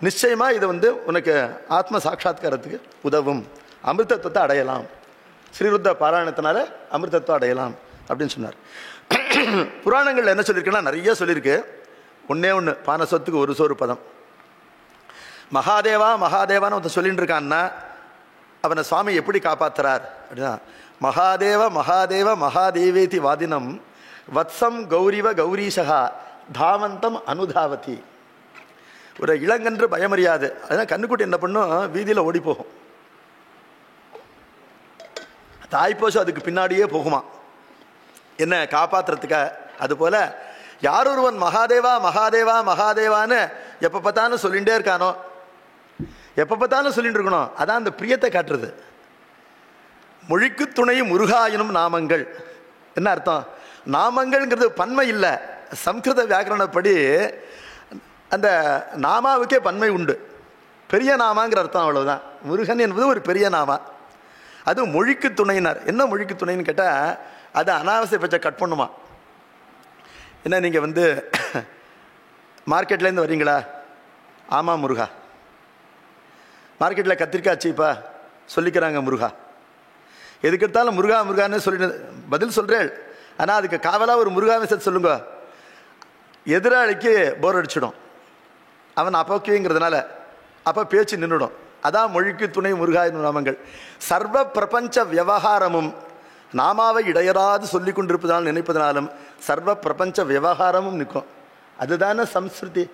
நிச்சயமாக இது உனக்கு ஆத்ம சாட்சாத்காரத்துக்கு உதவும், அமிர்தத்துவத்தை அடையலாம், ஸ்ரீருத்ர பாராயணத்தினால அமிர்தத்துவம் அடையலாம் அப்படின்னு சொன்னார். புராணங்களில் என்ன சொல்லியிருக்குன்னா நிறைய சொல்லியிருக்கு. ஒன்றே ஒன்று, பானசத்துக்கு ஒரு சோறு பதம். மகாதேவா மகாதேவான்னு ஒருத்தன் சொல்லிட்டு இருக்கான்னா அவனை சுவாமி எப்படி காப்பாற்றுறார் அப்படின்னா, மகாதேவ மகாதேவ மகாதேவேதி வாதினம் வத்சம் கௌரிவ கௌரீஷகா தாவந்தம் அனுதாவதி. ஒரு இளங்கன்று பயமறியாது, அதனால் கண்ணுக்குட்டி என்ன பண்ணும், வீதியில் ஓடி போகும். தாய்ப்போசு அதுக்கு பின்னாடியே போகுமா என்ன காப்பாற்றுறதுக்காக. அதுபோல் யார் ஒருவன் மகாதேவா மகாதேவா மகாதேவான்னு எப்போ பார்த்தாலும் சொல்லிகிட்டே இருக்கானோ, எப்போ பார்த்தாலும் சொல்லிட்டு இருக்கணும், அதான் அந்த பிரியத்தை காட்டுறது. மொழிக்கு துணை முருகாயினும் நாமங்கள். என்ன அர்த்தம்? நாமங்கள்ங்கிறது பன்மை இல்லை, சம்ஸ்கிருத வியாக்கரணப்படி அந்த நாமாவுக்கே பன்மை உண்டு. பெரிய நாமாங்கிற அர்த்தம், அவ்வளவுதான். முருகன் என்பது ஒரு பெரிய நாமா. அது மொழிக்கு துணையினார். என்ன மொழிக்கு துணைன்னு கேட்டால் அது அனாவசிய பட்சம் கட் பண்ணுமா. என்ன நீங்கள் மார்க்கெட்லேருந்து வரீங்களா? ஆமாம் முருகா. மார்க்கெட்டில் கத்திரிக்காய் சீப்பா? சொல்லிக்கிறாங்க முருகா. எதுக்கு எடுத்தாலும் முருகா முருகான்னு சொல்லிட்டு பதில் சொல்கிறேன். ஆனால் அதுக்கு காவலாக ஒரு முருகா மெசேஜ் சொல்லுங்க. எதிராளிக்கு போர் அடிச்சிடும், அவன் அப்போக்கியங்கிறதுனால அப்போ பேச்சு நின்றுடும். அதான் மொழிக்கு துணை முருகாயின் நாமங்கள். சர்வ பிரபஞ்ச விவகாரமும் நாமாவை இடையராது சொல்லி கொண்டிருப்பதால் நினைப்பதனாலும் சர்வ பிரபஞ்ச விவகாரமும் நிற்கும். அதுதானே சம்ஸ்கிருதி,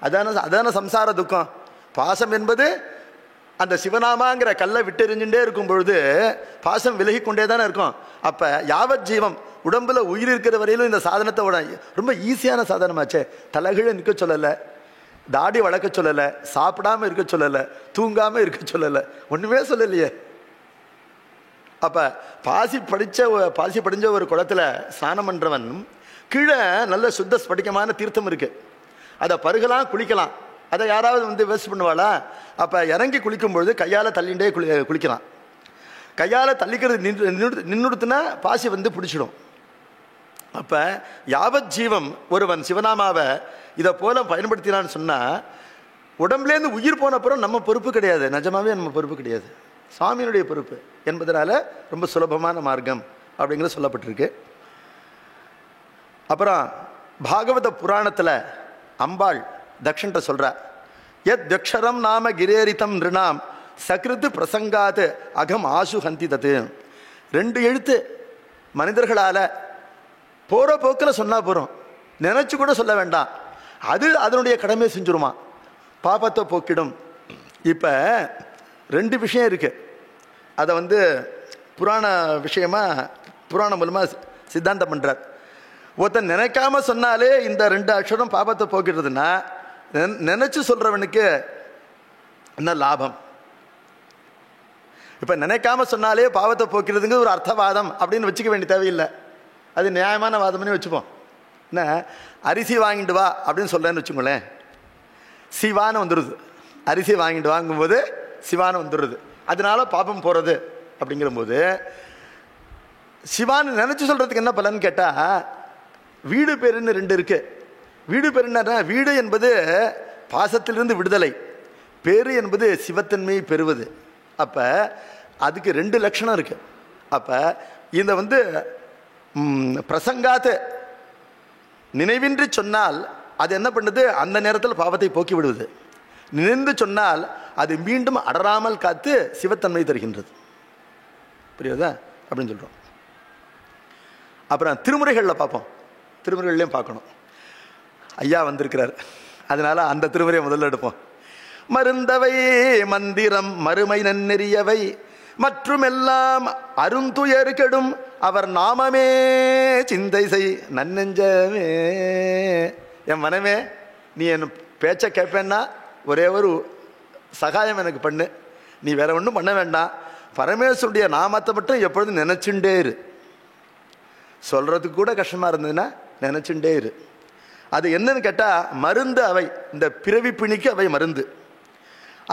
அதான சம்சார துக்கம். பாசம் என்பது அந்த சிவநாமாங்கிற கல்லை விட்டெறிஞ்சுட்டே இருக்கும் பொழுது பாசம் விலகி கொண்டே தானே இருக்கும். அப்போ யாவத் ஜீவம் உடம்புல உயிர் இருக்கிற வரையிலும் இந்த சாதனத்தை ரொம்ப ஈஸியான சாதனமாச்சே. தலைகீழ நிற்க சொல்லலை, தாடி வளர்க்க சொல்லலை, சாப்பிடாமல் இருக்க சொல்லலை, தூங்காமல் இருக்க சொல்லலை, ஒன்றுமே சொல்லலையே. அப்போ பாசி படிஞ்ச ஒரு குளத்தில் ஸ்நானம் பண்ணுறவன் கீழே நல்ல சுத்த ஸ்படிகமான தீர்த்தம் இருக்குது, அதை பருகலாம் குளிக்கலாம். அதை யாராவது வேஸ்ட் பண்ணுவாளா? அப்போ இறங்கி குளிக்கும்பொழுது கையால் தள்ளிண்டே குளிக்கலாம். கையால் தள்ளிக்கிறது நின்றுடுத்துனா பாசி பிடிச்சிடும். அப்போ யாவத் ஜீவம் ஒருவன் சிவநாமாவை இதை போல பயன்படுத்தினான்னு சொன்னால் உடம்புலேருந்து உயிர் போன அப்புறம் நம்ம பொறுப்பு கிடையாது, நிஜமாவே நம்ம பொறுப்பு கிடையாது, சுவாமியினுடைய பொறுப்பு என்பதனால ரொம்ப சுலபமான மார்க்கம் அப்படிங்கிறது சொல்லப்பட்டிருக்கு. அப்புறம் பாகவத புராணத்தில் அம்பாள் தக்ஷன்ட்ட சொல்கிறா, எத் தக்ஷரம் நாம கிரேரிதம் நிருணாம் சக்ருத்து பிரசங்காத்து அகம் ஆசு ஹந்தி தத்து. 2 எழுத்து மனிதர்களால் போகிற போக்கில் சொன்னால் போகிறோம், நினச்சி கூட சொல்ல வேண்டாம், அது அதனுடைய கடமையை செஞ்சுருமா, பாபத்தை போக்கிடும். இப்போ 2 விஷயம் இருக்குது. அதை புராண விஷயமாக புராணம் மூலமாக சித்தாந்தம் பண்ணுறார். ஒருத்தன் நினைக்காம சொன்னாலே இந்த 2 அக்ஷரம் பாபத்தை போக்கிடுறதுன்னா நினைச்சு சொல்றவனுக்கு என்ன லாபம்? இப்போ நினைக்காம சொன்னாலே பாவத்தை போக்கிறதுங்க ஒரு அர்த்தவாதம் அப்படின்னு வச்சுக்க வேண்டிய தேவையில்லை, அது நியாயமான வாதம்னே வச்சுப்போம். என்ன, அரிசி வாங்கிட்டு வா அப்படின்னு சொல்கிறேன்னு வச்சுக்கோங்களேன், சிவான்னு வந்துடுது. அரிசி வாங்கிட்டு வாங்கும்போது சிவான்னு வந்துடுறது, அதனால பாபம் போகிறது அப்படிங்கிற போது சிவான்னு நினச்சி சொல்கிறதுக்கு என்ன பலன்னு கேட்டால், வீடு பேருன்னு 2 இருக்குது. வீடு பேர் என்ன? வீடு என்பது பாசத்திலிருந்து விடுதலை, பேரு என்பது சிவத்தன்மையை பெறுவது. அப்போ அதுக்கு 2 லட்சணம் இருக்குது. அப்போ இந்த பிரசங்காத்து நினைவின்றி சொன்னால் அது என்ன பண்ணுது, அந்த நேரத்தில் பாவத்தை போக்கி விடுவது. நினைந்து சொன்னால் அது மீண்டும் அடராமல் காத்து சிவத்தன்மை தருகின்றது. புரியுதா அப்படின்னு சொல்கிறோம். அப்புறம் திருமுறைகளில் பார்ப்போம், திருமுறைகள்லையும் பார்க்கணும். ஐயா வந்திருக்கிறார், அதனால அந்த திருமுறையை முதல்ல எடுப்போம். மருந்தவை மந்திரம் மறுமை நன்னெறியவை மற்றும் எல்லாம் அருந்துயர் கெடும் அவர் நாமமே சிந்தை செய் நன்னெஞ்சமே. என் மனமே, நீ என் பேச்சை கேட்பேன்னா ஒரே ஒரு சகாயம் எனக்கு பண்ணு, நீ வேற ஒன்றும் பண்ண வேண்டாம், பரமேஸ்வருடைய நாமத்தை மட்டும் எப்பொழுதும் நினைச்சுட்டே இரு. சொல்றதுக்கு கூட கஷ்டமா இருந்ததுன்னா நினைச்சுட்டே இரு. அது என்னன்னு கேட்டால் மருந்து. அவை இந்த பிறவி பிணிக்கு அவை மருந்து.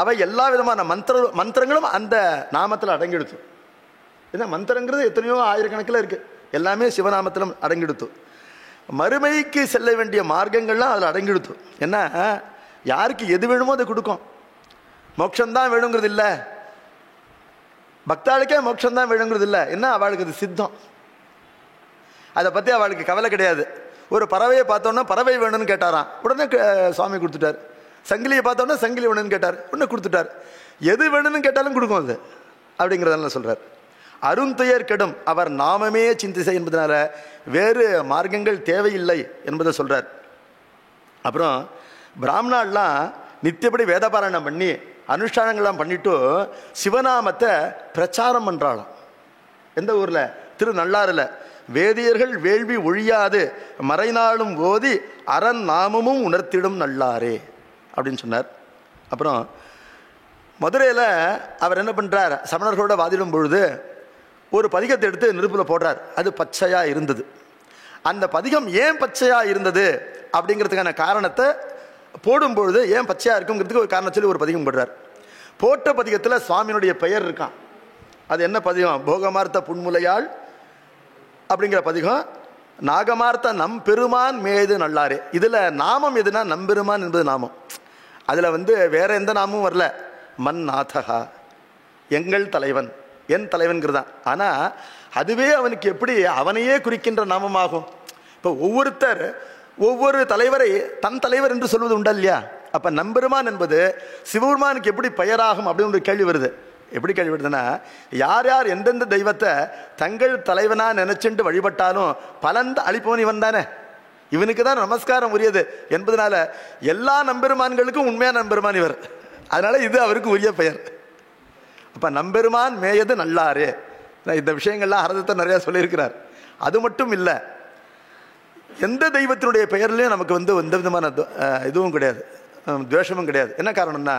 அவை எல்லா விதமான மந்திரங்களும் அந்த நாமத்தில் அடங்கிடுத்து. ஏன்னா மந்திரங்கிறது எத்தனையோ ஆயிரக்கணக்கில் இருக்குது, எல்லாமே சிவநாமத்திலும் அடங்கிடுத்து. மறுமைக்கு செல்ல வேண்டிய மார்க்கங்கள்லாம் அதில் அடங்கிடுத்து. ஏன்னா யாருக்கு எது வேணுமோ அதை கொடுக்கும். மோட்சம்தான் வேணுங்கிறது இல்லை, பக்தாளுக்கே மோட்சம்தான் வேணுங்கிறது இல்லை. என்ன அவளுக்கு அது சித்தம், அதை பற்றி அவளுக்கு கவலை கிடையாது. ஒரு பறவையை பார்த்தோன்னா பறவை வேணும்னு கேட்டாராம், உடனே சுவாமி கொடுத்துட்டார். சங்கிலியை பார்த்தோன்னா சங்கிலி வேணும்னு கேட்டார், உடனே கொடுத்துட்டார். எது வேணும்னு கேட்டாலும் கொடுக்கும் அது, அப்படிங்கிறதெல்லாம் சொல்கிறார். அருந்துயர் கெடும் அவர் நாமமே சிந்திசை என்பதனால வேறு மார்க்கங்கள் தேவையில்லை என்பதை சொல்கிறார். அப்புறம் பிராமணாலாம் நித்தியப்படி வேதபாராயணம் பண்ணி அனுஷ்டானங்கள்லாம் பண்ணிட்டு சிவநாமத்தை பிரச்சாரம் பண்ணுறாளாம். எந்த ஊரில்? திருநள்ளாறில். வேதியர்கள் வேள்வி ஒழியாது மறைநாளும் ஓதி அரண் நாமமும் உணர்த்திடும் நல்லாரே அப்படின்னு சொன்னார். அப்புறம் மதுரையில் அவர் என்ன பண்ணுறார், சமணர்களோட வாதிடும் பொழுது ஒரு பதிகத்தை எடுத்து நெருப்பில் போடுறார். அது பச்சையாக இருந்தது. அந்த பதிகம் ஏன் பச்சையாக இருந்தது அப்படிங்கிறதுக்கான காரணத்தை போடும்பொழுது ஏன் பச்சையாக இருக்குங்கிறதுக்கு ஒரு காரணம் சொல்லி ஒரு பதிகம் போடுறார். போட்ட பதிகத்தில் சுவாமியினுடைய பெயர் இருக்கான். அது என்ன பதிகம்? போகமார்த்த புன்முலையாள் அப்படிங்கிற பதிகம். நாகமார்த்த நம்பெருமான் மேது நல்லாரே. இதில் நாமம் எதுனா நம்பெருமான் என்பது நாமம். அதில் வேற எந்த நாமமும் வரல. மன் நாதகா, எங்கள் தலைவன், என் தலைவன்கிறதான். ஆனால் அதுவே அவனுக்கு எப்படி அவனையே குறிக்கின்ற நாமமாகும்? இப்போ ஒவ்வொருத்தர் ஒவ்வொரு தலைவரை தன் தலைவர் என்று சொல்வது உண்டா இல்லையா? அப்போ நம்பெருமான் என்பது சிவபெருமானுக்கு எப்படி பெயராகும் அப்படின்னு ஒரு கேள்வி வருது. எப்படி கேள்வி வருதுன்னா, யார் யார் எந்தெந்த தெய்வத்தை தங்கள் தலைவனா நினைச்சுட்டு வழிபட்டாலும் பலன் அளிப்பவன் இவன் தானே, இவனுக்கு தான் நமஸ்காரம் உரியது என்பதனால எல்லா நம்பெருமான்களுக்கும் உண்மையான நம்பெருமான் இவர். அதனால இது அவருக்கு உரிய பெயர். அப்போ நம்பெருமான் மேயது நல்லாரே. இந்த விஷயங்கள்லாம் அரதத்தை நிறையா சொல்லியிருக்கிறார். அது மட்டும் இல்லை, எந்த தெய்வத்தினுடைய பெயர்லையும் நமக்கு எந்த விதமான இதுவும் கிடையாது, துவேஷமும் கிடையாது. என்ன காரணம்னா,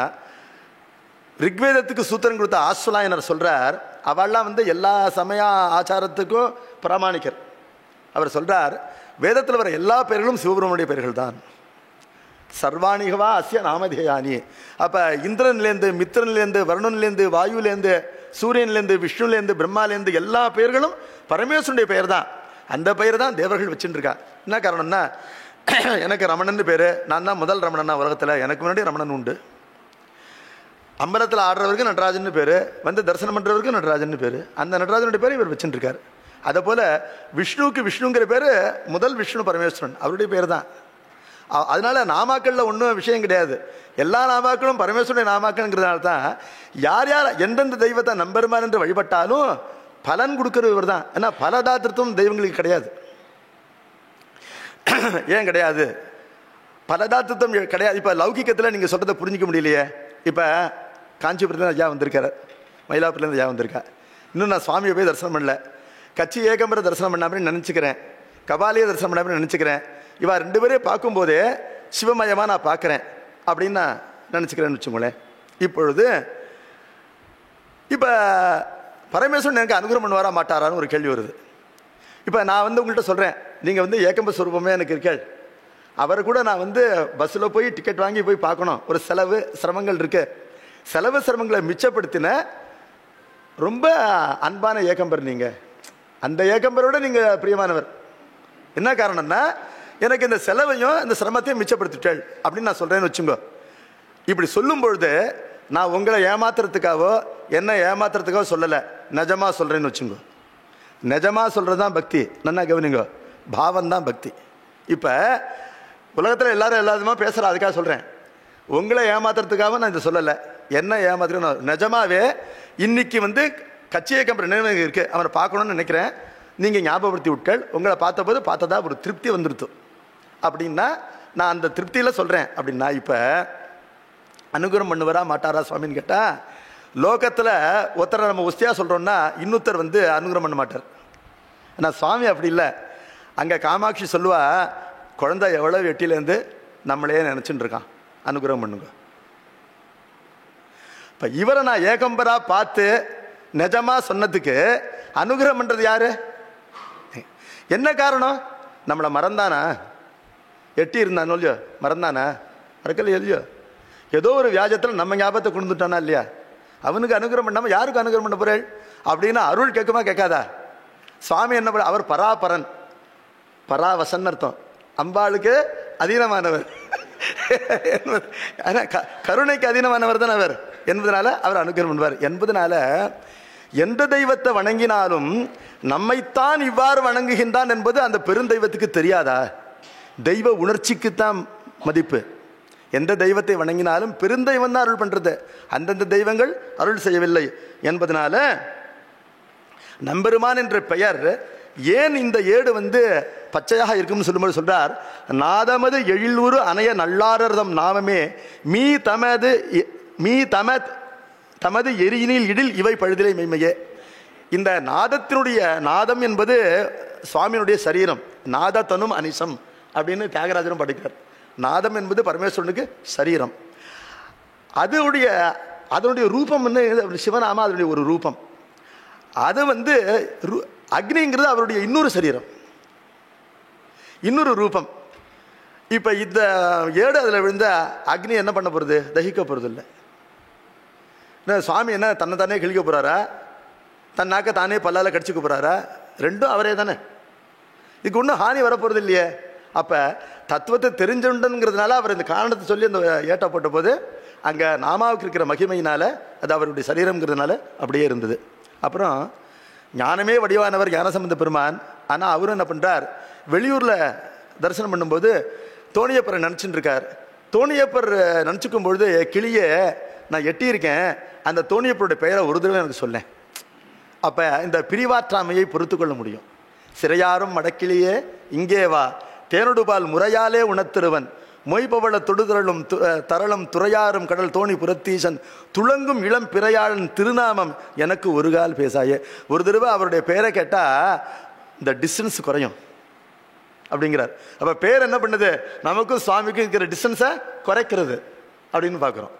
ரிக்வேதத்துக்கு சூத்திரம் கொடுத்த ஆஸ்வலாயனர் சொல்கிறார், அவெல்லாம் எல்லா சமய ஆச்சாரத்துக்கும் பிராமணிக்கர். அவர் சொல்கிறார், வேதத்தில் வர எல்லா பெயர்களும் சிவபெருமானுடைய பெயர்கள் தான். சர்வாணிகவா அஸ்ய நாமதேயானி. அப்போ இந்திரன்லேருந்து, மித்திரன்லேருந்து, வருணன்லேருந்து, வாயுலேருந்து, சூரியன்லேருந்து, விஷ்ணுலேருந்து, பிரம்மாலேருந்து எல்லா பெயர்களும் பரமேஸ்வரனுடைய பெயர் தான். அந்த பெயர் தான் தேவர்கள் வச்சுட்டுருக்கா. என்ன காரணம்னா, எனக்கு ரமணன் பேர், நான் தான் முதல் ரமணன்னா உலகத்தில், எனக்கு முன்னாடி ரமணன் உண்டு. அம்பலத்தில் ஆடுறவருக்கு நடராஜன் பேர், தரிசனம் பண்ணுறவருக்கு நடராஜன் பேர். அந்த நடராஜனுடைய பேர் இவர் வச்சுட்டுருக்கார். அதை போல் விஷ்ணுவுக்கு விஷ்ணுங்கிற பேர் முதல் விஷ்ணு பரமேஸ்வரன், அவருடைய பேர் தான். அதனால நாமாக்களில் ஒன்றும் விஷயம் கிடையாது. எல்லா நாமாக்களும் பரமேஸ்வரனுடைய நாமாக்கள்ங்கிறதுனால தான் யார் யார் எந்தெந்த தெய்வத்தை நம்பெருமான் என்று வழிபட்டாலும் பலன் கொடுக்குற இவர் தான். ஏன்னா பலதாத்திருத்தம் தெய்வங்களுக்கு கிடையாது. ஏன் கிடையாது? பலதாத்திருத்தம் கிடையாது. இப்போ லௌகிக்கத்தில் நீங்கள் சொல்கிறத புரிஞ்சிக்க முடியலையே. இப்போ காஞ்சிபுரத்துலேருந்து ஐயா வந்திருக்காரு, மயிலாப்பூர்லேருந்து ஐயா வந்திருக்கா. இன்னும் நான் சுவாமியை போய் தரிசனம் பண்ணல. கட்சி ஏகம்பரை தரிசனம் பண்ணாமல் நினச்சிக்கிறேன், கபாலியை தரிசனம் பண்ணாமல் நினச்சிக்கிறேன். இவா ரெண்டு பேரையும் பார்க்கும்போதே சிவமயமாக நான் பார்க்குறேன் அப்படின்னு நான் நினச்சிக்கிறேன்னு வச்சுக்கோங்களேன். இப்பொழுது இப்போ பரமேஸ்வரன் எனக்கு அனுகிரகம் பண்ணுவாரா மாட்டாரான்னு ஒரு கேள்வி வருது. இப்போ நான் உங்கள்கிட்ட சொல்கிறேன், நீங்கள் ஏகம்ப ஸ்வரூபமே எனக்கு இருக்கேள். அவரை கூட நான் பஸ்ஸில் போய் டிக்கெட் வாங்கி போய் பார்க்கணும், ஒரு செலவு சிரமங்கள் இருக்குது. செலவு சிரமங்களை மிச்சப்படுத்தின ரொம்ப அன்பான ஏகம்பர் நீங்கள். அந்த ஏகம்பரோட நீங்கள் பிரியமானவர். என்ன காரணம்னா, எனக்கு இந்த செலவையும் இந்த சிரமத்தையும் மிச்சப்படுத்திட்டேள் அப்படின்னு நான் சொல்கிறேன்னு வச்சுங்கோ. இப்படி சொல்லும் பொழுது நான் உங்களை ஏமாத்துறதுக்காகவோ என்ன ஏமாத்துறதுக்காக சொல்லலை, நிஜமாக சொல்கிறேன்னு வச்சுங்கோ. நிஜமாக சொல்கிறது தான் பக்தி. நல்லா கவனிங்க, பாவம்தான் பக்தி. இப்போ உலகத்தில் எல்லாரும் எல்லாருமா பேசுகிறா, அதுக்காக சொல்கிறேன். உங்களை ஏமாத்துறதுக்காக நான் இதை சொல்லலை, என்ன ஏமாத்துறேன். நிஜமாவே இன்னைக்கு கட்சி ஏகம்பர் நினைவு இருக்குது, அவனை பார்க்கணுன்னு நினைக்கிறேன். நீங்கள் ஞாபகப்படுத்தி விட்கள். உங்களை பார்த்தபோது பார்த்ததா ஒரு திருப்தி வந்துடுத்து அப்படின்னா நான் அந்த திருப்தியில் சொல்கிறேன். அப்படின்னா இப்போ அனுகிரகம் பண்ணுவாரா மாட்டாரா சுவாமின்னு கேட்டால், லோகத்தில் ஒருத்தரை நம்ம உஸ்தியாக சொல்கிறோன்னா இன்னொருத்தர் அனுகிரகம் பண்ண மாட்டார். ஆனால் சுவாமி அப்படி இல்லை. அங்கே காமாட்சி சொல்லுவா, குழந்தை எவ்வளோ வெட்டிலேருந்து நம்மளே நினச்சிட்டு இருக்கான், அனுகிரகம் பண்ணுங்க. இப்போ இவரை நான் ஏகம்பராக பார்த்து நிஜமாக சொன்னதுக்கு அனுகிரகம் பண்ணுறது யாரு? என்ன காரணம்? நம்மளை மறந்தானா? எட்டி இருந்தானோ இல்லையோ, மறந்தானா? மறக்கலையோ இல்லையோ? ஏதோ ஒரு வியாஜத்தில் நம்ம ஞாபகத்தை கொண்டுட்டானா இல்லையா? அவனுக்கு அனுகிரகம் பண்ணாமல் யாருக்கு அனுகிரகம் பண்ண போறேன் அப்படின்னா அருள் கேட்குமா கேட்காதா? சுவாமி என்ன பண்ண, அவர் பராபரன், பராவசன் அர்த்தம், அம்பாளுக்கு அதீனமானவர், கருணைக்கு அதீனமானவர் தான் அவர் என்பதனால அவர் அனுகிரகம் பண்ணுவார் என்பதனால எந்த தெய்வத்தை வணங்கினாலும் நம்மைத்தான் இவ்வாறு வணங்குகின்றான் என்பது அந்த பெருந்தெய்வத்துக்கு தெரியாதா? தெய்வ உணர்ச்சிக்குத்தான் மதிப்பு. எந்த தெய்வத்தை வணங்கினாலும் பெருந்தெய்வம் தான் அருள் பண்றது, அந்தந்த தெய்வங்கள் அருள் செய்யவில்லை என்பதனால நம்பெருமான் என்ற பெயர் ஏன் இந்த ஏடு பச்சையாக இருக்கும்னு சொல்லும்போது சொல்றார், நாதமது எழிலூறு அணைய நல்லாரதம் நாமமே மீ தமது எரியினில் இடில் இவை பழுதிலை மெய்மையே. இந்த நாதத்தினுடைய நாதம் என்பது சுவாமியினுடைய சரீரம், நாதத்தனும் அனிசம் அப்படின்னு தியாகராஜரும் படிக்கிறார். நாதம் என்பது பரமேஸ்வரனுக்கு சரீரம், அதனுடைய ரூபம் சிவநாம, அதனுடைய ஒரு ரூபம். அது அக்னிங்கிறது அவருடைய இன்னொரு சரீரம், இன்னொரு ரூபம். இப்ப இந்த ஏடு அதுல விழுந்த அக்னி என்ன பண்ண போறது? தகிக்க போறது இல்லை. சுவாமி என்ன தன்னை தானே கிழிக்க போறாரா? தன் நாக்க தானே பல்லால கடிச்சுக்க போறாரா? ரெண்டும் அவரே தானே, இதுக்கு ஒன்றும் ஹானி வரப்போறது இல்லையே. அப்ப தத்துவத்தை தெரிஞ்சுன்றதுனால அவர் இந்த காரணத்தை சொல்லி அந்த ஏட்டை போட்ட போது அங்க நாமாவுக்கு இருக்கிற மகிமையினால அது அவருடைய சரீரம்ங்கிறதுனால அப்படியே இருந்தது. அப்புறம் ஞானமே வடிவானவர் ஞானசம்பந்த பெருமான், ஆனா அவரும் என்ன பண்றார், வெளியூர்ல தரிசனம் பண்ணும்போது தோணியப்பரை நினைச்சுட்டு இருக்கார். தோணியப்பர் நினைச்சுக்கும் பொழுது கிளியே நான் எட்டியிருக்கேன், அந்த தோணியப்பருடைய பெயரை ஒரு தடவை எனக்கு சொல்லேன். அப்ப இந்த பிரிவாற்றாமையை பொறுத்து கொள்ள முடியும். சிறையாரும் மடக்கிளியே இங்கே வா, தேனொடுபால் முறையாலே உணர்த்திருவன், மொய்பவள தொடுதரலும் தரளும் துறையாரும் கடல் தோணி புரத்தீசன் துளங்கும் இளம் பிறையாளன் திருநாமம் எனக்கு ஒரு கால் பேசாயே. ஒரு தடவை அவருடைய பெயரை கேட்டா இந்த டிஸ்டன்ஸ் குறையும் அப்படிங்கிறார். அப்ப பேர் என்ன பண்ணுது, நமக்கும் சுவாமிக்கும் இருக்கிற டிஸ்டன்ஸை குறைக்கிறது அப்படின்னு பார்க்கிறோம்.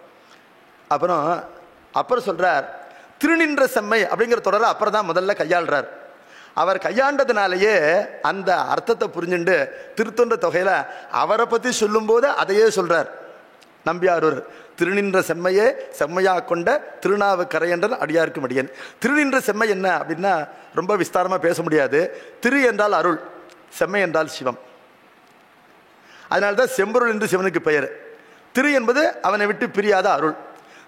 அப்புறம் சொல்றார், திருநின்ற செம்மை அப்படிங்கிற தொடரை அப்புறம் தான் முதல்ல கையாளுறார். அவர் கையாண்டதுனாலேயே அந்த அர்த்தத்தை புரிஞ்சுண்டு திருத்தொண்ட தொகையில அவரை பத்தி சொல்லும் போது அதையே சொல்றார் நம்பியாரூர். திருநின்ற செம்மையே செம்மையா கொண்ட திருநாவுக்கரையன்றன் அடியாருக்கு மடியன். திருநின்ற செம்மை என்ன அப்படின்னா ரொம்ப விஸ்தாரமா பேச முடியாது. திரு என்றால் அருள், செம்மை என்றால் சிவம். அதனால்தான் செம்பொருள் என்று சிவனுக்கு பெயர். திரு என்பது அவனை விட்டு பிரியாத அருள்.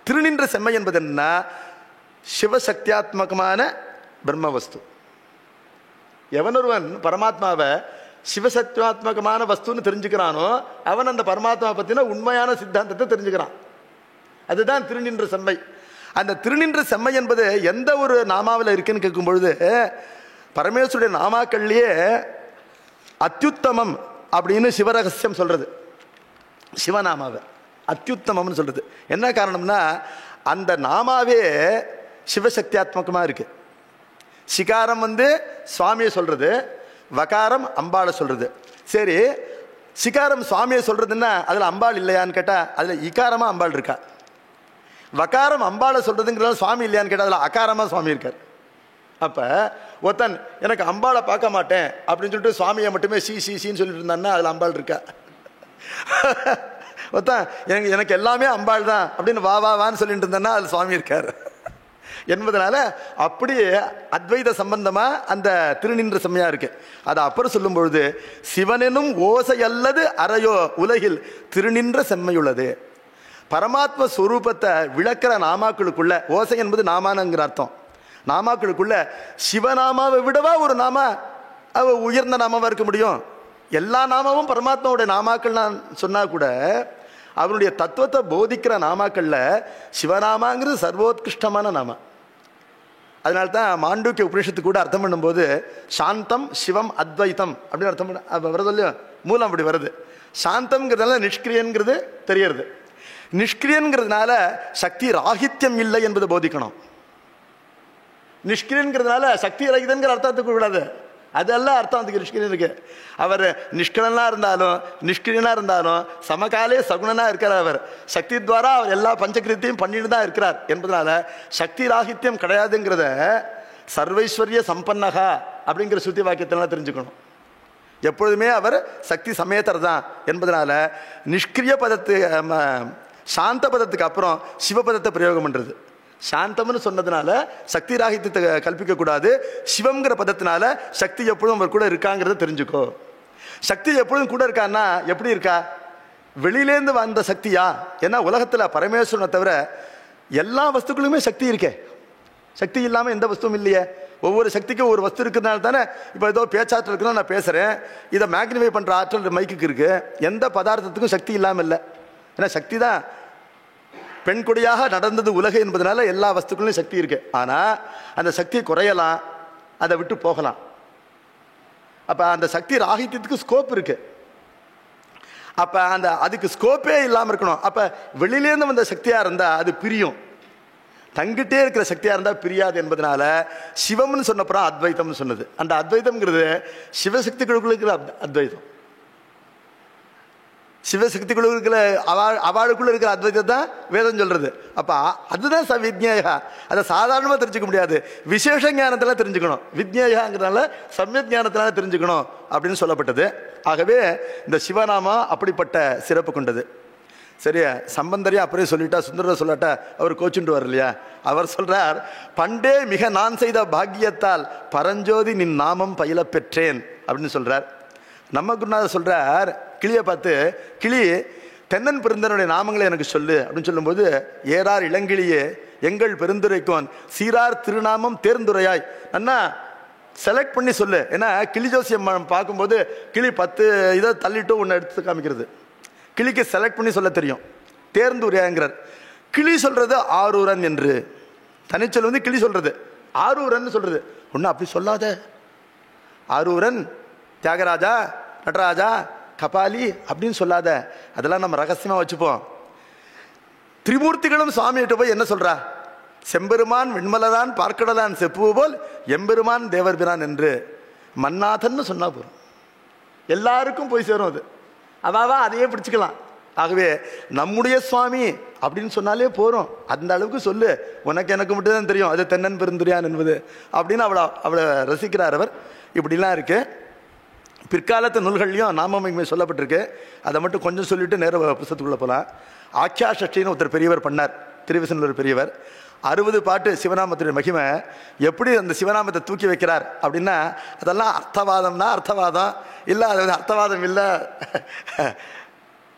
திருநின்ற செம்மை என்பது என்ன, சிவசக்தியாத்மகமான பிரம்ம வஸ்து. எவனொருவன் பரமாத்மாவை சிவசக்தியாத்மகமான வஸ்துன்னு தெரிஞ்சுக்கிறானோ அவன் அந்த பரமாத்மா பத்தின உண்மையான சித்தாந்தத்தை தெரிஞ்சுக்கிறான். அதுதான் திருநின்ற செம்மை. அந்த திருநின்ற செம்மை என்பது எந்த ஒரு நாமாவில் இருக்குன்னு கேட்கும் பொழுது பரமேஸ்வருடைய நாமாக்கள்லயே அத்யுத்தமம் அப்படின்னு சிவரகசியம் சொல்றது. சிவநாமாவை அத்யுத்தமம்னு சொல்றது என்ன காரணம்னா, அந்த நாமாவே சிவசக்தியாத்மகமா இருக்கு. சிகாரம் சுவாமியை சொல்றது, வகாரம் அம்பாளை சொல்றது. சரி, சிகாரம் சுவாமியை சொல்றதுன்னா அதுல அம்பாள் இல்லையான்னு கேட்டா அதுல இகாரமா அம்பாள் இருக்கா. வகாரம் அம்பாளை சொல்றதுங்கிறதால சுவாமி இல்லையான்னு கேட்டா அதுல அகாரமா சுவாமி இருக்கார். அப்ப ஒருத்தன் எனக்கு அம்பாளை பார்க்க மாட்டேன் அப்படின்னு சொல்லிட்டு சுவாமியை மட்டுமே சின்னு சொல்லிட்டு இருந்தான்னா அதுல அம்பாள் இருக்கா. ஒருத்தன் எனக்கு எல்லாமே அம்பாள் தான் அப்படின்னு வான்னு சொல்லிட்டு இருந்தான்னா அதுல சுவாமி இருக்காரு என்பதனால அப்படி அத்வைத சம்பந்தமா அந்த திருநின்ற செம்மையா இருக்கு. அதை அப்புறம் சொல்லும் பொழுது சிவனெனும் ஓசை அல்லது அறையோ உலகில் திருநின்ற செம்மையுள்ளது. பரமாத்ம ஸ்வரூபத்தை விளக்கிற நாமாக்களுக்குள்ள, ஓசை என்பது நாமானங்கிற அர்த்தம், நாமாக்களுக்குள்ள சிவநாமாவை விடவா ஒரு நாம உயர்ந்த நாமாவா இருக்க முடியும்? எல்லா நாமாவும் பரமாத்மாவுடைய நாமாக்கள் நான் சொன்னா கூட அவருடைய தத்துவத்தை போதிக்கிற நாமாக்கள்ல சிவநாமாங்கிறது சர்வோத்கிருஷ்டமான நாமா. அதனால்தான் மாண்டூக்கிய உபநிஷத்துக்கு கூட அர்த்தம் பண்ணும்போது சாந்தம் சிவம் அத்வைத்தம் அப்படின்னு அர்த்தம் பண்ண வருது இல்லையா, மூலம் அப்படி வருது. சாந்தம்ங்கிறதுனால நிஷ்கிரியன்கிறது தெரியறது, நிஷ்கிரியன்கிறதுனால சக்தி ராகித்யம் இல்லை என்பதை போதிக்கணும். நிஷ்கிரியன்கிறதுனால சக்தி ரகிதங்கிற அர்த்தத்துக்கு கூடாது, அதெல்லாம் அர்த்தம் அதுக்கு நிஷ்கிரியனுக்கு. அவர் நிஷ்கலனா இருந்தாலும் நிஷ்கிரியனா இருந்தாலும் சமகாலே சகுணனா இருக்கிறார். அவர் சக்தி துவாரா அவர் எல்லா பஞ்சகிருத்தியும் பண்ணிட்டு தான் இருக்கிறார் என்பதனால சக்தி ராகித்யம் கிடையாதுங்கிறத சர்வைஸ்வரிய சம்பன்னகா அப்படிங்கிற சுத்தி வாக்கியத்தினால தெரிஞ்சுக்கணும். எப்பொழுதுமே அவர் சக்தி சமேதர் தான் என்பதனால நிஷ்கிரிய பதத்து சாந்த பதத்துக்கு அப்புறம் சிவபதத்தை பிரயோகம் பண்ணுறது. சாந்தம்னு சொன்னதுனால சக்தி ராகித்யத்தை கல்பிக்கக்கூடாது. சிவங்கிற பதத்தினால சக்தி எப்பொழுதும் அவர் கூட இருக்காங்கிறத தெரிஞ்சுக்கோ. சக்தி எப்பொழுதும் கூட இருக்கான்னா எப்படி இருக்கா? வெளியிலேருந்து வந்த சக்தியா? ஏன்னா உலகத்தில் பரமேஸ்வரனை தவிர எல்லா வஸ்துக்களுமே சக்தி இருக்கே. சக்தி இல்லாமல் எந்த வஸ்துவும் இல்லையே. ஒவ்வொரு சக்திக்கும் ஒரு வஸ்து இருக்கிறதுனால தானே இப்போ ஏதோ பேச்சாற்றல் இருக்குன்னா நான் பேசுகிறேன். இதை மேக்னிஃபை பண்ணுற ஆற்றல் மைக்குக்கு இருக்குது. எந்த பதார்த்தத்துக்கும் சக்தி இல்லாமல் இல்லை. ஏன்னா சக்தி தான் பெண் கொடியாக நடந்தது உலகு என்பதனால எல்லா வஸ்துக்களும் சக்தி இருக்கு. ஆனால் அந்த சக்தியை குறையலாம், அதை விட்டு போகலாம். அப்போ அந்த சக்தி ராகித்யத்துக்கு ஸ்கோப் இருக்கு. அப்போ அதுக்கு ஸ்கோப்பே இல்லாமல் இருக்கணும். அப்போ வெளியிலேருந்து வந்த சக்தியாக இருந்தால் அது பிரியும். தங்கிட்டே இருக்கிற சக்தியாக இருந்தால் பிரியாது என்பதனால சிவம்னு சொன்னப்புறம் அத்வைத்தம்னு சொன்னது. அந்த அத்வைத்தம்ங்கிறது சிவசக்திகளுக்குள்ள இருக்கிற அத்வைத்தம். சிவசக்திகளுக்குள்ள அவளுக்குள்ள இருக்கிற அத்வைத்தம் தான் வேதம் சொல்றது. அப்போ அதுதான் வித்யேயா. அதை சாதாரணமாக தெரிஞ்சுக்க முடியாது, விசேஷ ஞானத்தில் தெரிஞ்சுக்கணும். வித்யேயாங்கிறதுனால சமயக் ஞானத்தினால தெரிஞ்சுக்கணும் அப்படின்னு சொல்லப்பட்டது. ஆகவே இந்த சிவநாமா அப்படிப்பட்ட சிறப்பு கொண்டது. சரியா? சம்பந்தரையும் அப்படியே சொல்லிட்டா, சுந்தரர் சொல்லாட்டா அவர் கோச்சுட்டு வர இல்லையா? அவர் சொல்றார், பண்டே மிக நான் செய்த பாக்கியத்தால் பரஞ்சோதி நின் நாமம் பயில பெற்றேன் அப்படின்னு சொல்றார். நம்ம குருநாதர் சொல்றார், கிளியை பார்த்து, கிளி தென்னன் பெருந்தனுடைய நாமங்களை எனக்கு சொல்லு அப்படின்னு சொல்லும்போது, ஏறார் இளங்கிளியே எங்கள் பெருந்துரைக்கோன் சீரார் திருநாமம் தேர்ந்துரையாய். அண்ணா செலக்ட் பண்ணி சொல்லு. ஏன்னா கிளி ஜோசியம் பார்க்கும்போது கிளி 10 இதை தள்ளிட்டு ஒன்று எடுத்து காமிக்கிறது. கிளிக்கு செலக்ட் பண்ணி சொல்ல தெரியும். தேர்ந்துரையாங்கிறார். கிளி சொல்றது ஆரூரன் என்று, தனிச்சொல் வந்து கிளி சொல்றது ஆரூரன் சொல்றது. ஒன்றும் அப்படி சொல்லாத, ஆரூரன் தியாகராஜா நடராஜா கபாலி அப்படின்னு சொல்லாத. அதெல்லாம் நம்ம ரகசியமாக வச்சுப்போம். திரிமூர்த்திகளும் சுவாமிகிட்ட போய் என்ன சொல்றா? செம்பெருமான் வெண்மலரான் பார்க்கடலான் செப்புவு போல் எம்பெருமான் தேவர்பிரான் என்று மன்னாதன்னு சொன்னா போதும், எல்லாருக்கும் போய் சேரும். அது அவாவா அதையே பிடிச்சிக்கலாம். ஆகவே நம்முடைய சுவாமி அப்படின்னு சொன்னாலே போறோம். அந்த அளவுக்கு சொல்லு, உனக்கு எனக்கு மட்டும் தான் தெரியும் அது தென்னன் பெருந்துரையான் என்பது அப்படின்னு அவளை ரசிக்கிறார் அவர். இப்படிலாம் இருக்கு. பிற்காலத்து நூல்கள்லையும் நாமமகிமை சொல்லப்பட்டிருக்கு. அதை மட்டும் கொஞ்சம் சொல்லிட்டு நேர புத்தகத்துக்குள்ளே போகலாம். ஆக்கியா சஷ்டின்னு ஒருத்தர் பெரியவர் பண்ணார், திருவிசனூர் பெரியவர். 60 பாட்டு சிவநாமத்துடைய மகிமை. எப்படி அந்த சிவநாமத்தை தூக்கி வைக்கிறார் அப்படின்னா, அதெல்லாம் அர்த்தவாதம்னா அர்த்தவாதம் இல்லை, அது அர்த்தவாதம் இல்லை,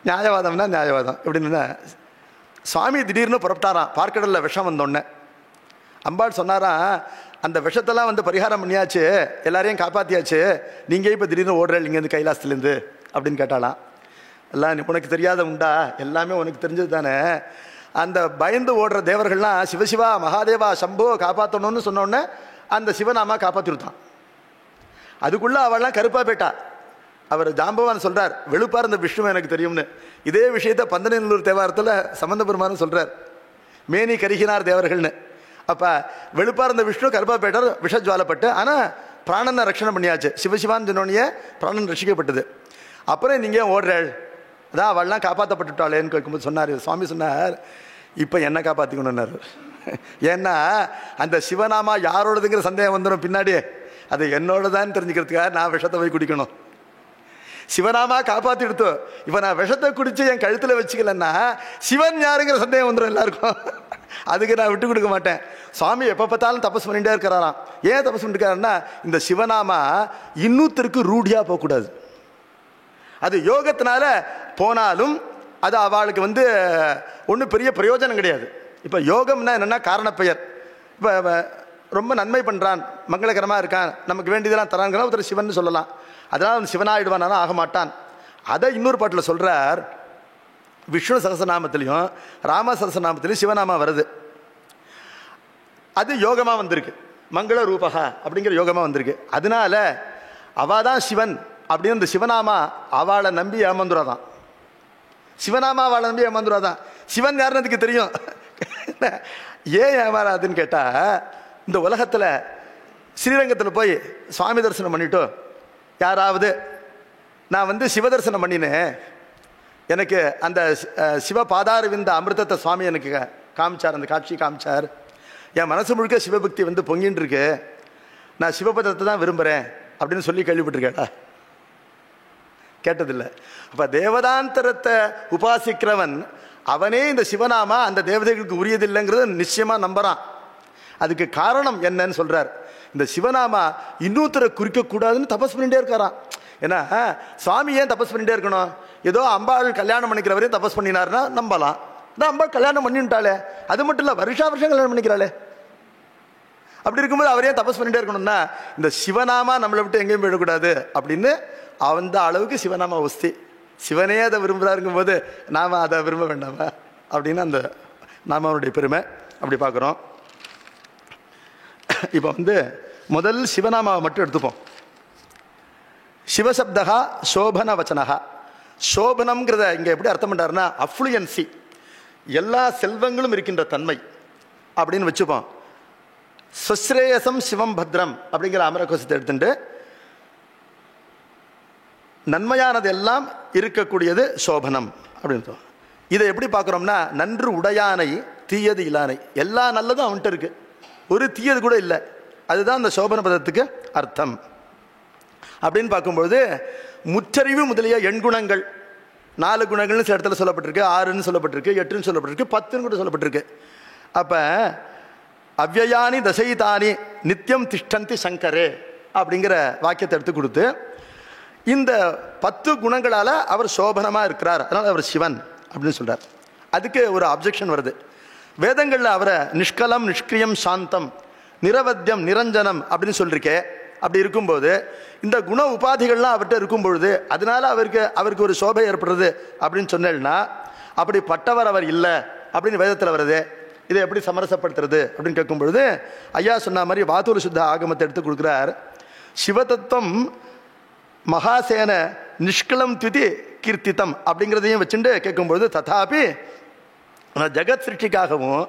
நியாயவாதம்னா நியாயவாதம். எப்படின்னா, சுவாமி திடீர்னு புறப்பட்டாராம். பார்க்கடலில் விஷம் வந்தோடனே அம்பாள் சொன்னாராம், அந்த விஷத்தெல்லாம் வந்து பரிகாரம் பண்ணியாச்சு, எல்லாரையும் காப்பாற்றியாச்சு, நீங்கள் இப்போ திடீர்னு ஓடுறேன் இங்கேருந்து கைலாசத்துலேருந்து அப்படின்னு கேட்டாலாம். எல்லாம் உனக்கு தெரியாத உண்டா? எல்லாமே உனக்கு தெரிஞ்சது தானே. அந்த பயந்து ஓடுற தேவர்கள்லாம் சிவசிவா மகாதேவா சம்போ காப்பாற்றணும்னு சொன்னோடனே அந்த சிவநாமா காப்பாற்றிருத்தான். அதுக்குள்ளே அவள்லாம் கருப்பாக போயிட்டா. அவர் ஜாம்பவான் சொல்கிறார், வெளுப்பார் இந்த விஷ்ணு எனக்கு தெரியும்னு. இதே விஷயத்தை பந்தநல்லூர் தேவாரத்தில் சம்பந்த பெருமானும் சொல்கிறார், மேனி கருகினார் தேவர்கள்னு. அப்போ வெளுப்பார் இந்த விஷ்ணு கருப்பா போயிட்டார், விஷஜுவாலப்பட்டு. ஆனால் பிராணனை ரட்சணை பண்ணியாச்சு. சிவசிவான்னு சொன்னோடனே பிராணன் ரட்சிக்கப்பட்டது. அப்புறம் நீங்கள் ஓடுறாள், அதான் அவள்லாம் காப்பாற்றப்பட்டுட்டாளேன்னு கேட்கும்போது சொன்னார், சுவாமி சொன்னார், இப்போ என்ன காப்பாற்றிக்கணுன்னாரு. ஏன்னா அந்த சிவநாமா யாரோடதுங்கிற சந்தேகம் வந்துடும் பின்னாடி. அது என்னோடதான்னு தெரிஞ்சுக்கிறதுக்காக நான் விஷத்தை போய் குடிக்கணும். சிவநாமா காப்பாற்றி எடுத்தோம், இப்போ நான் விஷத்தை குடித்து என் கழுத்தில் வச்சுக்கலன்னா சிவன் யாருங்கிற சந்தேகம் வந்துடும் எல்லாருக்கும். அதுக்கு நான் விட்டு கொடுக்க மாட்டேன். சுவாமி எப்போ பார்த்தாலும் தபஸ் பண்ணிகிட்டே இருக்கிறாராம். ஏன் தபஸ் பண்ணிட்டு இருக்காருன்னா, இந்த சிவநாமா இன்னொருத்தருக்கு ரூಢியாக போகக்கூடாது. அது யோகத்தினால போனாலும் அது அவளுக்கு வந்து ஒன்றும் பெரிய பிரயோஜனம் கிடையாது. இப்போ யோகம்னா என்னென்னா காரணப்பெயர். இப்போ ரொம்ப நன்மை பண்ணுறான், மங்களகரமாக இருக்கான், நமக்கு வேண்டியதெல்லாம் தரான்கிறான், ஒருத்தர் சிவன் சொல்லலாம். அதனால் அவன் சிவனாயிடுவானா? ஆக மாட்டான். அதை இன்னொரு பாட்டில் சொல்கிறார். விஷ்ணு சகசநாமத்திலையும் ராம சகசநாமத்திலையும் சிவநாமா வருது. அது யோகமாக வந்திருக்கு, மங்கள ரூபகா அப்படிங்கிற யோகமாக வந்திருக்கு. அதனால அவள் தான் சிவன் அப்படின்னு இந்த சிவநாமா அவளை நம்பி ஏமாந்துராதான். சிவநாமா அவளை நம்பி ஏமாந்துராதான். சிவன் யாருன்னு அதுக்கு தெரியும். ஏன் ஏமாறாதுன்னு கேட்டால், இந்த உலகத்தில் ஸ்ரீரங்கத்தில் போய் சுவாமி தரிசனம் பண்ணிட்டோ, யாராவது நான் வந்து சிவ தரிசனம் பண்ணினேன், எனக்கு அந்த சிவ பாதாரவிந்த அமிர்தத்தை சுவாமி எனக்கு காமிச்சார், அந்த காட்சி காமிச்சார், என் மனசு முழுக்க சிவபக்தி வந்து பொங்கின்னு இருக்கு, நான் சிவபதத்தை தான் விரும்புகிறேன் அப்படின்னு சொல்லி கேள்விப்பட்டிருக்கேடா. கேட்டதில்லை. அப்போ தேவதாந்தரத்தை உபாசிக்கிறவன் அவனே இந்த சிவநாமா அந்த தேவதைகளுக்கு உரியதில்லைங்கிறத நிச்சயமாக நம்புறான். அதுக்கு காரணம் என்னன்னு சொல்றார். இந்த சிவநாமா இன்னொருத்தரை குறிக்கக்கூடாதுன்னு தபஸ் பண்ணிட்டே இருக்காராம். ஏன்னா சுவாமி ஏன் தபஸ் பண்ணிட்டே இருக்கணும்? ஏதோ அம்பாள் கல்யாணம் பண்ணிக்கிறவரையும் தபஸ் பண்ணினாருன்னா நம்பலாம். அம்பாள் கல்யாணம் பண்ணிட்டாளே, அது மட்டும் இல்லை வருஷா வருஷம் கல்யாணம் பண்ணிக்கிறாளே. அப்படி இருக்கும்போது அவரே தபஸ் பண்ணிட்டே இருக்கணும்னா இந்த சிவநாமா நம்மளை விட்டு எங்கேயும் போயிடக்கூடாது அப்படின்னு அந்த அளவுக்கு சிவநாமா வஸ்தி. சிவனே அதை விரும்புகிறாருங்கும் போது நாம் அதை விரும்ப வேண்டாமா அப்படின்னு அந்த நாமாவுடைய பெருமை அப்படி பார்க்குறோம். இப்போ முதல் சிவநாமாவை மட்டும் எடுத்துப்போம். சிவசப்தகா சோபன வச்சனகா. சோபனம்ங்கிறத இங்கே எப்படி அர்த்தம் பண்ணுறாருன்னா அஃப்ளூயன்சி, எல்லா செல்வங்களும் இருக்கின்ற தன்மை அப்படின்னு வச்சுப்போம். ஸ்வஸ்ரேயசம் சிவம் பத்ரம் அப்படிங்கிற அமரகோஷத்தை எடுத்துட்டு நன்மையானது எல்லாம் இருக்கக்கூடியது சோபனம் அப்படின்னு. இதை எப்படி பார்க்குறோம்னா நன்று உடையானை தீயது இல்லானை, எல்லா நல்லதும் அவன்கிட்ட இருக்கு, ஒரு தீயது கூட இல்லை. அதுதான் அந்த சோபன பதத்துக்கு அர்த்தம். அப்படின்னு பார்க்கும்பொழுது முற்றறிவு முதலிய எண்குணங்கள், 4 குணங்கள்னு சில இடத்துல சொல்லப்பட்டிருக்கு, 6ன்னு சொல்லப்பட்டிருக்கு, 8ன்னு சொல்லப்பட்டிருக்கு, 10ன்னு கூட சொல்லப்பட்டிருக்கு. அப்போ அவ்யயானி தசைதானி நித்தியம் திஷ்டந்தி சங்கரே அப்படிங்கிற வாக்கியத்தை எடுத்து கொடுத்து இந்த 10 குணங்களால் அவர் சோபனமாக இருக்கிறார், அதனால் அவர் சிவன் அப்படின்னு சொல்கிறார். அதுக்கு ஒரு அப்ஜெக்ஷன் வருது. வேதங்களில் அவரை நிஷ்கலம் நிஷ்கிரியம் சாந்தம் நிரவத்தியம் நிரஞ்சனம் அப்படின்னு சொல்லியிருக்கே. அப்படி இருக்கும்போது இந்த குண உபாதிகள்லாம் அவர்கிட்ட இருக்கும் பொழுது அதனால அவருக்கு ஒரு சோபை ஏற்படுறது அப்படின்னு சொன்னேன்னா அப்படிப்பட்டவர் அவர் இல்லை அப்படின்னு வேதத்தில் வருது. இதை எப்படி சமரசப்படுத்துறது அப்படின்னு கேட்கும் பொழுது ஐயா சொன்ன மாதிரி வாதூர சுத்த ஆகமத்தை எடுத்து கொடுக்குறார். சிவதத்துவம் மகாசேன நிஷ்கலம் துதி கீர்த்தித்தம் அப்படிங்கிறதையும் வச்சுட்டு கேட்கும்பொழுது ததாபி ஜெகத் சிருஷ்டிக்காகவும்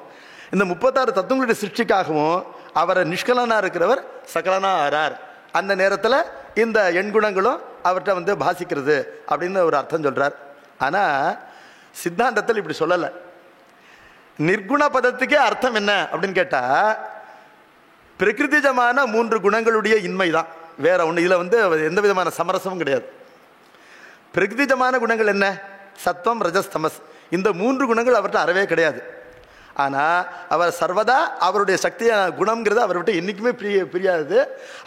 இந்த 36 தத்துவங்களுடைய சிருஷ்டிக்காகவும் அவரை நிஷ்கலனாக இருக்கிறவர் சகலனாக ஆறார். அந்த நேரத்தில் இந்த எண்குணங்களும் அவர்கிட்ட பாசிக்கிறது அப்படின்னு ஒரு அர்த்தம் சொல்கிறார். ஆனால் சித்தாந்தத்தில் இப்படி சொல்லலை. நிர்குண பதத்துக்கே அர்த்தம் என்ன அப்படின்னு கேட்டால் பிரகிருதிஜமான 3 குணங்களுடைய இன்மை தான், வேற ஒன்று. இதில் எந்த விதமான சமரசமும் கிடையாது. பிரகிருதிஜமான குணங்கள் என்ன? சத்வம் ரஜஸ் தமஸ். இந்த 3 குணங்கள் அவர்கிட்ட அறவே கிடையாது. ஆனால் அவர் சர்வதா அவருடைய சக்தியான குணம்ங்கிறது அவர்கிட்ட என்றைக்குமே பிரியாது.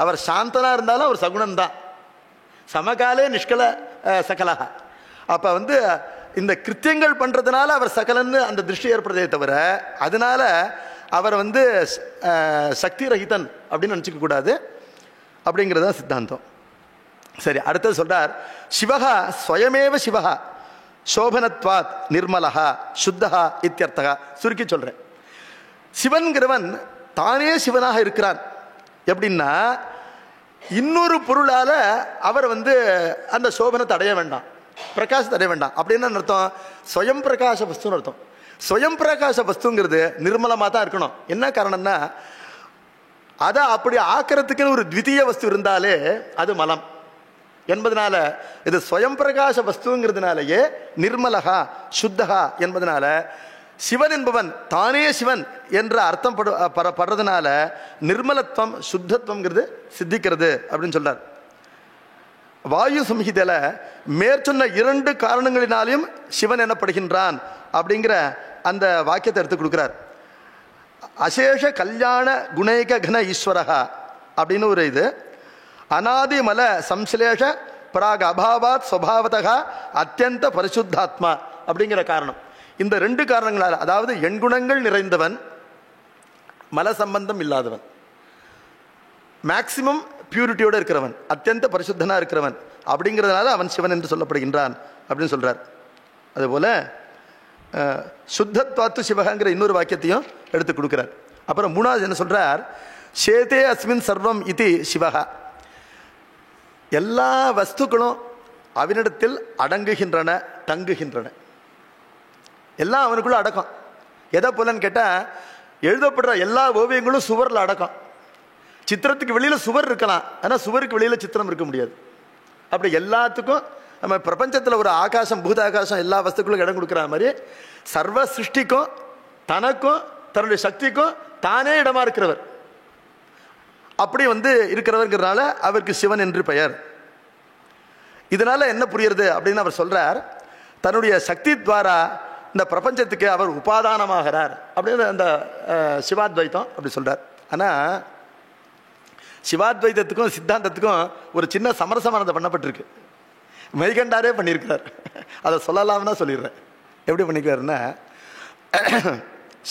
அவர் சாந்தனாக இருந்தாலும் அவர் சகுணம் தான். சமகாலே நிஷ்கல சகலகா. அப்போ இந்த கிருத்தியங்கள் பண்ணுறதுனால அவர் சகலன்னு அந்த திருஷ்டி ஏற்படுறதே தவிர அதனால அவர் சக்தி ரஹிதன் அப்படின்னு நினச்சிக்க கூடாது அப்படிங்கிறது தான் சித்தாந்தம். சரி, அடுத்தது சொல்றார். சிவகா ஸ்வயமேவ சிவகா சோபனத்வாத் நிர்மலகா சுத்தகா இத்தியர்த்தகா. சுருக்கி சொல்றேன். சிவன்கிறவன் தானே சிவனாக இருக்கிறான். எப்படின்னா இன்னொரு பொருளால அவர் அந்த சோபனத்தை அடைய வேண்டாம், பிரகாசத்தை அடைய வேண்டாம். அப்படின்னு அர்த்தம் ஸ்வயம் பிரகாச வஸ்துன்னு அர்த்தம். ஸ்வயம் பிரகாச வஸ்துங்கிறது நிர்மலமாக தான் இருக்கணும். என்ன காரணம்னா அதை அப்படி ஆக்கிறதுக்குன்னு ஒரு த்விதீய வஸ்து இருந்தாலே அது மலம் என்பதனால இது ஸ்வயம் பிரகாச வஸ்துங்கிறதுனாலேயே நிர்மலகா சுத்தகா என்பதனால சிவன் என்பவன் தானே சிவன் என்ற அர்த்தம் படுறதுனால நிர்மலத்துவம் சுத்தத்துவங்கிறது சித்திக்கிறது அப்படின்னு சொல்றார். வாயு சம்ஹிதையில மேற்சொன்ன 2 காரணங்களினாலையும் சிவன் எனப்படுகின்றான் அப்படிங்கிற அந்த வாக்கியத்தை எடுத்து கொடுக்கிறார். அசேஷ கல்யாண குணைக கன ஈஸ்வரகா அப்படின்னு ஒரு இது. அநாதிமல சம்ஸ்லேஷ பிராக அபாவாத் ஸ்வபாவதகா அத்தியந்த பரிசுத்தாத்மா அப்படிங்கிற காரணம். இந்த 2 காரணங்களால், அதாவது எண்குணங்கள் நிறைந்தவன், மல சம்பந்தம் இல்லாதவன், மேக்சிமம் பியூரிட்டியோடு இருக்கிறவன், அத்தியந்த பரிசுத்தனா இருக்கிறவன் அப்படிங்கிறதுனால அவன் சிவன் என்று சொல்லப்படுகின்றான் அப்படின்னு சொல்றார். அதுபோல சுத்தத்வாத்து சிவகங்கிற இன்னொரு வாக்கியத்தையும் எடுத்து கொடுக்கிறார். அப்புறம் 3வது என்ன சொல்றார்? சேதே அஸ்மின் சர்வம் இது சிவகா. எல்லா வஸ்துக்களும் அவனிடத்தில் அடங்குகின்றன, தங்குகின்றன. எல்லாம் அவனுக்குள்ள அடக்கம். எதை போலன்னு கேட்டால் எழுதப்படுற எல்லா ஓவியங்களும் சுவரில் அடக்கம். சித்திரத்துக்கு வெளியில் சுவர் இருக்கலாம், ஆனால் சுவருக்கு வெளியில் சித்திரம் இருக்க முடியாது. அப்படி எல்லாத்துக்கும் நம்ம பிரபஞ்சத்தில் ஒரு ஆகாசம், பூதாகாசம், எல்லா வஸ்துக்களும் இடம் கொடுக்குற மாதிரி சர்வ சிருஷ்டிக்கும் தனக்கும் தன்னுடைய சக்திக்கும் தானே இடமா இருக்கிறவர். அப்படி இருக்கிறவர்கிறதுனால அவருக்கு சிவன் என்று பெயர். இதனால என்ன புரியுறது அப்படின்னு அவர் சொல்றார், தன்னுடைய சக்தி துவாரா இந்த பிரபஞ்சத்துக்கு அவர் உபாதானமாகிறார் அப்படின்னு அந்த சிவாத்வைத்தம் அப்படி சொல்றார். ஆனால் சிவாத்வைதத்துக்கும் சித்தாந்தத்துக்கும் ஒரு சின்ன சமரசமானது பண்ணப்பட்டிருக்கு. மெய்கண்டாரே பண்ணியிருக்கிறார். அதை சொல்லலாம்னா சொல்லிடுறேன். எப்படி பண்ணிக்கிறாருன்னா,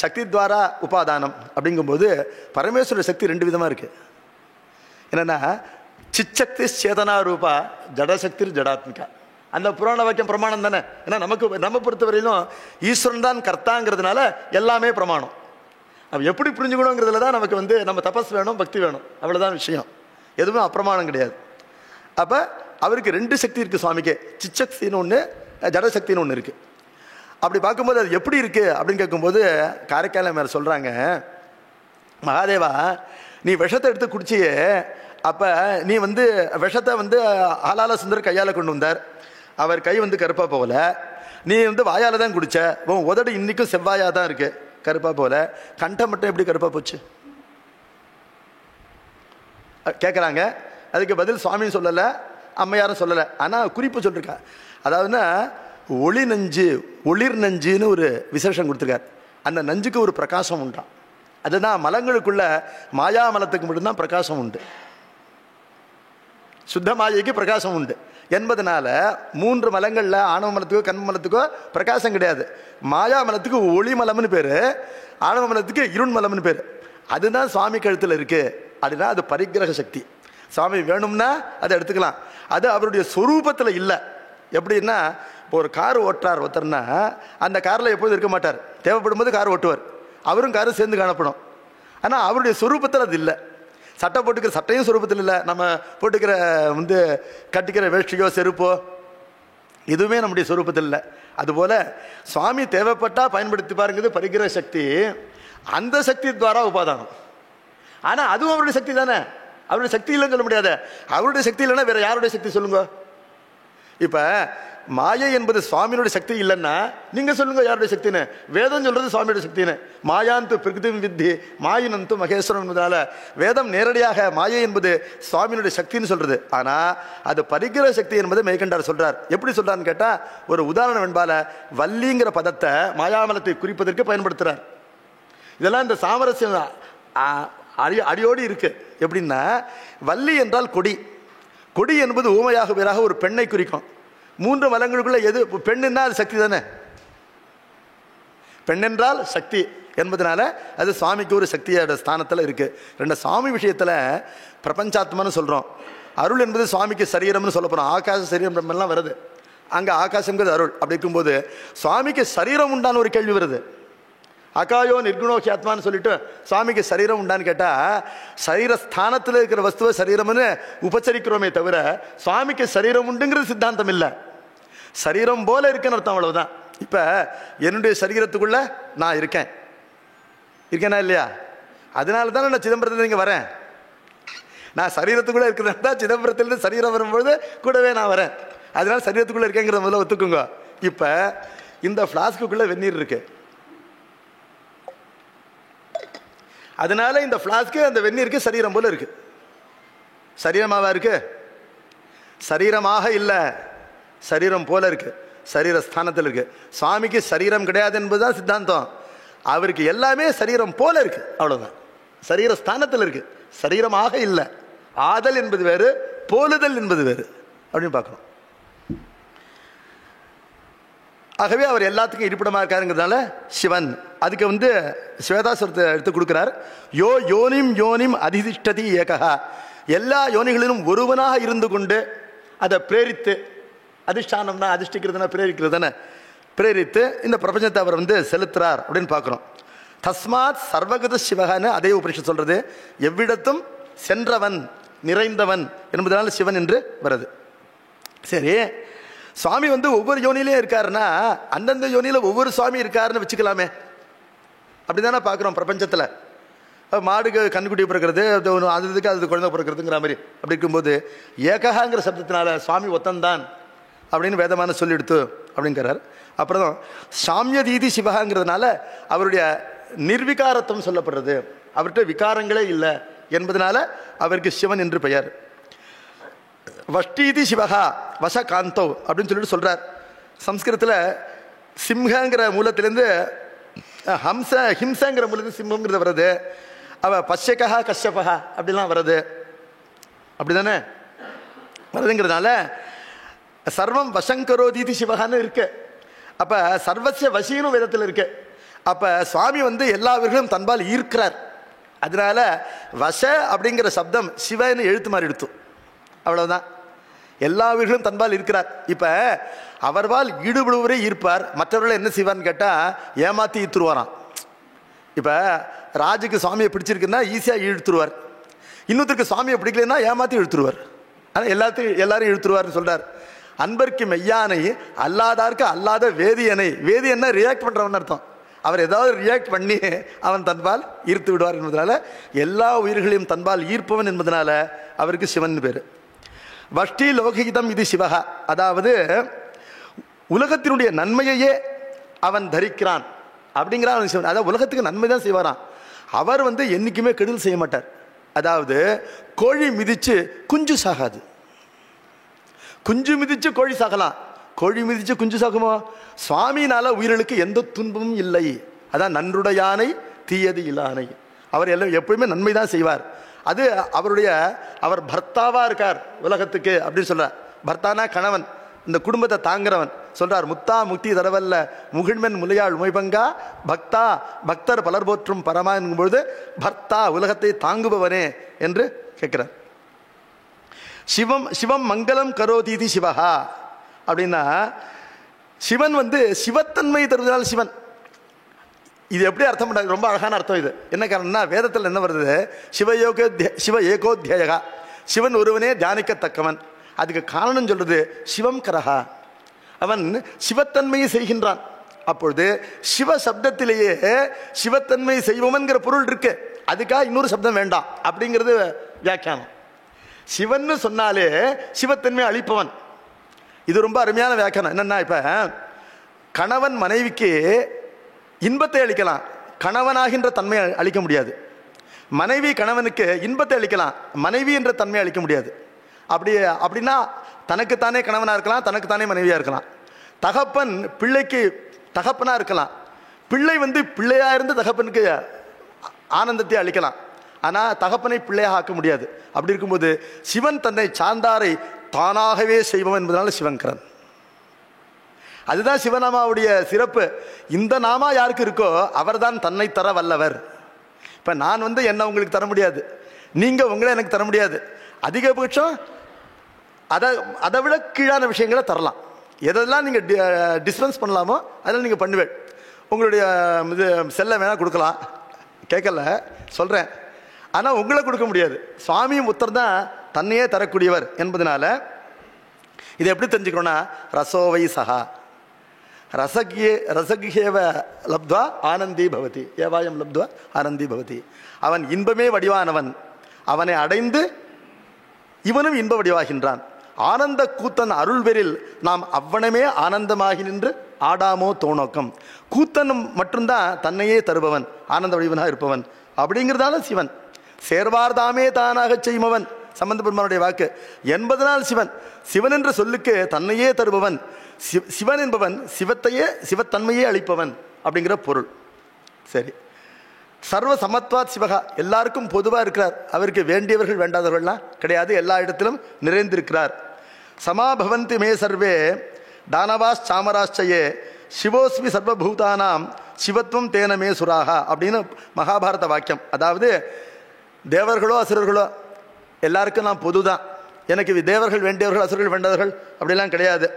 சக்தி துவாரா உபாதானம் அப்படிங்கும்போது பரமேஸ்வர சக்தி ரெண்டு விதமாக இருக்கு. என்னன்னா, சிச்சக்தி சேதனா ரூபா ஜடசக்தி ஜடாத்மிகா. அந்த புராண வாக்கியம் பிரமாணம் தானே. ஏன்னா நம்ம பொறுத்தவரையிலும் ஈஸ்வரன் தான் கர்த்தாங்கிறதுனால எல்லாமே பிரமாணம். நம்ம எப்படி புரிஞ்சுக்கணுங்கிறதுல தான் நமக்கு நம்ம தபஸ் வேணும், பக்தி வேணும், அவ்வளோதான் விஷயம். எதுவுமே அப்பிரமாணம் கிடையாது. அப்போ அவருக்கு ரெண்டு சக்தி இருக்குது சுவாமிக்கு. சிச்சக்தின்னு ஒன்று, ஜடசக்தின்னு ஒன்று இருக்குது. அப்படி பார்க்கும்போது அது எப்படி இருக்குது அப்படின்னு கேட்கும்போது காரைக்கால மேலே சொல்கிறாங்க, மகாதேவா நீ விஷத்தை எடுத்து குடிச்சியே, அப்போ நீ விஷத்தை ஆளால சுந்தர் கையால் கொண்டு வந்தார். அவர் கை கருப்பா போகல. நீ வாயால் தான் குடிச்ச. உன் உதடு இன்னைக்கும் செவ்வாயாக தான் இருக்கு, கருப்பா போல. கண்டம் மட்டும் எப்படி கருப்பா போச்சு கேட்குறாங்க. அதுக்கு பதில் சுவாமியும் சொல்லலை, அம்மையாரும் சொல்லலை. ஆனால் குறிப்பு சொல்லிருக்கா. அதாவதுன்னா ஒளி நஞ்சு, ஒளிர் நஞ்சுன்னு ஒரு விசேஷம் கொடுத்துருக்கார். அந்த நஞ்சுக்கு ஒரு பிரகாசம் உண்டாம். அதுதான் மலங்களுக்குள்ள மாயா மலத்துக்கு மட்டும்தான் பிரகாசம் உண்டு, சுத்த மாயைக்கு பிரகாசம் உண்டு என்பதனால மூன்று மலங்களில் ஆணவ மலத்துக்கோ கண்ம மலத்துக்கோ பிரகாசம் கிடையாது. மாயா மலத்துக்கு ஒளி மலம்னு பேர், ஆணவ மலத்துக்கு இருண் மலம்னு பேர். அதுதான் சுவாமி கழுத்தில் இருக்கு. அப்படின்னா அது பரிகிரக சக்தி. சுவாமி வேணும்னா அதை எடுத்துக்கலாம். அது அவருடைய சொரூபத்தில் இல்லை. எப்படின்னா, இப்போ ஒரு கார் ஓட்டுறார் ஒருத்தர்னா அந்த காரில் எப்போதும் இருக்க மாட்டார். தேவைப்படும் போது கார் ஓட்டுவார். அவரும் காரும் சேர்ந்து காணப்படும். ஆனால் அவருடைய சொரூபத்தில் அது இல்லை. சட்டை போட்டுக்கிற சட்டையும் சொரூபத்தில் இல்லை. நம்ம போட்டுக்கிற கட்டிக்கிற வேஷ்டியோ செருப்போ இதுவுமே நம்முடைய சொரூபத்தில் இல்லை. அதுபோல் சுவாமி தேவைப்பட்டா பயன்படுத்தி பாருங்கிறது பரிகிரக சக்தி. அந்த சக்தி துவாரா உபாதானம். ஆனால் அதுவும் அவருடைய சக்தி தானே. அவருடைய சக்தி இல்லைன்னு சொல்ல முடியாது. அவருடைய சக்தி இல்லைன்னா வேற யாருடைய சக்தி சொல்லுங்க. இப்போ மாயை என்பது சுவாமியோட சக்தி இல்லைன்னா நீங்க சொல்லுங்க யாருடைய சக்தின்னு. வேதம் சொல்றது சுவாமியோட சக்தின்னு. மாயாந்து பிரகிருதி வித்தி மாயினந்து மகேஸ்வரன் என்பதால வேதம் நேரடியாக மாயை என்பது சுவாமியினுடைய சக்தின்னு சொல்றது. ஆனா அது பரிகிரக சக்தி என்பதை மெய்கண்டார் சொல்றார். எப்படி சொல்றான்னு கேட்டா, ஒரு உதாரணம் என்பால வள்ளிங்கிற பதத்தை மாயாமலத்தை குறிப்பதற்கு பயன்படுத்துறார். இதெல்லாம் இந்த சாமரஸ்யம் அடியோடு இருக்கு. எப்படின்னா, வள்ளி என்றால் கொடி. கொடி என்பது ஊமையாக வேறாக ஒரு பெண்ணை குறிக்கும். மூன்று மலங்களுக்குள்ள எது பெண்ணுன்னா அது சக்தி தானே. பெண் என்றால் சக்தி என்பதனால அது சுவாமிக்கு ஒரு சக்தியோட ஸ்தானத்தில் இருக்கு. ரெண்டு சுவாமி விஷயத்தில் பிரபஞ்சாத்மான்னு சொல்றோம். அருள் என்பது சுவாமிக்கு சரீரம்னு சொல்ல போறோம். ஆகாச சரீரம் எல்லாம் வருது. அங்க ஆகாசங்கிறது அருள். அப்படி இருக்கும்போது சுவாமிக்கு சரீரம் உண்டான ஒரு கேள்வி வருது. அகாயோ நிர்குணோக்கியாத்மான்னு சொல்லிட்டு சுவாமிக்கு சரீரம் உண்டான்னு கேட்டா, சரீரஸ்தானத்தில் இருக்கிற வஸ்துவ சரீரம்னு உபச்சரிக்கிறோமே தவிர சுவாமிக்கு சரீரம் உண்டுங்கிறது சித்தாந்தம் இல்லை. சரீரம் போல இருக்குன்னு அர்த்தம், அவ்வளவுதான். இப்ப என்னுடைய சரீரத்துக்குள்ள நான் இருக்கேனா இல்லையா? அதனால தான் நான் சிதம்பரத்துல இங்க வரேன். நான் சரீரத்துக்குள்ள இருக்கிறதா தான் சிதம்பரத்திலிருந்து சரீரம் வரும்போது கூடவே நான் வரேன். அதனால சரீரத்துக்குள்ள இருக்கேங்கிறத முதல்ல ஒத்துக்குங்க. இப்ப இந்த பிளாஸ்குக்குள்ள வெந்நீர் இருக்கு. அதனால இந்த பிளாஸ்க்கு அந்த வெந்நீருக்கு சரீரம் போல இருக்கு. சரீரமாவா இருக்கு? சரீரமாக இல்லை, சரீரம் போல இருக்கு, சரீர ஸ்தானத்தில் இருக்கு. சுவாமிக்கு சரீரம் கிடையாது என்பதுதான் சித்தாந்தம். அவருக்கு எல்லாமே சரீரம் போல இருக்கு, அவ்வளவுதான். சரீர ஸ்தானத்தில் இருக்கு, சரீரமாக இல்லை. ஆதல் என்பது வேறு, போலுதல் என்பது வேறு அப்படின்னு பார்க்கணும். ஆகவே அவர் எல்லாத்துக்கும் இருப்பிடமா இருக்காருங்கிறதுனால சிவன். அதுக்கு ஸ்வேதாசுரத்தை எடுத்து கொடுக்கிறார். யோ யோனிம் யோனிம் அதிதிஷ்டதி ஏகா. எல்லா யோனிகளிலும் ஒருவனாக இருந்து கொண்டு அதை பிரேரித்து, அதிஷ்டானம்னா அதிஷ்டிக்கிறதுனா பிரேரிக்கிறது தானே, பிரேரித்து இந்த பிரபஞ்சத்தை அவர் செலுத்துறார் அப்படின்னு பார்க்குறோம். தஸ்மாத் சர்வகத சிவகான்னு அதே உபனிஷத் சொல்றது. எவ்விடத்தும் சென்றவன், நிறைந்தவன் என்பதனால சிவன் என்று வருது. சரி, சுவாமி ஒவ்வொரு யோனிலையும் இருக்காருன்னா அந்தந்த யோனியில ஒவ்வொரு சுவாமி இருக்காருன்னு வச்சுக்கலாமே. அப்படிதானே பார்க்குறோம் பிரபஞ்சத்தில். மாடுக்கு கண்ணுக்குட்டி பிறக்கிறது, அதுக்கு அது குழந்தை பிறக்கிறதுங்கிற மாதிரி. அப்படி இருக்கும்போது ஏகஹாங்கிற சப்தத்தினால சுவாமி ஒத்தந்தான் அப்படின்னு வேதமான சொல்லிடுத்து அப்படிங்கிறார். அப்புறம் சாமியதீதி சிவகாங்கிறதுனால அவருடைய நிர்விகாரத்துவம் சொல்லப்படுறது. அவர்கிட்ட விகாரங்களே இல்லை என்பதனால அவருக்கு சிவன் என்று பெயர். வஷ்டீதி சிவகா வச காந்தோ அப்படின்னு சொல்லிட்டு சொல்கிறார். சம்ஸ்கிருதத்தில் சிம்ஹங்கிற மூலத்திலேருந்து ஹிம்சங்கிற மூலத்தில் சிம்மங்கிறது வருது. பஷ்யகா கஷ்யபகா அப்படிலாம் வருது, அப்படி தானே வருதுங்கிறதுனால சர்வம் வசங்கரோதீதி சிவகான்னு இருக்கு. அப்போ சர்வசிய வசின்னு வேதத்தில் இருக்கு. அப்போ சுவாமி எல்லா உயிர்களும் தன்பால் ஈர்க்கிறார். அதனால வச அப்படிங்கிற சப்தம் சிவன்னு எழுத்து மாதிரி எடுத்து, அவ்வளவுதான். எல்லா உயிர்களும் தன்பால் இருக்கிறார். இப்போ அவர்பால் ஈடுபடுவரே ஈர்ப்பார், மற்றவர்களை என்ன செய்வார்னு கேட்டால் ஏமாற்றி ஈர்த்துருவாராம். இப்போ ராஜுக்கு சுவாமியை பிடிச்சிருக்குன்னா ஈஸியாக இழுத்துருவார், இன்னொருத்தருக்கு சுவாமியை பிடிக்கலன்னா ஏமாற்றி இழுத்துருவார். ஆனால் எல்லாரும் இழுத்துருவார்னு சொல்கிறார். அன்பர்க்கு மெய்யானை அல்லாதாருக்கு அல்லாத வேதியனை, வேதியன்னா ரியாக்ட் பண்ணுறவன் அர்த்தம். அவர் ஏதாவது ரியாக்ட் பண்ணி அவன் தன்பால் ஈர்த்து விடுவார் என்பதனால எல்லா உயிர்களையும் தன்பால் ஈர்ப்பவன் என்பதனால அவருக்கு சிவன் பேர். வஷ்டி லோகிதம் இது சிவகா, அதாவது உலகத்தினுடைய நன்மையையே அவன் தரிக்கிறான் அப்படிங்கிற அவன் சிவன். அதாவது உலகத்துக்கு நன்மை தான் செய்வாரான். அவர் என்றைக்குமே கெடுதல் செய்ய மாட்டார். அதாவது கோழி மிதிச்சு குஞ்சு சாகாது, குஞ்சு மிதிச்சு கோழி சாகலாம், கோழி மிதிச்சு குஞ்சு சாகுமோ? சுவாமினால உயிர்களுக்கு எந்த துன்பமும் இல்லை. அதான் நன்றுடையானை தீயது இல்லானை. அவர் எல்லாம் எப்பயுமே நன்மை தான் செய்வார். அது அவர் பர்த்தாவா இருக்கார் உலகத்துக்கு அப்படின்னு சொல்றார். பர்த்தானா கணவன், இந்த குடும்பத்தை தாங்கிறவன். சொல்றார், முத்தா முக்தி தரவல்ல முகிழ்மென் முலையாள் உமைபங்கா பக்தா பக்தர் பலர் போற்றும் பரமா என்கும்பொழுது பர்த்தா உலகத்தை தாங்குபவனே என்று கேட்கிறார். சிவம் மங்களம் கரோதீதி சிவஹா அப்படின்னா சிவன் சிவத்தன்மை தருவதால் சிவன். இது எப்படி அர்த்தம் பண்ண, ரொம்ப அழகான அர்த்தம். இது என்ன காரணம்னா வேதத்தில் என்ன வருது, சிவ ஏகோத்தியகா, சிவன் ஒருவனே தியானிக்கத்தக்கவன். அதுக்கு காரணம் சொல்றது சிவம் கரஹா, அவன் சிவத்தன்மையை செய்கின்றான். அப்பொழுது சிவ சப்தத்திலேயே சிவத்தன்மை செய்வன்கிற பொருள் இருக்கு, அதுக்காக இன்னொரு சப்தம் வேண்டாம் அப்படிங்கிறது வியாக்கியானம். சிவன் சொன்னாலே சிவத்தன்மை அளிப்பவன். இது ரொம்ப அருமையான வியாக்கியானம். என்னன்னா, இப்ப கணவன் மனைவிக்கு இன்பத்தை அளிக்கலாம், கணவனாகின்ற தன்மை அளிக்க முடியாது. மனைவி கணவனுக்கு இன்பத்தை அளிக்கலாம், மனைவி என்ற தன்மை அளிக்க முடியாது. அப்படின்னா தனக்குத்தானே கணவனா இருக்கலாம், தனக்குத்தானே மனைவியா இருக்கலாம். தகப்பன் பிள்ளைக்கு தகப்பனா இருக்கலாம், பிள்ளை பிள்ளையா இருந்து தகப்பனுக்கு ஆனந்தத்தை அளிக்கலாம், ஆனா தகப்பனை பிள்ளையாக ஆக்க முடியாது. அப்படி இருக்கும்போது சிவன் தன்னை சார்ந்தாரை தானாகவே செய்வோம் என்பதனால சிவங்கரன். அதுதான் சிவநாமாவுடைய சிறப்பு. இந்த நாமா யாருக்கு இருக்கோ அவர்தான் தன்னை தர வல்லவர். இப்ப நான் என்ன உங்களுக்கு தர முடியாது, நீங்க உங்களை எனக்கு தர முடியாது. அதிகபட்சம் அதை விட கீழான விஷயங்களை தரலாம். எதெல்லாம் நீங்க டிஸ்பென்ஸ் பண்ணலாமோ அதெல்லாம் நீங்க பண்ணுவேன். உங்களுடைய இது செல்ல வேணா கொடுக்கலாம், கேட்கல சொல்றேன், ஆனா உங்களை கொடுக்க முடியாது. சுவாமி முத்தர் தான் தன்னையே தரக்கூடியவர் என்பதனால இதை எப்படி தெரிஞ்சுக்கணும்னா, ரசோவை சகா ரசகியேவ லப்த்வா ஆனந்தி பவதி, ஏவாயம் லப்த்வா ஆனந்தி பவதி. அவன் இன்பமே வடிவானவன், அவனை அடைந்து இவனும் இன்ப வடிவாகின்றான். ஆனந்த கூத்தன் அருள்வெறில் நாம் அவ்வனமே ஆனந்தமாகி நின்று ஆடாமோ தோணோக்கம். கூத்தன் மட்டும்தான் தன்னையே தருபவன், ஆனந்த வடிவனாக இருப்பவன். அப்படிங்கிறதால சிவன் சேர்வார்தாமே தானாக செய்பவன், சம்பந்த பெருமானுடைய வாக்கு என்பதனால் சிவன். சிவன் என்ற சொல்லுக்கு தன்னையே தருபவன், சிவன் என்பவன் சிவத்தன்மையே அளிப்பவன் அப்படிங்கிற பொருள். சரி, சர்வ சமத்வாத் சிவகா, எல்லாருக்கும் பொதுவாக இருக்கிறார். அவருக்கு வேண்டியவர்கள் வேண்டாதவர்கள்லாம் கிடையாது, எல்லா இடத்திலும் நிறைந்திருக்கிறார். சமாபவந்தி மே சர்வே தானவாஸ் சாமராச்சயே சிவோஸ்மி சர்வபூதானாம் சிவத்துவம் தேனமே சுராகா அப்படின்னு மகாபாரத வாக்கியம். அதாவது தேவர்களோ அசுரர்களோ எல்லாருக்கும் நான் பொதுதான். எனக்கு தேவர்கள் வேண்டியவர்கள் அசுரர்கள் வேண்டாதவர்கள் அப்படிலாம் கிடையாது.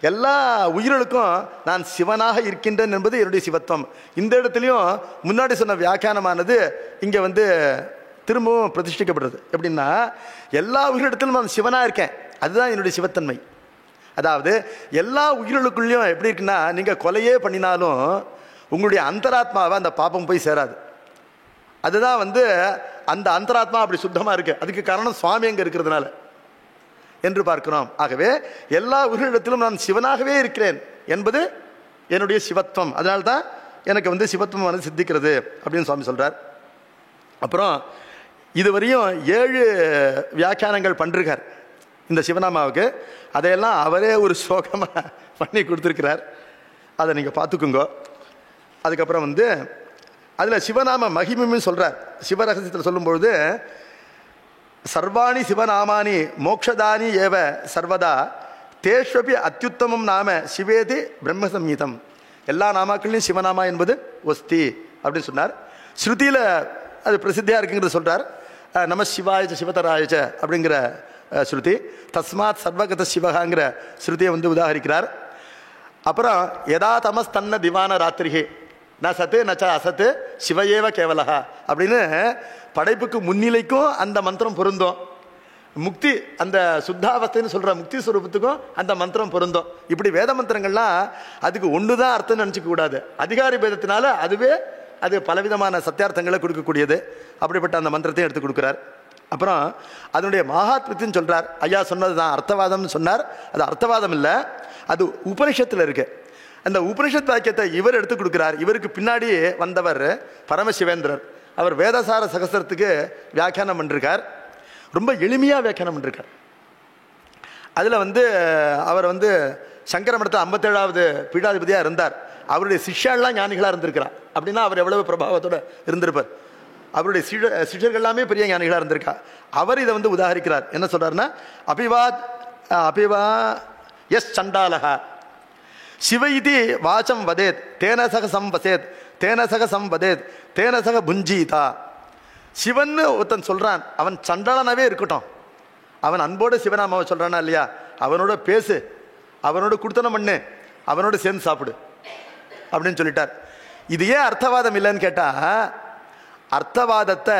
எல்லா உயிர்களுக்கும் நான் சிவனாக இருக்கின்றேன் என்பது என்னுடைய சிவத்துவம். இந்த இடத்துலையும் முன்னாடி சொன்ன வியாக்கியானமானது இங்கே திரும்பவும் பிரதிஷ்டிக்கப்படுறது. எப்படின்னா, எல்லா உயிரிடத்திலும் நான் சிவனாக இருக்கேன், அதுதான் என்னுடைய சிவத்தன்மை. அதாவது எல்லா உயிர்களுக்குள்ளேயும் எப்படி இருக்குன்னா, நீங்கள் கொலையே பண்ணினாலும் உங்களுடைய அந்தராத்மாவை அந்த பாப்பம் போய் சேராது. அதுதான் அந்த அந்தராத்மா அப்படி சுத்தமாக இருக்கு. அதுக்கு காரணம் சுவாமி அங்கே இருக்கிறதுனால என்று பார்க்கிறோம். ஆகவே எல்லா உயிரிடத்திலும் நான் சிவனாகவே இருக்கிறேன் என்பது என்னுடைய சிவத்துவம். அதனால்தான் எனக்கு சிவத்துவம் சித்திக்கிறது அப்படின்னு சுவாமி சொல்றார். அப்புறம் இதுவரையும் 7 வியாக்கியானங்கள் பண்ணிருக்கார். இந்த சிவநாமாவுக்கு. அதையெல்லாம் அவரே ஒரு ஸ்லோகமாக பண்ணி கொடுத்துருக்கிறார். அதை நீங்கள் பார்த்துக்குங்க. அதுக்கப்புறம் அதில் சிவநாம மகிமைன்னு சொல்கிறார். சிவரகசியத்தில் சொல்லும்பொழுது சர்வாணி சிவநாமானி மோக்ஷதானி ஏவ சர்வதா தேஷ்வபி அத்யுத்தமம் நாம சிவேதி பிரம்மசம்ஹீதம். எல்லா நாமாக்கள்லையும் சிவநாமா என்பது ஒஸ்தி அப்படின்னு சொன்னார். ஸ்ருதியில் அது பிரசித்தியாக இருக்குங்கிறது சொல்கிறார். நம சிவாயச்ச சிவதராயச்ச அப்படிங்கிற ஸ்ருதி, தஸ்மாத் சர்வகத சிவகாங்கிற ஸ்ருதியை உதாகரிக்கிறார். அப்புறம் யதா தமஸ் தன்ன திவான ராத்திரிகே ந சத்து நச்ச அசத்து சிவயேவ கேவலகா அப்படின்னு படைப்புக்கு முன்னிலைக்கும் அந்த மந்திரம் பொருந்தும். முக்தி அந்த சுத்தாவஸ்தைன்னு சொல்கிற முக்தி ஸ்வரூபத்துக்கும் அந்த மந்திரம் பொருந்தும். இப்படி வேத மந்திரங்கள்லாம் அதுக்கு ஒன்று தான் அர்த்தம் நினச்சிக்க கூடாது. அதிகாரி பேதத்தினால அதுவே அது பலவிதமான சத்தியார்த்தங்களை கொடுக்கக்கூடியது. அப்படிப்பட்ட அந்த மந்திரத்தையும் எடுத்து கொடுக்குறார். அப்புறம் அதனுடைய மகாத்மியத்தையும் சொல்கிறார். ஐயா சொன்னது தான் அர்த்தவாதம்னு சொன்னார். அது அர்த்தவாதம் இல்லை, அது உபனிஷத்தில் இருக்கு. அந்த உபனிஷத் வாக்கியத்தை இவர் எடுத்து கொடுக்குறார். இவருக்கு பின்னாடி வந்தவர் பரமசிவேந்திரர். அவர் வேதசார சகஸ்திரத்துக்கு வியாக்கியானம் பண்ணிருக்கார். ரொம்ப எளிமையாக வியாக்கியானம் பண்ணிருக்கார். அதில் அவர் சங்கர மடத்தில் 57வது பீடாதிபதியாக இருந்தார். அவருடைய சிஷ்யாலாம் ஞானிகளாக இருந்திருக்கிறார். அப்படின்னா அவர் எவ்வளவு பிரபாவத்தோடு இருந்திருப்பார். அவருடைய சிஷ்யர்கள் எல்லாமே பெரிய ஞானிகளாக இருந்திருக்கா. அவர் இதை உதாகரிக்கிறார். என்ன சொல்றாருன்னா, அபிவா எஸ் சண்டாலகா சிவ இதி வாச்சம் வதேத் தேனசக சம்வசேத் தேனசக சம்வதேத் தேனசக புஞ்சீதா. சிவன் ஒருத்தன் சொல்றான், அவன் சண்டாளனாவே இருக்கட்டும், அவன் அன்போடு சிவநாமாவை சொல்றானா இல்லையா, அவனோட பேசு, அவனோட குடுத்தனம் பண்ணு, அவனோட சேர்ந்து சாப்பிடு அப்படின்னு சொல்லிட்டார். இது ஏன் அர்த்தவாதம் இல்லைன்னு கேட்டா, அர்த்தவாதத்தை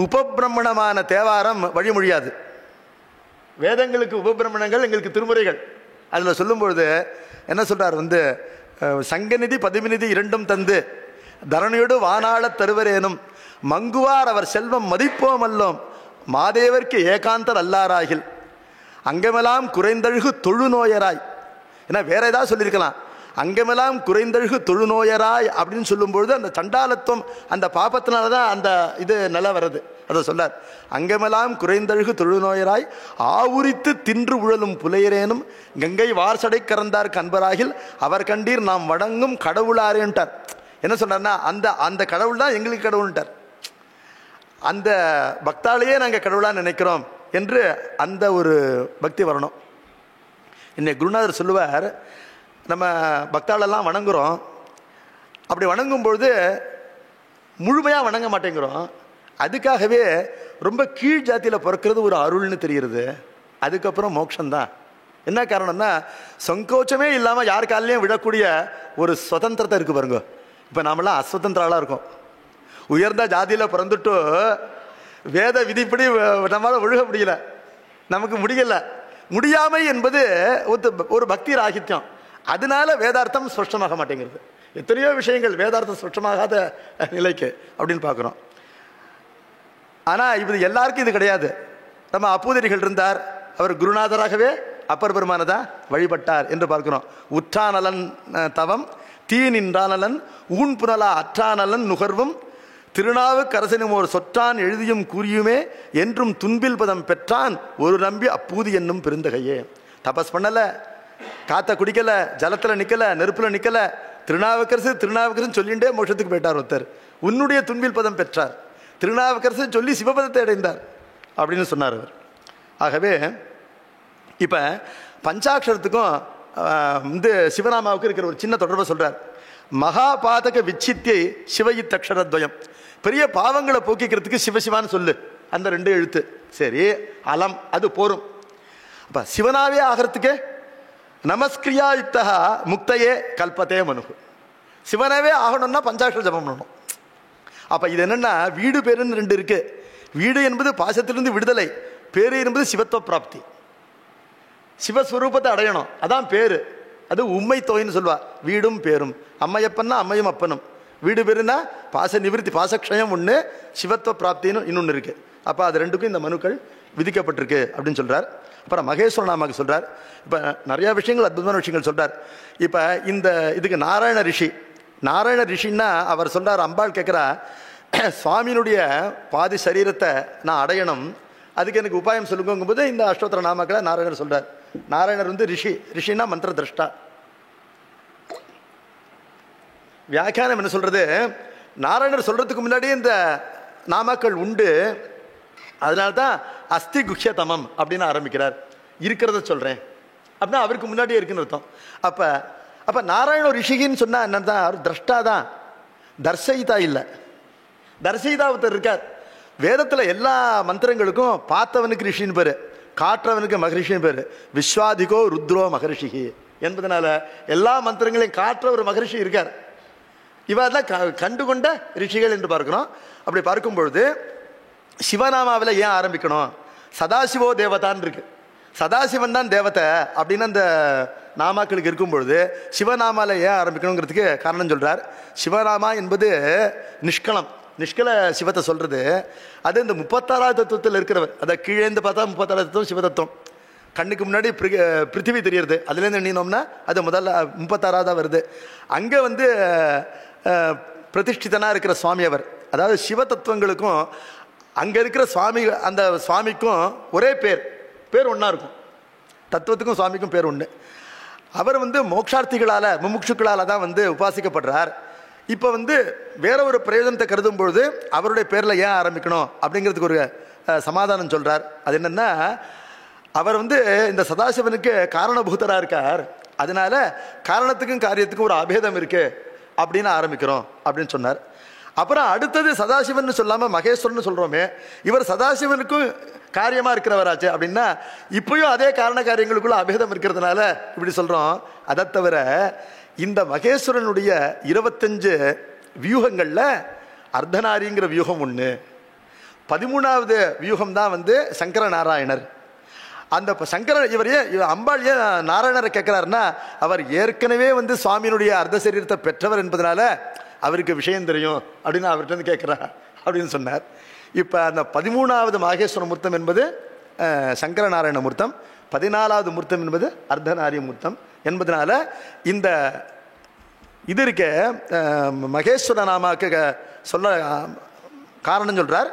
உபபிரமணமான தேவாரம் வழிமொழியாது. வேதங்களுக்கு உபபிரமணங்கள், எங்களுக்கு திருமுறைகள். அதில் சொல்லும்பொழுது என்ன சொல்றார், சங்கநிதி பதுமிநிதி இரண்டும் தந்து தரணியோடு வானாள தருவரேனும் மங்குவார் அவர் செல்வம் மதிப்போம் அல்லோம் மாதேவர்க்கு ஏகாந்தர் அல்லாராகில் அங்கமெல்லாம் குறைந்தழுகு தொழுநோயராய். ஏன்னா வேற ஏதாவது சொல்லியிருக்கலாம். அங்கமெல்லாம் குறைந்தழுகு தொழுநோயராய் அப்படின்னு சொல்லும்பொழுது அந்த சண்டாலத்துவம், அந்த பாபத்தினால தான் அந்த இது நிலை வருது. அதை சொல்லார். அங்கமெல்லாம் குறைந்தழுகு தொழுநோயராய் ஆவுரித்து தின்று உழலும் புலையரேனும் கங்கை வார்சடை கறந்தார் கண்பராகில் அவர் கண்டீர் நாம் வணங்கும் கடவுளாரேன்ட்டார். என்ன சொன்னார்னா, அந்த அந்த கடவுள் தான் எங்களுக்கு கடவுள்ட்டார். அந்த பக்தாலேயே நாங்கள் கடவுளாக நினைக்கிறோம் என்று அந்த ஒரு பக்தி வரணும். இன்னைக்கு குருநாதர் சொல்லுவார், நம்ம பக்தாளெல்லாம் வணங்குறோம், அப்படி வணங்கும்பொழுது முழுமையாக வணங்க மாட்டேங்கிறோம். அதுக்காகவே ரொம்ப கீழ் ஜாத்தியில் பிறக்கிறது ஒரு அருள்னு தெரிகிறது. அதுக்கப்புறம் மோட்சம்தான். என்ன காரணம்னா, சங்கோச்சமே இல்லாமல் யார் காலையும் விடக்கூடிய ஒரு சுதந்திரத்தை இருக்கு பாருங்க. இப்போ நாமெல்லாம் அஸ்வதந்திராலாக இருக்கோம். உயர்ந்த ஜாதியில் பிறந்துட்டு வேத விதிப்படி நம்மளால் ஒழுக முடியல, நமக்கு முடியல. முடியாமை என்பது ஒரு பக்தி ராகித்யம். அதனால வேதார்த்தம் ஸ்பஷ்டமாக மாட்டேங்கிறது. எத்தனையோ விஷயங்கள் வேதார்த்தம் ஸ்பஷ்டமாகாத நிலைக்கு அப்படின்னு பார்க்குறோம். ஆனால் இது எல்லாருக்கும் இது கிடையாது. நம்ம அப்பூதரிகள் இருந்தார், அவர் குருநாதராகவே அப்பர் பெருமானதான் வழிபட்டார் என்று பார்க்கிறோம். உற்றானலன் தவம் தீ நின்றானலன் ஊன் புனலா அற்றானலன் நுகர்வும் திருநாவுக்கரசனும் ஒரு சொற்றான் எழுதியும் கூறியுமே என்றும் துன்பில் பதம் பெற்றான் ஒரு நம்பி அப்பூதி என்னும் பெருந்தகையே. தபஸ் பண்ணலை, காற்றை குடிக்கலை, ஜலத்தில் நிற்கலை, நெருப்பில் நிற்கலை, திருநாவுக்கரசு சொல்லிண்டே மோட்சத்துக்கு போயிட்டார் ஒருத்தர். உன்னுடைய துன்பில் பதம் பெற்றார், திருநாவுக்கரசு சொல்லி சிவபதத்தை அடைந்தார் அப்படின்னு சொன்னார் அவர். ஆகவே இப்போ பஞ்சாட்சரத்துக்கும் சிவநாமாவுக்கு இருக்கிற ஒரு சின்ன தொடர்பை சொல்கிறார். மகாபாதக விச்சித்தியை சிவயித் அக்ஷரத்வயம். பெரிய பாவங்களை போக்கிக்கிறதுக்கு சிவசிவான்னு சொல்லு, அந்த 2 எழுத்து. சரி, அலம் அது போரும். அப்போ சிவனாவே ஆகிறதுக்கு நமஸ்கிரியா யுக்தா முக்தையே கல்பத்தே மனுகு. சிவனாவே ஆகணும்னா பஞ்சாட்சர ஜபம் பண்ணணும். அப்போ இது என்னென்னா, வீடு பேருன்னு 2 இருக்கு. வீடு என்பது பாசத்திலிருந்து விடுதலை, பேரு என்பது சிவத்துவ பிராப்தி. சிவஸ்வரூபத்தை அடையணும், அதான் பேரு. அது உண்மை தொகைன்னு சொல்லுவா. வீடும் பேரும், அம்மையப்பன்னா அம்மையும் அப்பனும். வீடு பேருன்னா பாச நிவிருத்தி, பாசக்ஷயம் ஒன்று, சிவத்துவ பிராப்தின்னு இன்னொன்று இருக்கு. அப்போ அது 2க்கும் இந்த மனுக்கள் விதிக்கப்பட்டிருக்கு அப்படின்னு சொல்றார். அப்புறம் மகேஸ்வர நாமாக்கு சொல்றார். இப்போ நிறைய விஷயங்கள், அற்புதமான விஷயங்கள் சொல்றார். இப்போ இதுக்கு நாராயண ரிஷின்னா அவர் சொல்றார். அம்பாள் கேட்குறா, சுவாமியினுடைய பாதி சரீரத்தை நான் அடையணும், அதுக்கு எனக்கு உபாயம் சொல்லுங்கும்போது இந்த அஷ்டோத்திர நாமாக்களை நாராயணர் சொல்றார். நாராயணர் வந்து ரிஷினா மந்திர திரஷ்டா. வியாக்கியானம் என்ன சொல்றது, நாராயணர் சொல்றதுக்கு முன்னாடியே இந்த நாமாக்கள் உண்டு. அதனால்தான் அஸ்தி குஹ்யதமம் அப்படின்னு ஆரம்பிக்கிறார். இருக்கிறத சொல்றேன் அப்படின்னா அவருக்கு முன்னாடியே இருக்குன்னு அர்த்தம். அப்ப நாராயண ரிஷிகின்னு சொன்னா என்னதான், அவர் திரஷ்டா தான், தர்சயிதா இல்லை. தர்சயிதா ஒருத்தர் இருக்கார். வேதத்துல எல்லா மந்திரங்களுக்கும் பார்த்தவனுக்கு ரிஷின்னு பேரு, காற்றவனுக்கு மகரிஷின்னு பேரு. விஸ்வாதிகோ ருத்ரோ மகரிஷி என்பதனால எல்லா மந்திரங்களையும் காற்ற ஒரு மகரிஷி இருக்கார். இவெல்லாம் கண்டுகொண்ட ரிஷிகள் என்று பார்க்கணும். அப்படி பார்க்கும் பொழுது சிவநாமாவில் ஏன் ஆரம்பிக்கணும், சதாசிவோ தேவதான்னு இருக்கு, சதாசிவன் தான் தேவதை அப்படின்னு அந்த நாமாக்களுக்கு இருக்கும் பொழுது சிவநாமாவில் ஏன் ஆரம்பிக்கணுங்கிறதுக்கு காரணம் சொல்றார். சிவநாமா என்பது நிஷ்கல சிவத்தை சொல்றது. அது இந்த 36வது தத்துவத்தில் இருக்கிறவர். அதை கீழேந்து பார்த்தா 36வது தத்துவம் சிவதத்துவம். கண்ணுக்கு முன்னாடி பிருத்திவி தெரியறது, அதுலேருந்து எண்ணினோம்னா அது முதல்ல 36வது வருது. அங்கே வந்து பிரதிஷ்டிதனா இருக்கிற சுவாமி அவர். அதாவது சிவ தத்துவங்களுக்கும் அங்க இருக்கிற சுவாமி, அந்த சுவாமிக்கும் ஒரே பேர் ஒன்னா இருக்கும். தத்துவத்துக்கும் சுவாமிக்கும் பேர் ஒன்று. அவர் வந்து மோட்சார்த்திகளால முமுட்சுக்களால தான் வந்து உபாசிக்கப்படுறார். இப்போ வந்து வேற ஒரு பிரயோஜனத்தை கருதும் பொழுது அவருடைய பேர்ல ஏன் ஆரம்பிக்கணும் அப்படிங்கிறதுக்கு ஒரு சமாதானம் சொல்றார். அது என்னன்னா, அவர் வந்து இந்த சதாசிவனுக்கு காரணபூதரா இருக்கார். அதனால காரணத்துக்கும் காரியத்துக்கும் ஒரு அபேதம் இருக்கு அப்படின்னு ஆரம்பிக்கிறோம் அப்படின்னு சொன்னார். அப்புறம் அடுத்தது சதாசிவன் சொல்லாம மகேஸ்வரன் சொல்றோமே, இவர் சதாசிவனுக்கும் காரியமா இருக்கிறவராச்சு அப்படின்னா இப்பயும் அதே காரண காரியங்களுக்குள்ள அபேதம் இருக்கிறதுனால இப்படி சொல்றோம். அதை தவிர இந்த மகேஸ்வரனுடைய 25 வியூகங்கள்ல அர்த்தநாரிங்கிற வியூகம் ஒண்ணு, 13வது வியூகம் தான் வந்து சங்கர நாராயணர். அந்த இவர் அம்பாள் ஏன் நாராயணரை கேட்கிறாருன்னா, அவர் ஏற்கனவே வந்து சுவாமியினுடைய அர்த்த சரீரத்தை பெற்றவர் என்பதனால அவருக்கு விஷயம் தெரியும் அப்படின்னு அவர்கிட்ட கேட்கிறார் அப்படின்னு சொன்னார். இப்ப அந்த 13வது மாகேஸ்வர மூர்த்தம் என்பது சங்கர நாராயண மூர்த்தம், 14வது மூர்த்தம் என்பது அர்த்தநாரிய மூர்த்தம் என்பதனால இந்த இது இருக்க மகேஸ்வர நாமாக்கு சொல்ல காரணம் சொல்றார்.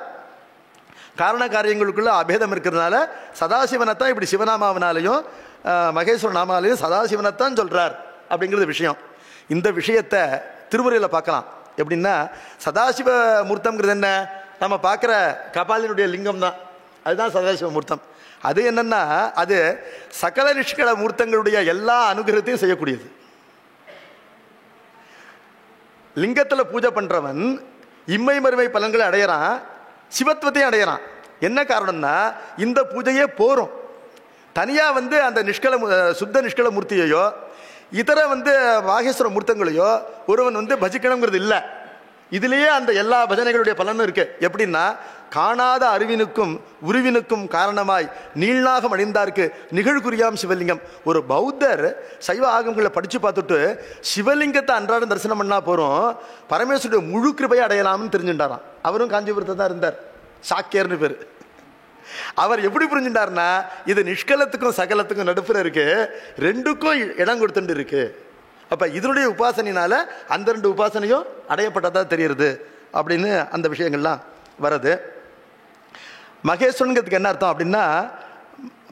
காரண காரியங்களுக்குள்ள அபேதம் இருக்கிறதுனால சதாசிவனைத்தான் இப்படி சிவநாமாவினாலையும் மகேஸ்வர நாமாலையும் சதாசிவனைத்தான் சொல்றார் அப்படிங்கிறது விஷயம். இந்த விஷயத்தை திருமுறையில் பார்க்கலாம். எப்படின்னா, சதாசிவ மூர்த்தம்ங்கிறது என்ன, நம்ம பார்க்குற கபாலினுடைய லிங்கம் தான், அதுதான் சதாசிவ மூர்த்தம். அது என்னன்னா, அது சகல நிஷ்கல மூர்த்தங்களுடைய எல்லா அனுகிரகத்தையும் செய்யக்கூடியது. லிங்கத்தில் பூஜை பண்றவன் இம்மை மறுமை பலன்களை அடையறான், சிவத்துவத்தையும் அடையறான். என்ன காரணம்னா, இந்த பூஜையே போரும். தனியா வந்து அந்த சுத்த நிஷ்கல மூர்த்தியையோ இதர வந்து மாகேஸ்வர மூர்த்தங்களையோ ஒருவன் வந்து பஜிக்கணுங்கிறது இல்லை. இதுலேயே அந்த எல்லா பஜனைகளுடைய பலனும் இருக்கு. எப்படின்னா, காணாத அறிவினுக்கும் உருவினுக்கும் காரணமாய் நீள்நாகம் அடைந்தார்க்கு நிகழ்குறியாம் சிவலிங்கம். ஒரு பௌத்தர் சைவ ஆகமங்களை படிச்சு பார்த்துட்டு சிவலிங்கத்தை அன்றாடம் தரிசனம் பண்ணா போறோம், பரமேஸ்வருடைய முழு கிருபையை அடையலாம்னு தெரிஞ்சுட்டாராம். அவரும் காஞ்சிபுரத்தை தான் இருந்தார், சாக்கியர்னு பேரு. அவர் எப்படி புரிஞ்சுட்டார்னா, இது நிஷ்கலத்துக்கும் சகலத்துக்கும் நடுப்புற இருக்கு, ரெண்டுக்கும் இடம் கொடுத்துட்டு இருக்கு. அப்ப இதனுடைய உபாசனையினால அந்த 2 உபாசனையும் அடையப்பட்டதா தெரியுது அப்படின்னு அந்த விஷயங்கள்லாம் வருது. மகேஸ்வரனுங்கிறதுக்கு என்ன அர்த்தம் அப்படின்னா,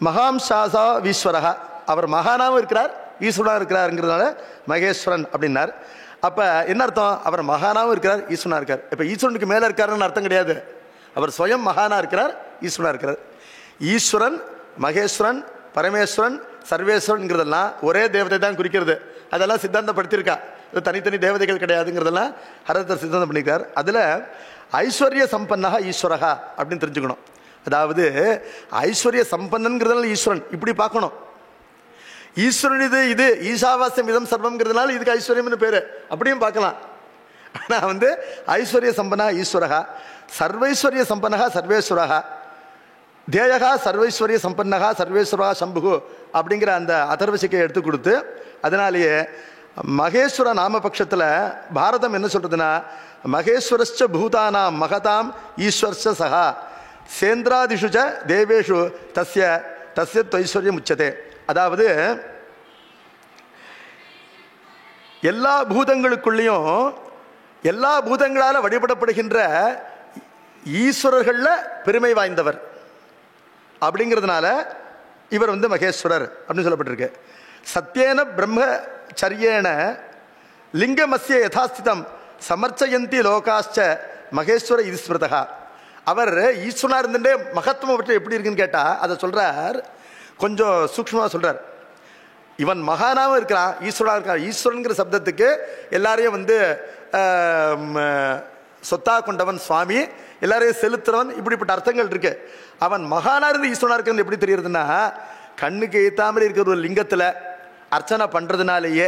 மகாம்சாசா ஈஸ்வரகா, அவர் மகானாவும் இருக்கிறார் ஈஸ்வரனா இருக்கிறாருங்கிறதுனால மகேஸ்வரன் அப்படின்னார். அப்ப என்ன அர்த்தம், அவர் மகானாவும் இருக்கிறார் ஈஸ்வரனா இருக்கார். இப்ப ஈஸ்வரனுக்கு மேல இருக்காருன்னு அர்த்தம் கிடையாது, அவர் சுயம் மகானா இருக்கிறார் ஈஸ்வரனா இருக்கிறார். ஈஸ்வரன், மகேஸ்வரன், பரமேஸ்வரன், சர்வேஸ்வரன்ங்கிறதெல்லாம் ஒரே தேவதை தான் குறிக்கிறது. அதெல்லாம் சித்தாந்தப்படுத்தியிருக்கா. இது தனித்தனி தேவதைகள் கிடையாதுங்கிறதெல்லாம் ஹரதர் சித்தாந்தம் பண்ணியிருக்கார். அதுல ஐஸ்வர்ய சம்பன்னகா ஈஸ்வரகா அப்படின்னு தெரிஞ்சுக்கணும். அதாவது ஐஸ்வர்ய சம்பன்னங்கிறதுனால ஈஸ்வரன் இப்படி பார்க்கணும். ஈஸ்வரன் இது ஈசாவாஸ்யம் இதம் சர்வம்ங்கிறதுனால இதுக்கு ஐஸ்வர்யம்னு பேரு, அப்படியும் பார்க்கலாம். ஆனா வந்து ஐஸ்வர்ய சம்பனா ஈஸ்வரகா, சர்வைஸ்வர்ய சம்பனகா சர்வேஸ்வரகா, தேயகா சர்வைஸ்வர்ய சம்பன்னகா சர்வேஸ்வரா சம்புகு அப்படிங்கிற அந்த அதர்வசிக்கை எடுத்து கொடுத்து, அதனாலேயே மகேஸ்வர நாமபக்ஷத்தில் பாரதம் என்ன சொல்றதுன்னா, மகேஸ்வரஸ்ச பூதானாம் மகதாம் ஈஸ்வர்ச்ச சகா சேந்திராதிஷுச்ச தேவேஷு தஸ்ய ஐஸ்வர்யம் உச்சதே. அதாவது எல்லா பூதங்களுக்குள்ளேயும் எல்லா பூதங்களால் வழிபடப்படுகின்ற ஈஸ்வரர்கள்ல பெருமை வாய்ந்தவர். அப்படிங்கிறதுனால இவர் வந்து மகேஸ்வரர் அப்படின்னு சொல்லப்பட்டிருக்கு. சத்தியேன பிரம்மச்சரியேன லிங்கமஸ்ய யதாஸ்திதம் சமர்ச்சயந்தி லோகாச்ச மகேஸ்வர இது ஸ்மிருதா. அவர் ஈஸ்வரனா இருந்துட்டு மகத்துவம் பற்றி எப்படி இருக்குன்னு கேட்டால் அதை சொல்கிறார், கொஞ்சம் சூக்ஷ்மமாக சொல்கிறார். இவன் மகானாவும் இருக்கிறான், ஈஸ்வரனாக இருக்கான். ஈஸ்வரனுங்கிற சப்தத்துக்கு எல்லாரையும் வந்து சொத்தா கொண்டவன் சுவாமி, எல்லாரையும் செலுத்துறவன், இப்படிப்பட்ட அர்த்தங்கள் இருக்கு. அவன் மகானா இருந்து ஈஸ்வரனா இருக்கிறது எப்படி தெரியுதுன்னா, கண்ணுக்கு ஏத்தாமல் இருக்கிற ஒரு லிங்கத்தில் அர்ச்சனை பண்ணுறதுனாலேயே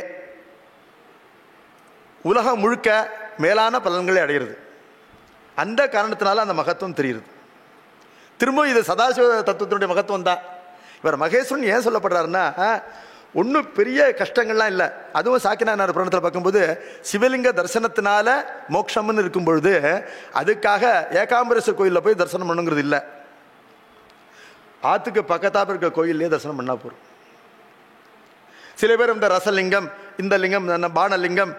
உலகம் முழுக்க மேலான பலன்களை அடைகிறது. அந்த காரணத்தினால அந்த மகத்துவம் தெரியுது. திரும்ப இது சதாசிவ தத்துவத்தினுடைய மகத்துவம் தான். இவர் மகேஸ்வரன் ஏன் சொல்லப்படுறாருன்னா, ஒன்றும் பெரிய கஷ்டங்கள்லாம் இல்லை. அதுவும் சாக்கியநாராயண புராணத்தில் பார்க்கும்போது சிவலிங்க தரிசனத்தினால மோட்சம்னு இருக்கும் பொழுது அதுக்காக ஏகாம்பரேஸ்வரர் கோயிலில் போய் தரிசனம் பண்ணுங்கிறது இல்லை. ஆற்றுக்கு பக்கத்தாக இருக்க கோயிலே தரிசனம் பண்ணால் போகிறோம். சில பேர் இந்த ரசலிங்கம், இந்த லிங்கம், பானலிங்கம்,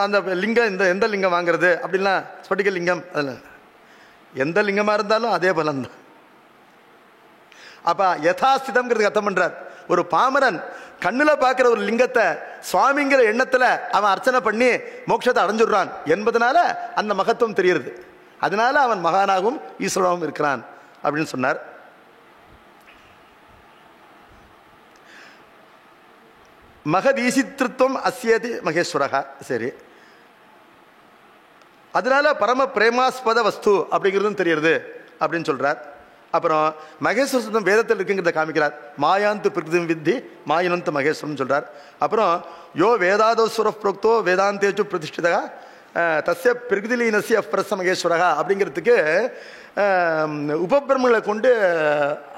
அந்த லிங்கம், இந்த எந்த லிங்கம் வாங்கிறது அப்படின்லாம், ஸ்பட்டிக லிங்கம், அதில் எந்த லிங்கமாக இருந்தாலும் அதே பலன் தான். அப்போ யதாஸ்திதம்ங்கிறதுக்கு அர்த்தம் பண்ணுறார். ஒரு பாமரன் கண்ணில் பார்க்குற ஒரு லிங்கத்தை சுவாமிங்கிற எண்ணத்தில் அவன் அர்ச்சனை பண்ணி மோட்சத்தை அடைஞ்சுடுறான் என்பதனால அந்த மகத்துவம் தெரியுது. அதனால அவன் மகானாகவும் ஈஸ்வரனாகவும் இருக்கிறான் அப்படின்னு சொன்னார். மகதீசித்ருத்வம் அஸ்யதி மகேஸ்வரகா. சரி, அதனால பரம பிரேமாஸ்பத வஸ்து அப்படிங்கிறதும் தெரியுது அப்படின்னு சொல்றார். அப்புறம் மகேஸ்வர சப்தம் வேதத்தில் இருக்குங்கிறத காமிக்கிறார். மாயாந்து பிரகிருதி வித்தி மாயினந்த மகேஸ்வரன் சொல்றார். அப்புறம் யோ வேதாதோஸ்வர புரோக்தோ வேதாந்தேச்சு பிரதிஷ்டிதா தஸ்ய பிரகிருதிலீனஸ்ய அப்ரச மகேஸ்வரகா அப்படிங்கிறதுக்கு உபபிரமங்களை கொண்டு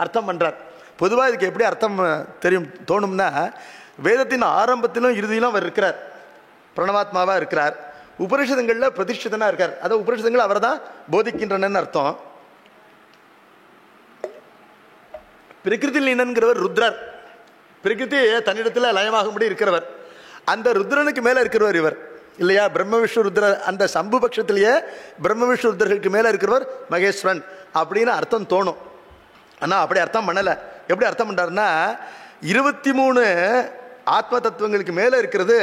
அர்த்தம் பண்றார். பொதுவாக இதுக்கு எப்படி அர்த்தம் தெரியும் தோணும்னா, வேதத்தின் ஆரம்பத்திலும் இறுதியிலும் அவர் இருக்கிறார், பிரணவாத்மாவாக இருக்கிறார். உபனிஷதங்களில் பிரதிஷ்டிதனாக இருக்கார். அதாவது உபனிஷதங்கள் அவர் தான் போதிக்கின்றனன்னு அர்த்தம். பிரகிருதி லீனன்கிறவர் ருத்ரர், பிரகிருதி தன்னிடத்தில் லயமாகும்படி இருக்கிறவர். அந்த ருத்ரனுக்கு மேலே இருக்கிறவர் இவர் இல்லையா, பிரம்ம விஷ்ணு ருத்ர. அந்த சம்பு பட்சத்திலேயே பிரம்ம விஷ்ணு ருத்ரர்களுக்கு மேலே இருக்கிறவர் மகேஸ்வரன் அப்படின்னு அர்த்தம் தோணும். ஆனால் அப்படி அர்த்தம் பண்ணலை. எப்படி அர்த்தம் பண்ணுறாருன்னா, 23 ஆத்ம தத்துவங்களுக்கு மேலே இருக்கிறது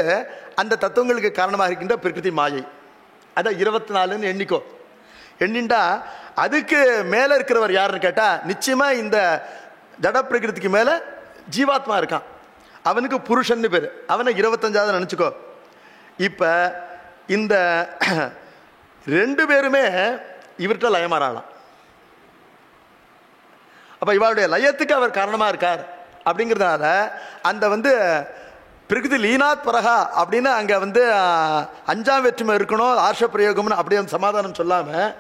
அந்த தத்துவங்களுக்கு காரணமாக இருக்கின்ற பிரகிருதி மாயை. அதான் 24ன்னு எண்ணிக்கோ. எண்ணிண்டா அதுக்கு மேலே இருக்கிறவர் யாருன்னு கேட்டால் நிச்சயமாக இந்த ஜட பிரகிருதிக்கு மேலே ஜீவாத்மா இருக்கான். அவனுக்கு புருஷன்னு பேர். அவனை 25வது நினச்சிக்கோ. இப்போ இந்த 2 பேருமே இவர்கிட்ட லயமாறாளாம். அப்போ இவருடைய லயத்துக்கு அவர் காரணமாக இருக்கார். அப்படிங்கிறதுனால அந்த வந்து பிரகிருதி லீனாத் பரகா அப்படின்னு அங்கே வந்து 5ஆம் வேற்றுமை இருக்கணும், ஆர்ஷ பிரயோகம்னு அப்படி அந்த சமாதானம் சொல்லாமல்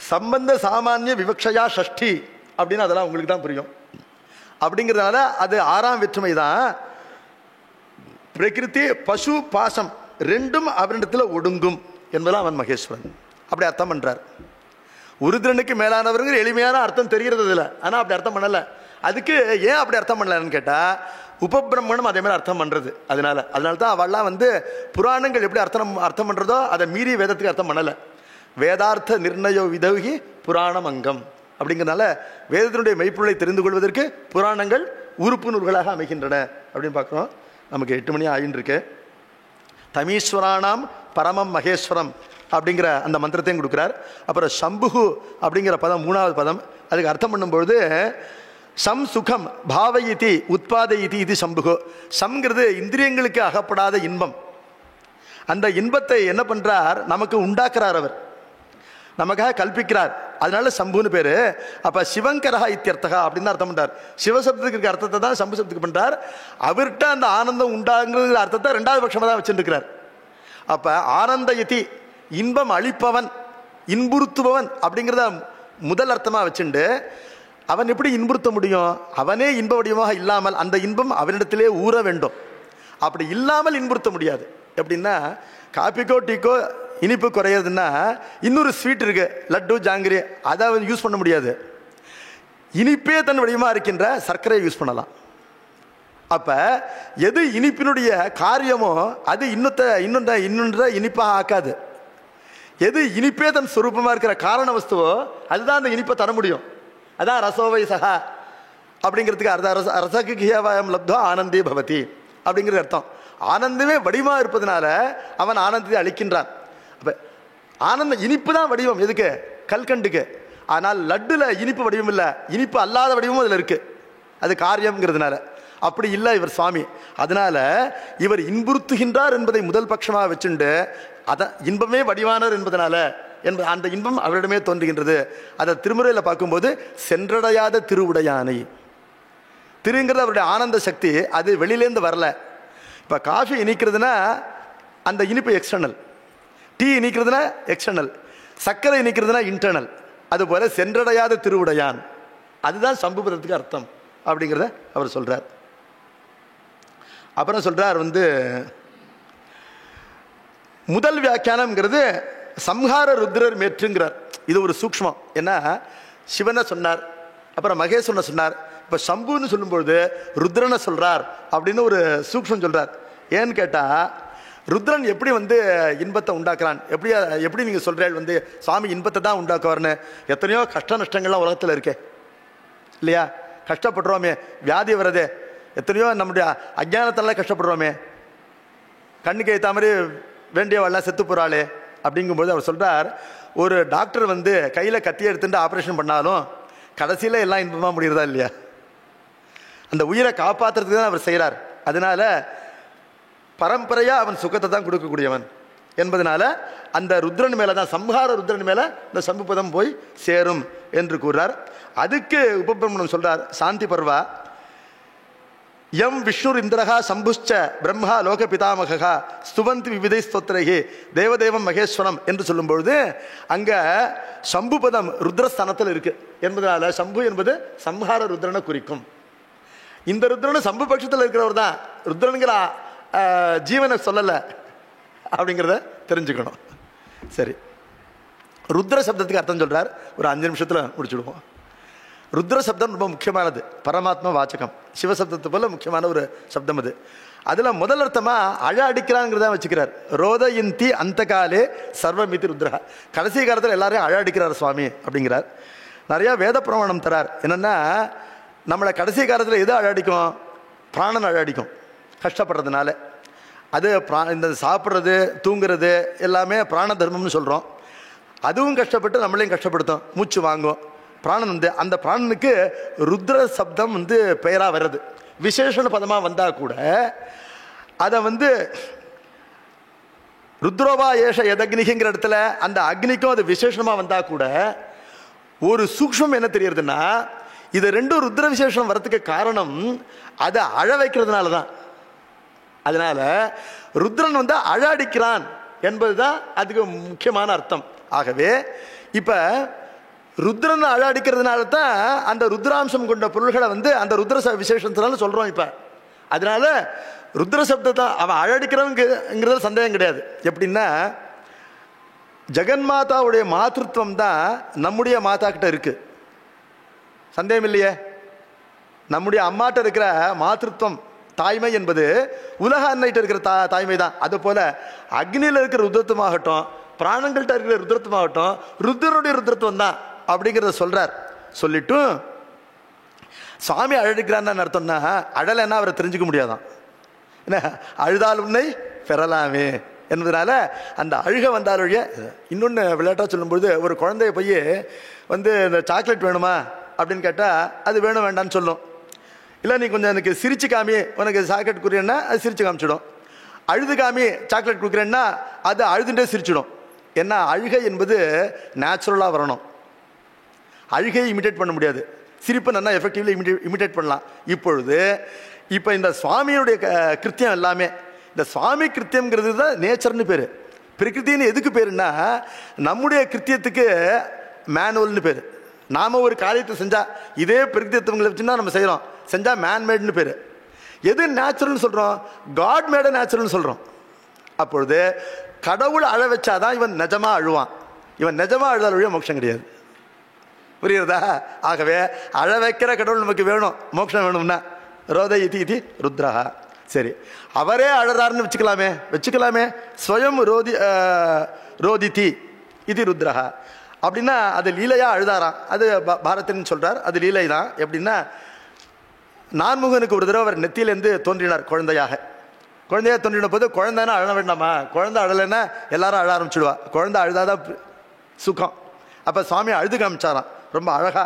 சம்பந்த சாமானிய விவக்ஷயா ஷஷ்டி அப்படின்னு அதெல்லாம் உங்களுக்கு தான் புரியும். அப்படிங்கிறதுனால அது 6ஆம் வேற்றுமை தான். பிரகிருதி பசு பாசம் 2ம் அவரிடத்தில் ஒடுங்கும் என்பதெல்லாம் அவன் மகேஸ்வரன். அப்படி அர்த்தம் பண்ணுறார். உருத்ரனுக்கு மேலானவருங்கிற எளிமையான அர்த்தம் தெரிகிறது இதில். ஆனால் அப்படி அர்த்தம் பண்ணலை. அதுக்கு ஏன் அப்படி அர்த்தம் பண்ணலன்னு கேட்டால், உபபிரமணம் அதே மாதிரி அர்த்தம் பண்ணுறது. அதனால தான் அவள்லாம் வந்து புராணங்கள் எப்படி அர்த்தம் பண்ணுறதோ அதை மீறி வேதத்துக்கு அர்த்தம் பண்ணலை. வேதார்த்த நிர்ணய விதவி புராணம் அங்கம் அப்படிங்கிறதுனால வேதத்தினுடைய மெய்ப்பொருளை தெரிந்து கொள்வதற்கு புராணங்கள் உறுப்பு நூல்களாக அமைகின்றன அப்படின்னு பார்க்குறோம். நமக்கு 8 மணி ஆகின்னு இருக்கு. தமீஸ்வரானாம் பரமம் மகேஸ்வரம் அப்படிங்கிற அந்த மந்திரத்தையும் கொடுக்குறார். அப்புறம் சம்புகு அப்படிங்கிற பதம் 3வது பதம். அதுக்கு அர்த்தம் பண்ணும்பொழுது சம் சுகம் பாவயிதி உத்பாதயிதி இது சம்புகு. சம்ங்கிறது இந்திரியங்களுக்கு அகப்படாத இன்பம். அந்த இன்பத்தை என்ன பண்ணுறார், நமக்கு உண்டாக்குறார், அவர் நமக்காக கல்பிக்கிறார். அதனால சம்புன்னு பேர். அப்போ சிவங்கரா இத்தியர்த்தகா அப்படின்னு அர்த்தம் பண்ணுறார். சிவசப்தத்துக்கு இருக்க அர்த்தத்தை தான் சம்பு சப்தத்துக்கு பண்ணுறார். அவர்கிட்ட அந்த ஆனந்தம் உண்டாங்கிறது அர்த்தத்தை 2வது பட்சமாக தான் வச்சுருக்கிறார். அப்போ ஆனந்தயதி இன்பம் அளிப்பவன், இன்புறுத்துபவன் அப்படிங்கிறத முதல் அர்த்தமாக வச்சுண்டு அவன் எப்படி இன்புறுத்த முடியும்? அவனே இன்ப வடிவமாக இல்லாமல் அந்த இன்பம் அவனிடத்திலே ஊற வேண்டும். அப்படி இல்லாமல் இன்புறுத்த முடியாது. எப்படின்னா, காப்பிக்கோ டீக்கோ இனிப்பு குறையிறதுன்னா இன்னொரு ஸ்வீட் இருக்கு, லட்டு ஜாங்கிரி, அதை அவன் யூஸ் பண்ண முடியாது. இனிப்பே தன் வடிவமாக இருக்கின்ற சர்க்கரையை யூஸ் பண்ணலாம். அப்போ எது இனிப்பினுடைய காரியமோ அது இன்னொன்ற இனிப்பாக ஆக்காது. எது இனிப்பே தன் சொரூபமாக இருக்கிற காரண வஸ்துவோ அதுதான் அந்த இனிப்பை தர முடியும். அதான் ரசோவை சகா அப்படிங்கிறதுக்கு அர்த்தம். ரசக்கு கியவாயம் லப்தோ ஆனந்தே பவதி அப்படிங்கிறது அர்த்தம். ஆனந்தமே வடிவமாக இருப்பதனால அவன் ஆனந்தத்தை அளிக்கின்றான். அப்போ ஆனந்தம் இனிப்பு தான் வடிவம் எதுக்கு? கல்கண்டுக்கு. ஆனால் லட்டுல இனிப்பு வடிவம் இல்லை, இனிப்பு அல்லாத வடிவமும் அதில் இருக்கு. அது காரியம்ங்கிறதுனால அப்படி இல்லை இவர் சுவாமி. அதனால இவர் இன்புறுத்துகின்றார் என்பதை முதல் பட்சமாக வச்சுண்டு அதான் இன்பமே வடிவானர் என்பதனால அந்த இன்பம் அவரிடமே தோன்றுகின்றது. அதை திருமுறையில் பார்க்கும்போது சென்றடையாத திருவுடையானை, திருங்கிறது அவருடைய ஆனந்த சக்தி, அது வெளியிலேருந்து வரல. இப்போ காஃபி இனிக்கிறதுனா அந்த இனிப்பு எக்ஸ்டர்னல், டீ இனிக்கிறதுனா எக்ஸ்டர்னல், சர்க்கரை இனிக்கிறதுனா இன்டர்னல். அதுபோல சென்றடையாத திருவுடையான், அதுதான் சம்புபதத்துக்கு அர்த்தம் அப்படிங்கிறத அவர் சொல்றார். அப்புறம் சொல்றார் முதல் வியாக்கியானம்ங்கிறது சம்ஹார ருத்ரர் மேற்றுங்கிறார். இது ஒரு சூக்ஷ்மம். ஏன்னா சிவனை சொன்னார், அப்புறம் மகேஸ்வரனை சொன்னார், இப்போ சம்புன்னு சொல்லும்பொழுது ருத்ரனை சொல்றார் அப்படின்னு ஒரு சூக்ஷ்மம் சொல்றார். ஏன்னு கேட்டால் ருத்ரன் எப்படி இன்பத்தை உண்டாக்குறான், எப்படி நீங்கள் சொல்கிறீர்கள் சுவாமி இன்பத்தை தான் உண்டாக்குவார்னு. எத்தனையோ கஷ்ட நஷ்டங்கள்லாம் உலகத்தில் இருக்கே இல்லையா? கஷ்டப்படுறோமே, வியாதி வர்றதே, எத்தனையோ நம்முடைய அஜ்ஞானத்தெல்லாம் கஷ்டப்படுறோமே, கண்ணுக்கு ஏற்ற மாதிரி வேண்டியவெல்லாம் செத்து போகிறாளே. அப்படிங்கும்போது அவர் சொல்கிறார், ஒரு டாக்டர் கையில் கத்தி எடுத்துட்டு ஆப்ரேஷன் பண்ணாலும் கடைசியில் எல்லாம் இன்பமாக முடிகிறதா இல்லையா? அந்த உயிரை காப்பாற்றுறதுக்கு தான் அவர் செய்கிறார். அதனால பரம்பரையாக அவன் சுகத்தை தான் கொடுக்கக்கூடியவன் என்பதனால அந்த ருத்ரன் மேலே தான், சம்ஹார ருத்ரன் மேலே இந்த சம்புபதம் போய் சேரும் என்று கூறார். அதுக்கு உபபிரமணம் சொல்றார் சாந்தி பர்வா, எம் விஷ்ணுர் இந்திரகா சம்புஷ்ச பிரம்மா லோக பிதாமகா ஸ்துவந்தி விவிதை ஸ்தோத்திரகி தேவதேவம் மகேஸ்வரம் என்று சொல்லும்பொழுது அங்க சம்புபதம் ருத்ரஸ்தானத்தில் இருக்கு என்பதனால சம்பு என்பது சம்ஹார ருத்ரனை குறிக்கும். இந்த ருத்ரனு சம்பு பட்சத்தில் இருக்கிறவர் தான், ருத்ரனுங்கிற ஜீவனை சொல்லலை அப்படிங்கிறத தெரிஞ்சுக்கணும். சரி, ருத்ர சப்தத்துக்கு அர்த்தம் சொல்றார், ஒரு 5 நிமிஷத்தில் முடிச்சுடுவோம். ருத்ர சப்தம் ரொம்ப முக்கியமானது, பரமாத்மா வாச்சகம், சிவசப்தத்தை போல முக்கியமான ஒரு சப்தம் அது. அதில் முதல் அர்த்தமாக அழ அடிக்கிறாங்கிறத வச்சுக்கிறார். ரோத இந்தி அந்த காலே சர்வமிதி ருத்ரா, கடைசி காலத்தில் எல்லாரையும் அழ அடிக்கிறார் சுவாமி அப்படிங்கிறார். நிறையா வேத பிரமாணம் தரார். என்னென்னா நம்மளை கடைசி காலத்தில் எது அழ அடிக்கும்? பிராணன் அழ அடிக்கும் கஷ்டப்படுறதுனால. அது இந்த சாப்பிட்றது தூங்குறது எல்லாமே பிராண தர்மம்னு சொல்கிறோம். அதுவும் கஷ்டப்பட்டு நம்மளையும் கஷ்டப்படுத்தும், மூச்சு வாங்கும். பிராணன் அந்த பிராணனுக்கு ருத்ர சப்தம் பெயராக வர்றது. விசேஷண பதமாக வந்தால் கூட அதை ருத்ரோபா ஏஷ எதக்னிங்கிற இடத்துல அந்த அக்னிக்கும் அது விசேஷமாக வந்தால் கூட ஒரு சூக்ஷ்மம் என்ன தெரியறதுன்னா, இது ரெண்டும் ருத்ர விசேஷம் வரத்துக்கு காரணம் அதை அழ வைக்கிறதுனால தான். அதனால ருத்ரன் அழ அடிக்கிறான் என்பதுதான் அதுக்கு முக்கியமான அர்த்தம். ஆகவே இப்ப ருத்ரன் அழ அடிக்கிறதுனால தான் அந்த ருத்ராம்சம் கொண்ட பொருள்களை அந்த ருத்ர விசேஷத்தினால சொல்றோம். இப்ப அதனால ருத்ர சப்தத்தை அவன் அழ அடிக்கிறவங்கிறது சந்தேகம் கிடையாது. எப்படின்னா ஜெகன்மாதாவுடைய மாதృత్వం தான் நம்முடைய மாதா கிட்ட இருக்கு, சந்தேகம் இல்லையே. நம்முடைய அம்மாட்ட இருக்கிற மாதృత్వం தாய்மை என்பது உலக அன்னைட்ட இருக்கிற தாய்மை தான். அது போல அக்னியில் இருக்கிற ருத்ரத்துவமாகட்டும், பிராணங்கள்கிட்ட இருக்கிற ருத்ரத்துவமாகட்டும் ருத்ரனுடைய ருத்ரத்துவம் தான் அப்படிங்கிறத சொல்றார். சொல்லிட்டும் சுவாமி அழடிக்கிறான்னு அர்த்தம்னா அழலைன்னா அவரை தெரிஞ்சுக்க முடியாதான். என்ன அழுதால் உன்னை பெறலாமே என்பதனால அந்த அழுக வந்தால் வழிய. இன்னொன்று விளையாட்டாக சொல்லும்பொழுது ஒரு குழந்தைய போய் இந்த சாக்லேட் வேணுமா அப்படின்னு கேட்டால் அது வேணும் வேண்டான்னு சொல்லும். இல்லை நீ கொஞ்சம் எனக்கு சிரிச்சு காமி, உனக்கு சாக்லேட் கொடுக்குறேன்னா அது சிரிச்சு காமிச்சிடும். அழுது காமி சாக்லேட் கொடுக்குறேன்னா அது அழுதுண்டே சிரிச்சிடும். ஏன்னா அழுகை என்பது நேச்சுரலாக வரணும், அழுகையை இமிட்டேட் பண்ண முடியாது. சிரிப்பு நல்லா எஃபெக்டிவ்லி இமிட்டேட் பண்ணலாம். இப்போ இந்த சுவாமியுடைய கிருத்தியம் எல்லாமே, இந்த சுவாமி கிருத்தியம்ங்கிறது தான் நேச்சர்னு பேர். பிரகிருத்தின்னு எதுக்கு பேருன்னா நம்முடைய கிருத்தியத்துக்கு மேனுவல்னு பேர். நாம் ஒரு காரியத்தை செஞ்சால் இதே பிரகிருத்தியத்துவங்களை வச்சுன்னா நம்ம செய்கிறோம், செஞ்சால் மேன்மேட்னு பேர். எது நேச்சுரல்னு சொல்கிறோம்? காட் மேட நேச்சுரல்னு சொல்கிறோம். அப்பொழுது கடவுள் அழ வச்சாதான் இவன் நிஜமாக அழுவான். இவன் நிஜமாக அழுதால் வழியாக மோட்சம் கிடையாது. புரியுறதா? ஆகவே அழ வைக்கிற கடவுள் நமக்கு வேணும், மோட்சம் வேணும்னா ரோத இதி இதி ருத்ரஹா. சரி, அவரே அழறாருன்னு வச்சுக்கலாமே. ஸ்வயம் ரோதிதி இது ருத்ரஹா. அப்படின்னா அது லீலையாக அழுதாராம். அது பாரதன் சொல்கிறார், அது லீலை தான். எப்படின்னா, நான்முகனுக்கு ஒரு தடவை அவர் நெத்தியிலேருந்து தோன்றினார் குழந்தையாக. குழந்தையாக தோன்றின போது குழந்தைன்னா அழ வேண்டாமா, குழந்தை அழலைன்னா எல்லாரும் அழ ஆரம்பிச்சுடுவா, குழந்தை அழுதாதான் சுகம். அப்போ சுவாமி அழுது காமிச்சாராம் ரொம்ப அழகா.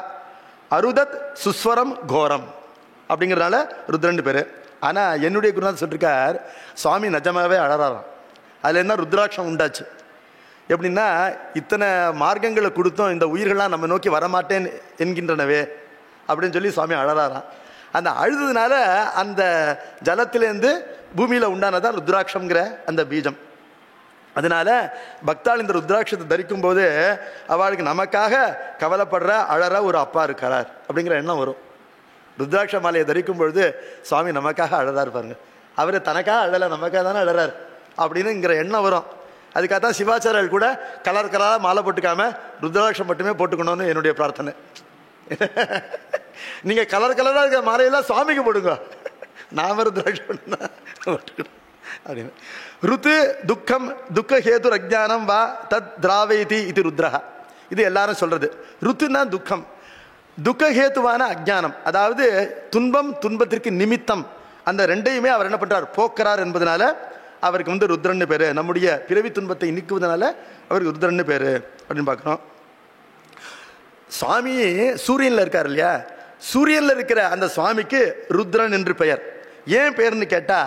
அருதத் சுஸ்வரம் கோரம் அப்படிங்கிறதுனால ருத்ரன் பேர். ஆனால் என்னுடைய குருநாதர் சொல்லியிருக்கார், சுவாமி நிஜமாகவே அழறாராம். அதில் என்ன ருத்ராட்சம் உண்டாச்சு. எப்படின்னா, இத்தனை மார்க்கங்களை கொடுத்தோம், இந்த உயிர்கள்லாம் நம்ம நோக்கி வரமாட்டேன் என்கின்றனவே அப்படின்னு சொல்லி சுவாமி அழறாராம். அந்த அழுதுனால அந்த ஜலத்திலேருந்து பூமியில் உண்டானதான் ருத்ராட்சம்ங்கிற அந்த பீஜம். அதனால பக்தாள் இந்த ருத்ராட்சத்தை தரிக்கும் போது அவளுக்கு நமக்காக கவலைப்படுற அழற ஒரு அப்பா இருக்கிறார் அப்படிங்கிற எண்ணம் வரும். ருத்ராட்ச மாலையை தரிக்கும் பொழுது சுவாமி நமக்காக அழறார் பாருங்க, அவர் தனக்காக அழலை, நமக்காக தானே அழறார் அப்படின்னுங்கிற எண்ணம் வரும். அதுக்காக தான் சிவாச்சாரியர்கள் கூட கலர் கலராக மாலை போட்டுக்காம ருத்ராட்சம் மட்டுமே போட்டுக்கணும்னு என்னுடைய பிரார்த்தனை. நீங்கள் கலர் கலராக இருக்கிற மாலையெல்லாம் சுவாமிக்கு போடுங்க, நாம ருத்ராட்சம் போட்டுக்கணும் அப்படின்னு. ருத்து துக்கம் துக்க ஹேது அஜ்ஞானம் வா தத் திராவேதி இது ருத்ரஹா. இது எல்லாரும் சொல்றது. ருத்துனா துக்கம், துக்கஹேத்துவான அஜ்ஞானம், அதாவது துன்பம் துன்பத்திற்கு நிமித்தம், அந்த ரெண்டையுமே அவர் என்ன பண்றார், போக்குறார் என்பதனால அவருக்கு வந்து ருத்ரன்னு பேரு. நம்முடைய பிறவி துன்பத்தை நீக்குவதனால அவருக்கு ருத்ரன்னு பேரு அப்படின்னு பார்க்குறோம். சுவாமி சூரியன்ல இருக்கார் இல்லையா, சூரியன்ல இருக்கிற அந்த சுவாமிக்கு ருத்ரன் என்று பெயர். ஏன் பெயர்னு கேட்டா,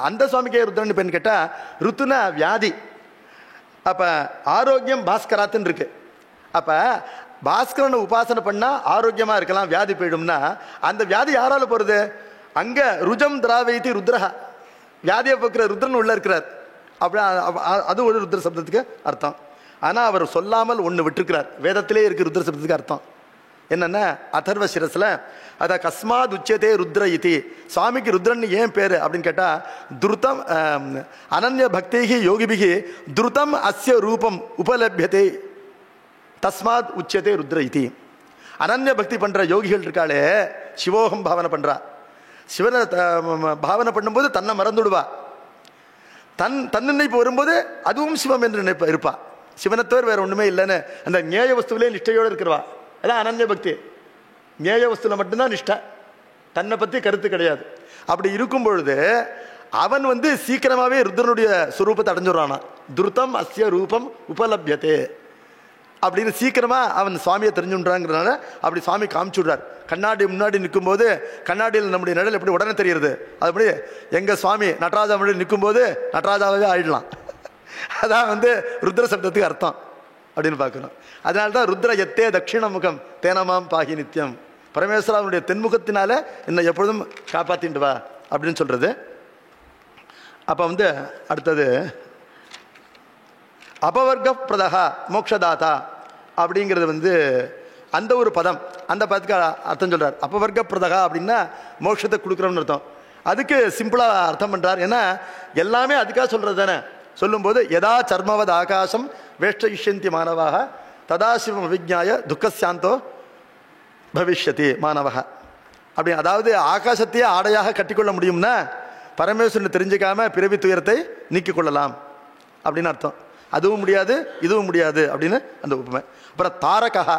அந்த சுவாமிக்கு ருத்ரன் பெயர்னு கேட்டா, ருத்துனா வியாதி. அப்ப ஆரோக்கியம் பாஸ்கராத்துன்னு இருக்கு. அப்ப பாஸ்கரனை உபாசனை பண்ணா ஆரோக்கியமா இருக்கலாம், வியாதி போயிடும்னா அந்த வியாதி யாரால போறது, அங்க ருஜம் திராவைத்தி ருத்ரஹா, வியாதியை போக்குற ருத்ரன் உள்ள இருக்கிறார். அப்படி அது ஒரு ருத்ர சப்தத்துக்கு அர்த்தம். ஆனா அவர் சொல்லாமல் ஒண்ணு விட்டுருக்கிறார், வேதத்திலே இருக்கு ருத்ர சப்தத்துக்கு அர்த்தம் என்னன்னா, அதர்வ சிரஸ்ல அத கஸ்மாத் உச்சதே ருத்ர இதி. சுவாமிக்கு ருத்ரன் ஏன் பேரு அப்படின்னு கேட்டா, துருதம் அனன்ய பக்திகி யோகிபிகி துருதம் அஸ்ய ரூபம் உபலபியதே தஸ்மாத் உச்சதே ருத்ர இதி. அனன்ய பக்தி பண்ற யோகிகள் இருக்காளே, சிவோகம் பாவனை பண்றா, சிவனை பாவனை பண்ணும்போது தன்னை மறந்துடுவா, தன்னிணைப்பு வரும்போது அதுவும் சிவம் என்று நினைப்ப இருப்பா. சிவனை தவிர வேற ஒண்ணுமே இல்லைன்னு அந்த ஞேய வஸ்துவிலே நிஷ்டையோடு இருக்கிறவா, அதான் அனன்ய பக்தி. ஞேய வஸ்துல மட்டும்தான் நிஷ்டை, தன்னை பத்தி கருத்து கிடையாது. அப்படி இருக்கும் பொழுது அவன் வந்து சீக்கிரமாவே ருத்ரனுடைய சுரூபத்தை அடைஞ்சுடுறானா. துருத்தம் அஸ்ய ரூபம் உபலபியதே அப்படின்னு சீக்கிரமா அவன் சுவாமியை தெரிஞ்சுன்றாங்கிறதுனால அப்படி சுவாமி காமிச்சு விடுறார். கண்ணாடி முன்னாடி நிற்கும் போது கண்ணாடியில் நம்முடைய நிழல் எப்படி உடனே தெரியுது, அதுபடி எங்க சுவாமி நடராஜா முன்னாடி நிற்கும் போது நடராஜாவே ஆயிடலாம். அதான் வந்து ருத்ர சப்தத்துக்கு அர்த்தம் அப்படின்னு பார்க்கணும். அதனால்தான் ருத்ர எத்தே தட்சிண முகம் தேனமாம் பாகி நித்தியம், பரமேஸ்வரனுடைய தென்முகத்தினால என்னை எப்பொழுதும் காப்பாத்திட்டு வா அப்படின்னு சொல்றது. அப்ப வந்து அடுத்தது அபவர்க பிரதகா மோக்ஷதாதா அப்படிங்கிறது வந்து அந்த ஒரு பதம், அந்த பதத்துக்கு அர்த்தம் சொல்றார். அபவர்க பிரதகா அப்படின்னா மோட்சத்தை கொடுக்குறோம்னு அர்த்தம். அதுக்கு சிம்பிளா அர்த்தம் பண்றார். ஏன்னா எல்லாமே அதுக்காக சொல்றது தானே. சொல்லும்போது யதா சர்மவத் ஆகாசம் வேஷ்டயிஷ்யந்தி மாணவாக ததா சிவம் அவிஜ்ஞாய துக்கசாந்தோ பவிஷ்யதி மாணவக அப்படி. அதாவது ஆகாசத்தையே ஆடையாக கட்டிக்கொள்ள முடியும்னா பரமேஸ்வரனை தெரிஞ்சுக்காம பிறவி துயரத்தை நீக்கிக் கொள்ளலாம் அப்படின்னு அர்த்தம். அதுவும் முடியாது இதுவும் முடியாது அப்படின்னு அந்த உபமை. அப்புறம் தாரகா,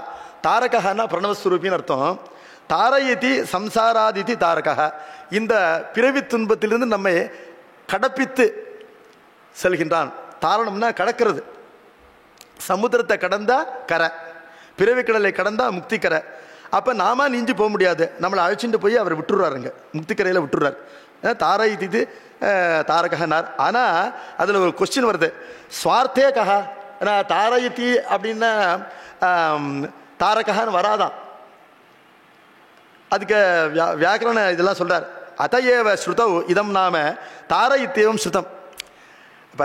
தாரகன்னா பிரணவஸ்வரூபின்னு அர்த்தம். தாரயதி சம்சாராதிதி தாரகா, இந்த பிறவி துன்பத்திலிருந்து நம்மை கடப்பித்து செல்கின்றான். தாரணம்னா கடக்கிறது, சமுத்திரத்தை கடந்தா கரை, பிறவி கடலை கடந்தா முக்தி கரை. அப்ப நாம நீஞ்சி போக முடியாது, நம்மளை அழைச்சிட்டு போய் அவர் விட்டுருவாருங்க, முக்தி கரையில விட்டுருவார். தாரயிதி தாரகனார். ஆனா அதுல ஒரு கொஸ்டின் வருது, ஸ்வார்த்தே கஹா, தாரயதி அப்படின்னா தாரகான்னு வராதான். அதுக்கு வியாக்கரண இதெல்லாம் சொல்றார். அதையேவ ஸ்ருதௌ இதம் நாம தாரயித்தேவம் ஸ்ருதம். இப்ப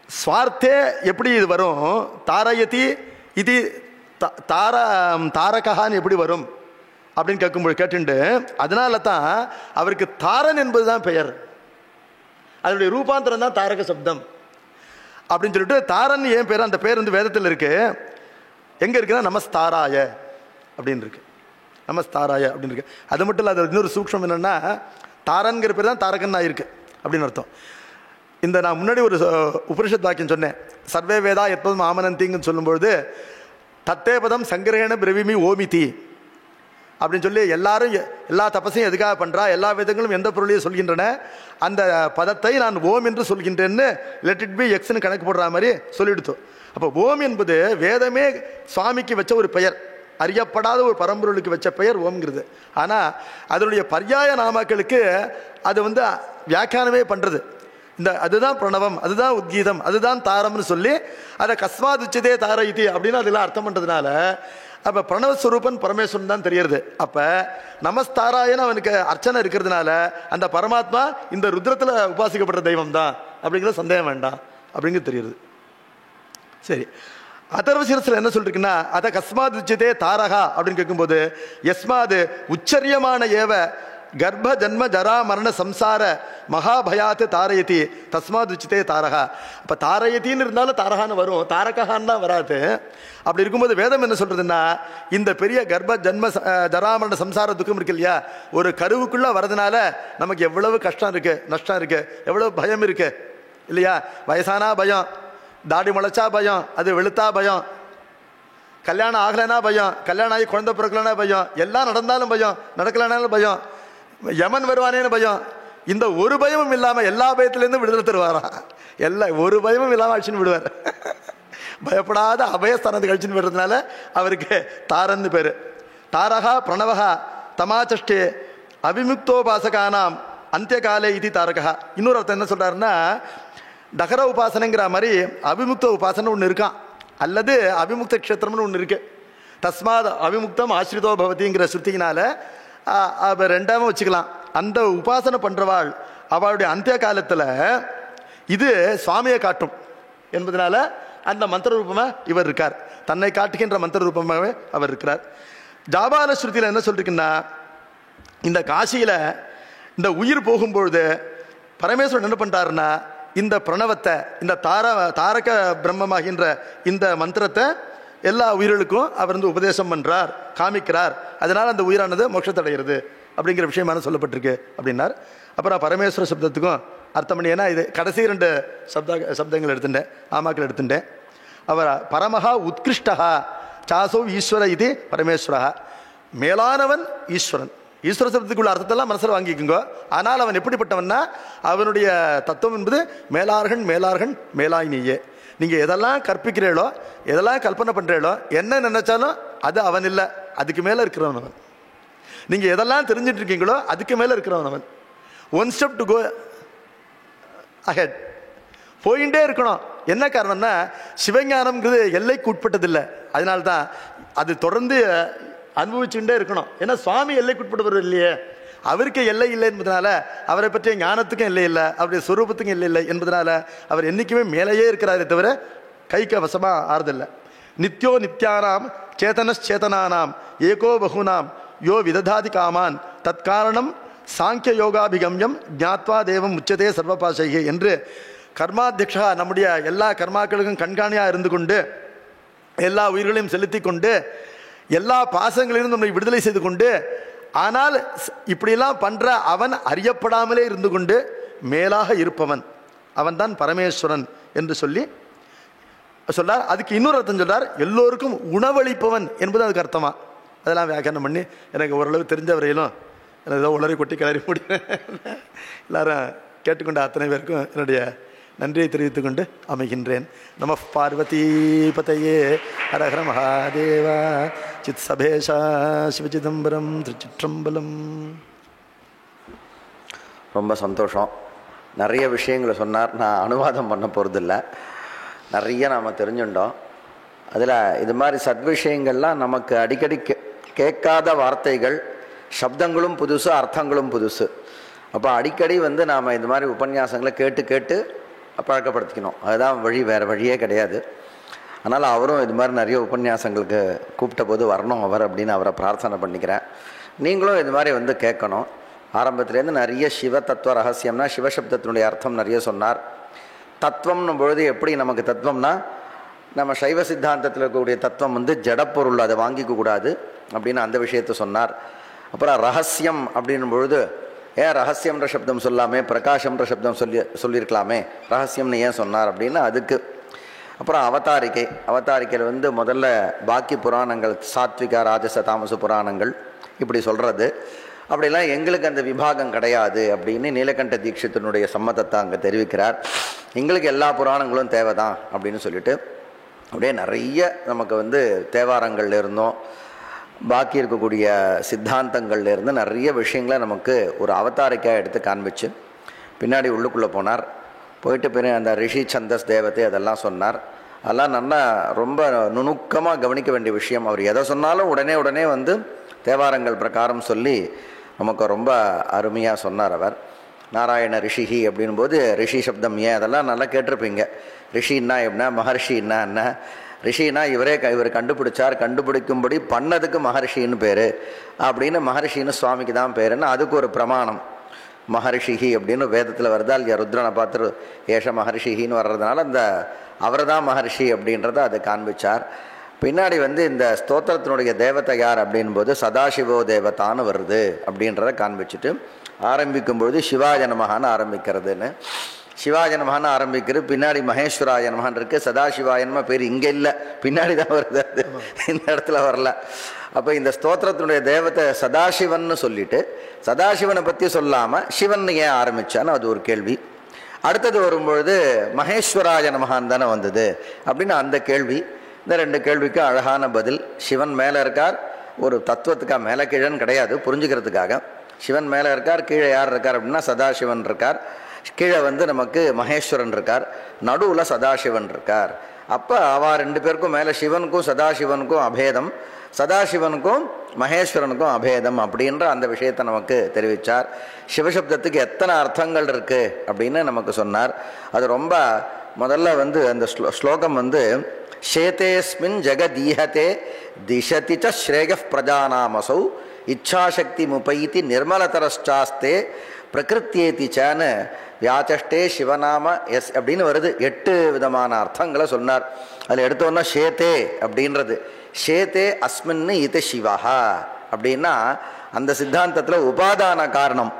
ஸ்வார்த்தே எப்படி இது வரும், தாரயதி இது தாரகான்னு எப்படி வரும் அப்படின்னு கேட்கும்போது கேட்டுண்டு, அதனால தான் அவருக்கு தாரன் என்பதுதான் பெயர், அதனுடைய ரூபாந்தரம் தான் தாரக சப்தம் அப்படின்னு சொல்லிட்டு தாரன் ஏன் பேர், அந்த பேர் வந்து வேதத்தில் இருக்கு. எங்க இருக்குன்னா நமஸ்தாராய அப்படின்னு இருக்கு, நமஸ்தாராய அப்படின்னு இருக்கு. அது மட்டும் இல்லை, அது இன்னொரு சூக்ஷம் என்னன்னா, தாரன்கிற பேர் தான் தாரகன் ஆயிருக்கு அப்படின்னு அர்த்தம். இந்த நான் முன்னாடி ஒரு உபனிஷத் வாக்கியம் சொன்னேன், சர்வே வேதா எப்போதும் ஆமனந்திங்கன்னு சொல்லும்பொழுது தத்தே பதம் சங்கிரகண பிரவிமி ஓமிதி அப்படின்னு சொல்லி எல்லாரும் எல்லா தபசையும் எதுக்காக பண்ணுறா, எல்லா வேதங்களும் எந்த பொருளையும் சொல்கின்றன, அந்த பதத்தை நான் ஓம் என்று சொல்கின்றேன்னு லெட் இட் பி எக்ஸ்ன்னு கணக்கு போடுற மாதிரி சொல்லிடுத்தோம். அப்போ ஓம் என்பது வேதமே சுவாமிக்கு வச்ச ஒரு பெயர், அறியப்படாத ஒரு பரம்பொருளுக்கு வச்ச பெயர் ஓம்ங்கிறது. ஆனால் அதனுடைய பர்யாய நாமாக்களுக்கு அது வியாக்கியானமே பண்ணுறது அதுதான் பிரணவம், அதுதான் உத்கீதம், அதுதான் தாரம்னு சொல்லி அதை கஸ்மாத் உச்சதே தார இதி அப்படின்னு அதெல்லாம் அர்த்தம் பண்ணுறதுனால அப்போ பிரணவஸ்வரூபன் பரமேஸ்வரன் தான் தெரியறது. அப்போ நமஸ்தாராயன்னு அவனுக்கு அர்ச்சனை இருக்கிறதுனால அந்த பரமாத்மா இந்த ருத்ரத்தில் உபாசிக்கப்படுற தெய்வம் தான் அப்படிங்கிற சந்தேகம் வேண்டாம் அப்படிங்கிறது தெரியுது. சரி, அதர்வ சிரசில் என்ன சொல்லிருக்குன்னா அதை கஸ்மாத் உச்சதே தாரகா அப்படின்னு கேட்கும்போது எஸ்மாது உச்சரியமான ஏவ கர்ப்ப ஜன்ம ஜரா மரண சம்சார மகாபயாத்து தாரயதி தஸ்மாத் உச்சிதே தாரகா. அப்போ தாரயத்தின்னு இருந்தாலும் தாரகான்னு வரும், தாரகான்னு தான் வராது. அப்படி இருக்கும்போது வேதம் என்ன சொல்றதுன்னா இந்த பெரிய கர்ப்ப ஜன்ம ஜரா மரண சம்சார துக்கம் இருக்கு இல்லையா, ஒரு கருவுக்குள்ள வரதுனால நமக்கு எவ்வளவு கஷ்டம் இருக்கு, நஷ்டம் இருக்கு, எவ்வளவு பயம் இருக்கு இல்லையா. வயசானா பயம், தாடி முளைச்சா பயம், அது வெளுத்தா பயம், கல்யாணம் ஆகலைன்னா பயம், கல்யாணம் ஆகி குழந்தை பிறக்கலன்னா பயம், எல்லாம் நடந்தாலும் பயம், நடக்கலனாலும் பயம், யமன் வருவானேன்னு பயம். இந்த ஒரு பயமும் இல்லாமல் எல்லா பயத்திலேருந்து விடுதலை தருவாரா, ஒரு பயமும் இல்லாமல் அழிச்சுன்னு விடுவார். பயப்படாத அபயஸ்தானத்தை கழிச்சுன்னு விடுறதுனால அவருக்கு தாரன்னு பேர். தாரகா பிரணவகா தமாச்சஷ்டே அபிமுக்தோபாசகானாம் அந்திய காலே இது தாரகா. இன்னொரு அர்த்தம் என்ன சொல்றாருன்னா டகர உபாசனைங்கிற மாதிரி அபிமுக்த உபாசனை ஒன்று இருக்கான், அல்லது அபிமுக்த க்ஷேத்திரம்னு ஒன்று இருக்கு. தஸ்மாத் அபிமுக்தம் ஆசிரிதோ பவதிங்கிற ஸ்ருதியினால ரெண்டாவும் வச்சுக்கலாம். அந்த உபாசனை பண்றவாள் அவளுடைய அந்திய காலத்தில் இது சுவாமியை காட்டும் என்பதனால அந்த மந்திர ரூபமா இவர் இருக்கார், தன்னை காட்டுகின்ற மந்திர ரூபமாகவே அவர் இருக்கிறார். ஜாபால ஸ்ருதியில் என்ன சொல்லிருக்குன்னா இந்த காசியில இந்த உயிர் போகும்பொழுது பரமேஸ்வரன் என்ன பண்றாருன்னா இந்த பிரணவத்தை, இந்த தாரக பிரம்மமாகின்ற இந்த மந்திரத்தை எல்லா உயிர்களுக்கும் அவர் உபதேசம் பண்றார், காமிக்கிறார். அதனால அந்த உயிரானது மோட்சத்தடைகிறது அப்படிங்கிற விஷயமான சொல்லப்பட்டிருக்கு அப்படின்னார். அப்புறம் பரமேஸ்வர சப்தத்துக்கும் அர்த்தம் பண்ணி, ஏன்னா இது கடைசி 2 சப்தங்கள் எடுத்துட்டேன், ஆமாக்கள் எடுத்துட்டேன். அவர் பரமஹா உத்கிருஷ்டஹா சாசோ ஈஸ்வர இது பரமேஸ்வரஹா, மேலானவன் ஈஸ்வரன். ஈஸ்வர சப்தத்துக்குள்ள அர்த்தத்தெல்லாம் மனசில் வாங்கிக்கோங்க. ஆனால் அவன் எப்படிப்பட்டவன்னா அவனுடைய தத்துவம் என்பது மேலார்கன் மேலார்கன் மேலாய் நீயே. நீங்கள் எதெல்லாம் கற்பிக்கிறீளோ, எதெல்லாம் கல்பனை பண்ணுறீளோ, என்ன நினைச்சாலும் அது அவன் இல்லை, அதுக்கு மேலே இருக்கிறவன் அவன். நீங்கள் எதெல்லாம் தெரிஞ்சிட்டு இருக்கீங்களோ அதுக்கு மேலே இருக்கிறவன் அவன். One step to go ahead, போயிட்டே இருக்கணும். என்ன காரணம்னா சிவஞானம்ங்கிறது எல்லைக்கு உட்பட்டதில்லை, அதனால்தான் அது தொடர்ந்து அனுபவிச்சுட்டே இருக்கணும். ஏன்னா சுவாமி எல்லைக்கு உட்பட்டவர் இல்லையே, அவருக்கு எல்லை இல்லை என்பதனால அவரை பற்றிய ஞானத்துக்கும் எல்லை இல்லை, அவருடைய ஸ்வரூபத்துக்கும் எல்லை இல்லை என்பதனால அவர் என்றைக்குமே மேலேயே இருக்கிறாரே தவிர கைக்கு வசமாக ஆறுதில்லை. நித்யோ நித்யானாம் சேதனச்சேதனானாம் ஏகோ பகுனாம் யோ விததாதி காமான் தற்காரணம் சாங்கிய யோகாபிகம்யம் ஜாத்வா தேவம் உச்சதே சர்வபாசைகே என்று கர்மாத்தியக்ஷா நம்முடைய எல்லா கர்மாக்களுக்கும் கண்காணியாக இருந்து கொண்டு எல்லா உயிர்களையும் செலுத்தி கொண்டு எல்லா பாசங்களிலும் நம்மை விடுதலை செய்து கொண்டு, ஆனால் இப்படியெல்லாம் பண்ற அவன் அறியப்படாமலே இருந்து கொண்டு மேலாக இருப்பவன் அவன்தான் பரமேஸ்வரன் என்று சொல்லி சொல்றார். அதுக்கு இன்னொரு அர்த்தம் சொல்றார், எல்லோருக்கும் உணவளிப்பவன் என்பது அதுக்கு அர்த்தமா. அதெல்லாம் வியாக்கியானம் பண்ணி எனக்கு ஓரளவு தெரிஞ்ச வரையிலும் எனக்கு ஏதோ உளறி கொட்டி கிளறி முடிக்கிறேன். எல்லாரும் கேட்டுக்கொண்ட அத்தனை பேருக்கும் என்னுடைய நன்றியை தெரிவித்துக் கொண்டு அமைகின்றேன். நம பார்வதி பதையே ஹர ஹர மகாதேவா சித் சபேஷா சிவசிதம்பரம் திருச்சிற்றம்பலம். ரொம்ப சந்தோஷம். நிறைய விஷயங்களை சொன்னார். நான் அனுவாதம் பண்ண போகிறதில்ல, நிறைய நாம் தெரிஞ்சுட்டோம். அதில் இது மாதிரி சத்விஷயங்கள்லாம் நமக்கு அடிக்கடி கேட்காத வார்த்தைகள், சப்தங்களும் புதுசு, அர்த்தங்களும் புதுசு. அப்போ அடிக்கடி நாம் இது மாதிரி உபன்யாசங்களை கேட்டு கேட்டு பழக்கப்படுத்திக்கணும். அதுதான் வழி, வேறு வழியே கிடையாது. அதனால் அவரும் இது மாதிரி நிறைய உபன்யாசங்களுக்கு கூப்பிட்ட போது வரணும் அவர் அப்படின்னு அவரை பிரார்த்தனை பண்ணிக்கிறேன். நீங்களும் இது மாதிரி கேட்கணும். ஆரம்பத்துலேருந்து நிறைய சிவ தத்துவ ரகசியம்னா சிவசப்தத்தினுடைய அர்த்தம் நிறைய சொன்னார். தத்துவம்னும் பொழுது எப்படி நமக்கு தத்துவம்னா நம்ம சைவ சித்தாந்தத்தில் இருக்கக்கூடிய தத்துவம் ஜடப்பொருள், அதை வாங்கிக்க கூடாது அப்படின்னு அந்த விஷயத்தை சொன்னார். அப்புறம் ரகசியம் அப்படின்னும் பொழுது ஏன் ரகசியம்ன்ற சப்தம் சொல்லாமே பிரகாஷம்ன்ற சப்தம் சொல்லியிருக்கலாமே, ரகசியம்னு ஏன் சொன்னார் அப்படின்னா அதுக்கு. அப்புறம் அவதாரிக்கையில் முதல்ல பாக்கி புராணங்கள் சாத்விகா ராஜச தாமச புராணங்கள் இப்படி சொல்கிறது, அப்படிலாம் எங்களுக்கு அந்த விபாகம் கிடையாது அப்படின்னு நீலகண்ட தீட்சிதனுடைய சம்மதத்தை அங்கே தெரிவிக்கிறார். எங்களுக்கு எல்லா புராணங்களும் தேவைதான் அப்படின்னு சொல்லிட்டு அப்படியே நிறைய நமக்கு தேவாரங்கள்ல இருந்தோம், பாக்கி இருக்கக்கூடிய சித்தாந்தங்கள்ல இருந்து நிறைய விஷயங்களை நமக்கு ஒரு அவதாரிக்கையாக எடுத்து காண்பிச்சு பின்னாடி உள்ளுக்குள்ளே போனார். போயிட்டு பிறகு அந்த ரிஷி சந்தஸ் தேவதை அதெல்லாம் சொன்னார். அதெல்லாம் நல்லா ரொம்ப நுணுக்கமாக கவனிக்க வேண்டிய விஷயம். அவர் எதை சொன்னாலும் உடனே தேவாரங்கள் பிரகாரம் சொல்லி நமக்கு ரொம்ப அருமையாக சொன்னார் அவர். நாராயண ரிஷிஹி அப்படின்போது ரிஷி சப்தம் ஏன் அதெல்லாம் நல்லா கேட்டிருப்பீங்க. ரிஷின்னா எப்படின்னா மகர்ஷின்னா என்ன, ரிஷினா இவர் கண்டுபிடிக்கும்படி பண்ணதுக்கு மகர்ஷின்னு பேர் அப்படின்னு, மகர்ஷின்னு சுவாமிக்கு தான் பேருன்னு அதுக்கு ஒரு பிரமாணம். மகர்ஷிஹி அப்படின்னு வேதத்தில் வருதா இல்லையா, ருத்ரனை பார்த்து ஏஷ மகர்ஷிஹின்னு வர்றதுனால அந்த அவர் தான் மகர்ஷி அப்படின்றத அதை காண்பிச்சார். பின்னாடி இந்த ஸ்தோத்திரத்தினுடைய தேவதை யார் அப்படின்போது சதாசிவோ தேவதான்னு வருது அப்படின்றத காண்பிச்சுட்டு ஆரம்பிக்கும்பொழுது சிவாய நமகான்னு ஆரம்பிக்கிறதுன்னு, சிவாய நமகான்னு ஆரம்பிக்கிறது. பின்னாடி மகேஸ்வராய நமகான் இருக்குது, சதாசிவாய நம பேர் இங்கே இல்லை, பின்னாடி தான் வருது, அது இந்த இடத்துல வரல. அப்போ இந்த ஸ்தோத்திரத்தினுடைய தேவத்தை சதாசிவன்னு சொல்லிட்டு சதாசிவனை பற்றி சொல்லாமல் சிவன் ஏன் ஆரம்பித்தான்னு அது ஒரு கேள்வி. அடுத்தது வரும்பொழுது மகேஸ்வராய நமகான் தானே வந்தது அப்படின்னு அந்த கேள்வி. இந்த ரெண்டு கேள்விக்கு அழகான பதில். சிவன் மேலே இருக்கார், ஒரு தத்துவத்துக்காக, மேலே கீழன்னு கிடையாது, புரிஞ்சுக்கிறதுக்காக. சிவன் மேலே இருக்கார், கீழே யார் இருக்கார் அப்படின்னா சதாசிவன் இருக்கார், கீழே நமக்கு மகேஸ்வரன் இருக்கார், நடுவில் சதாசிவன் இருக்கார். அப்போ அவ ரெண்டு பேருக்கும் மேலே சிவனுக்கும் சதாசிவனுக்கும் அபேதம், சதாசிவனுக்கும் மகேஸ்வரனுக்கும் அபேதம் அப்படின்ற அந்த விஷயத்தை நமக்கு தெரிவித்தார். சிவசப்தத்துக்கு எத்தனை அர்த்தங்கள் இருக்குது அப்படின்னு நமக்கு சொன்னார். அது ரொம்ப முதல்ல அந்த ஸ்லோகம் ஷேதேஸ்மின் ஜெகதீஹதே திசதி ச ஸ்ரேய பிரஜானாமசௌ இச்சாசக்தி முபைதி நிர்மலதரஷ்டாஸ்தே பிரகிருத்தியேதி சான்னு வியாச்சஷ்டே சிவநாம எஸ் அப்படின்னு வருது. 8 விதமான அர்த்தங்களை சொன்னார். அதில் எடுத்தோன்னா ஷேதே அப்படின்றது, ஷேதே அஸ்மின்னு இது சிவஹா அப்படின்னா அந்த சித்தாந்தத்தில் உபாதான காரணம்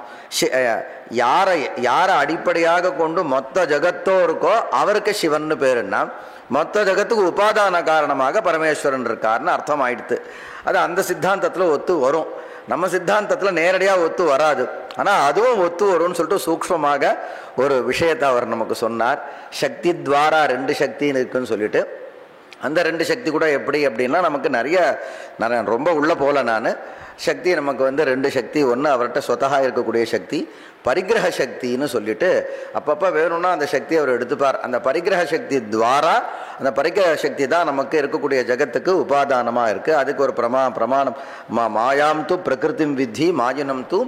யாரை அடிப்படையாக கொண்டு மொத்த ஜகத்தோருக்கோ அவருக்கு சிவன்னு பேருன்னா மொத்த ஜகத்துக்கு உபாதான காரணமாக பரமேஸ்வரன் இருக்காருன்னு அர்த்தம் ஆயிடுத்து. அது அந்த சித்தாந்தத்தில் ஒத்து வரும், நம்ம சித்தாந்தத்தில் நேரடியாக ஒத்து வராது. ஆனால் அதுவும் ஒத்து வரும்னு சொல்லிட்டு சூக்ஷ்மமாக ஒரு விஷயத்தை அவர் நமக்கு சொன்னார். சக்தி துவாரா 2 சக்தி இருக்குன்னு சொல்லிட்டு, அந்த 2 சக்தி கூட எப்படி அப்படின்னா நமக்கு நான் ரொம்ப உள்ளே போகல. நான் சக்தி நமக்கு 2 சக்தி, ஒன்று அவர்கிட்ட சொத்தகா இருக்கக்கூடிய சக்தி, பரிகிரக சக்தின்னு சொல்லிட்டு அப்பப்போ வேணும்னா அந்த சக்தி அவர் எடுத்துப்பார். அந்த பரிகிரக சக்தி துவாரா, அந்த பரிகிரக சக்தி தான் நமக்கு இருக்கக்கூடிய ஜகத்துக்கு உபாதானமாக இருக்குது. அதுக்கு ஒரு பிரமாணம் மாயாம் து பிரகிருதிம் வித்தி மாயினம் து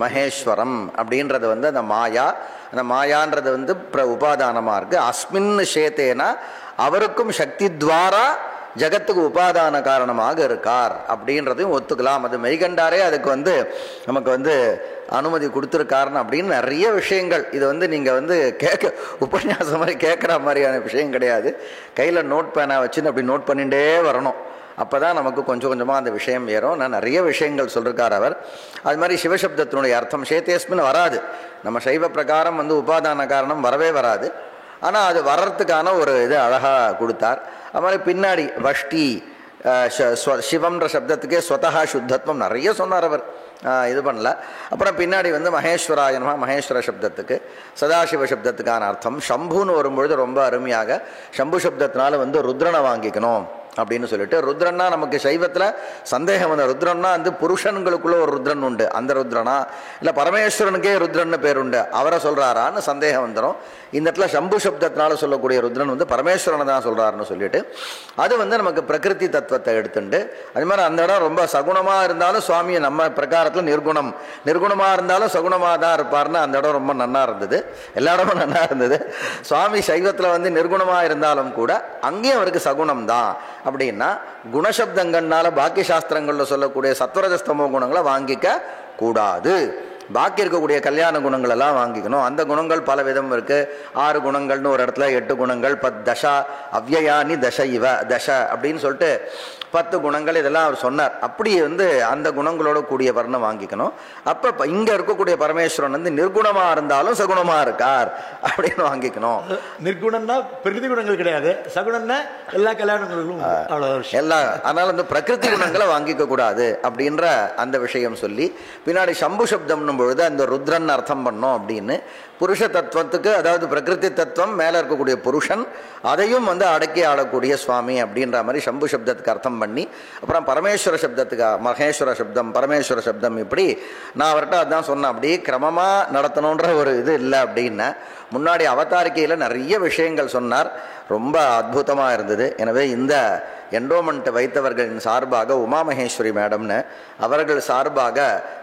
மகேஸ்வரம் அப்படின்றது அந்த மாயா, அந்த மாயான்றது உபாதானமாக இருக்குது. அஸ்மின் ஷேத்தேனா அவருக்கும் சக்தி துவாரா ஜகத்துக்கு உபாதான காரணமாக இருக்கார் அப்படின்றதையும் ஒத்துக்கலாம். அது மெய்கண்டாரே அதுக்கு நமக்கு அனுமதி கொடுத்துருக்காருன்னு அப்படின்னு நிறைய விஷயங்கள். இது நீங்கள் கேட்க உபன்யாசம் மாதிரி கேட்குற மாதிரியான விஷயம் கிடையாது. கையில் நோட் பேனா வச்சுன்னு அப்படி நோட் பண்ணிகிட்டே வரணும். அப்போ தான் நமக்கு கொஞ்சம் கொஞ்சமாக அந்த விஷயம் ஏறும். நான் நிறைய விஷயங்கள் சொல்லியிருக்கார் அவர். அது மாதிரி சிவசப்தத்தினுடைய அர்த்தம் சேத்தேஸ்மின்னு வராது. நம்ம சைவ பிரகாரம் உபாதான காரணம் வரவே வராது. ஆனால் அது வர்றதுக்கான ஒரு இது அழகாக கொடுத்தார். அது மாதிரி பின்னாடி வஷ்டி சிவம்ன்ற சப்தத்துக்கே ஸ்வதஹா சுத்தத்வம் நிறைய சொன்னார் அவர், இது பண்ணல. அப்புறம் பின்னாடி மகேஸ்வராயனமா மகேஸ்வர சப்தத்துக்கு சதாசிவ சப்தத்துக்கான அர்த்தம். சம்புன்னு வரும்பொழுது ரொம்ப அருமையாக சம்பு சப்தத்தினால ருத்ரனை வாங்கிக்கணும் அப்படின்னு சொல்லிட்டு, ருத்ரன்னா நமக்கு சைவத்தில் சந்தேகம் ருத்ரன்னா புருஷன்களுக்குள்ள ஒரு ருத்ரன் உண்டு, அந்த ருத்ரனா இல்லை பரமேஸ்வரனுக்கே ருத்ரன்னு பேருண்டு அவரை சொல்கிறாரான்னு சந்தேகம் வந்துடும். இந்த இடத்துல சம்பு சப்தத்தினால சொல்லக்கூடிய ருத்ரன் பரமேஸ்வரனை தான் சொல்கிறாருன்னு சொல்லிட்டு அது நமக்கு பிரகிருதி தத்துவத்தை எடுத்துண்டு, அது மாதிரி அந்த இடம் ரொம்ப சகுணமாக இருந்தாலும் சுவாமியை நம்ம பிரகாரத்தில் நிர்குணமாக இருந்தாலும் சகுணமாக தான் இருப்பார்னு அந்த இடம் ரொம்ப நன்னா இருந்தது. எல்லா இடமும் நன்னா இருந்தது. சுவாமி சைவத்தில் நிர்குணமாக இருந்தாலும் கூட அங்கேயும் அவருக்கு சகுணம் தான். அப்படின்னா குணசப்தங்கள்னால பாக்கி சாஸ்திரங்களில் சொல்லக்கூடிய சத்வரஜஸ்தமோ குணங்களை வாங்கிக்க கூடாது. பாக்கி இருக்கக்கூடிய கல்யாண குணங்கள் எல்லாம் வாங்கிக்கணும். அந்த குணங்கள் பல விதம் இருக்கு. 6 குணங்கள்னு ஒரு இடத்துல, 8 குணங்கள், தசா அவ்யயானி தச இவ தச அப்படின்னு சொல்லிட்டு 10 குணங்கள் இதெல்லாம் அவர் சொன்னார். அப்படி அந்த குணங்களோட கூடிய வர்ணம் வாங்கிக்கணும். அப்போ இங்கே இருக்கக்கூடிய பரமேஸ்வரன் நிர்குணமாக இருந்தாலும் சகுணமாக இருக்கார் அப்படின்னு வாங்கிக்கணும். நிர்குணம்னா பிரகிருதி குணங்கள் கிடையாது, சகுணம்னா எல்லா கல்யாணங்களும் எல்லா. அதனால பிரகிருதி குணங்களை வாங்கிக்க கூடாது அப்படின்ற அந்த விஷயம் சொல்லி பின்னாடி சம்பு சப்தம்னும் பொழுது அந்த ருத்ரன் அர்த்தம் பண்ணோம் அப்படின்னு புருஷ தத்துவத்துக்கு, அதாவது பிரகிருதி தத்துவம் மேலே இருக்கக்கூடிய புருஷன், அதையும் அடக்கி ஆளக்கூடிய சுவாமி அப்படின்ற மாதிரி சம்பு சப்தத்துக்கு அர்த்தம் பண்ணி, அப்புறம் பரமேஸ்வர சப்தத்துக்கு மகேஸ்வர சப்தம், பரமேஸ்வர சப்தம், இப்படி நான் அவர்கிட்ட அதான் சொன்னேன். அப்படியே கிரமமாக நடத்தணுன்ற ஒரு இது இல்லை அப்படின்னா. முன்னாடி அவதாரிக்கையில் நிறைய விஷயங்கள் சொன்னார், ரொம்ப அற்புதமாக இருந்தது. எனவே இந்த என்டோமெண்ட் வைத்தவர்களின் சார்பாக உமாமகேஸ்வரி மேடம்னு அவர்கள் சார்பாக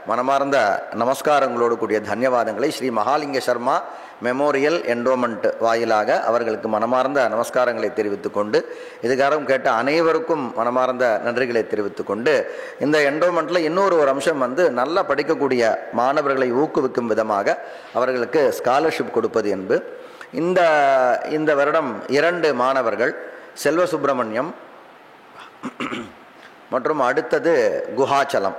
மனமார்ந்த நமஸ்காரங்களோடு கூடிய தன்யவாதங்களை ஸ்ரீ மகாலிங்க சர்மா மெமோரியல் என்டோமெண்ட் வாயிலாக அவர்களுக்கு மனமார்ந்த நமஸ்காரங்களை தெரிவித்துக் கொண்டு, இதுக்காரம் கேட்ட அனைவருக்கும் மனமார்ந்த நன்றிகளை தெரிவித்துக் கொண்டு, இந்த என்டோமெண்ட்டில் இன்னொரு அம்சம் நல்லா படிக்கக்கூடிய மாணவர்களை ஊக்குவிக்கும் விதமாக அவர்களுக்கு ஸ்காலர்ஷிப் கொடுப்பது என்பது. இந்த வருடம் 2 மாணவர்கள், செல்வ சுப்பிரமணியம் மற்றும் அடுத்தது குஹாச்சலம்,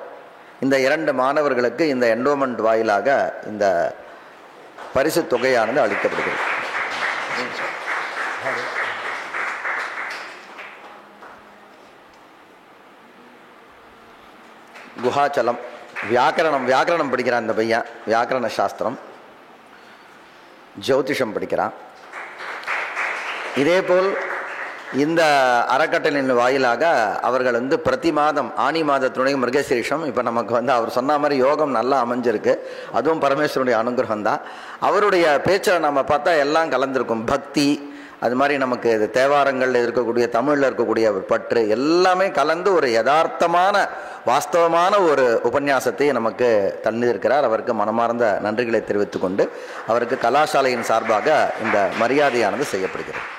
இந்த 2 மாணவர்களுக்கு இந்த என்டோமெண்ட் வாயிலாக இந்த பரிசு தொகையானது அளிக்கப்படுகிறது. குஹாச்சலம் வியாக்கரணம் படிக்கிறான் இந்த பையன், வியாக்கரண சாஸ்திரம், ஜோதிஷம் படிக்கிறான். இதேபோல் இந்த அறக்கட்டளையின் வாயிலாக அவர்கள் பிரதி மாதம் ஆனி மாதத்தினுடைய மிருகசீரிஷம், இப்போ நமக்கு அவர் சொன்ன மாதிரி யோகம் நல்லா அமைஞ்சிருக்கு, அதுவும் பரமேஸ்வரனுடைய அனுகிரகம் தான். அவருடைய பேச்சை நம்ம பார்த்தா எல்லாம் கலந்துருக்கும். பக்தி, அது மாதிரி நமக்கு இது தேவாரங்களில் இருக்கக்கூடிய, தமிழில் இருக்கக்கூடிய பற்று எல்லாமே கலந்து ஒரு யதார்த்தமான வாஸ்தவமான ஒரு உபன்யாசத்தை நமக்கு தந்திருக்கிறார். அவருக்கு மனமார்ந்த நன்றிகளை தெரிவித்துக் கொண்டு அவருக்கு கலாசாலையின் சார்பாக இந்த மரியாதையானது செய்யப்படுகிறது.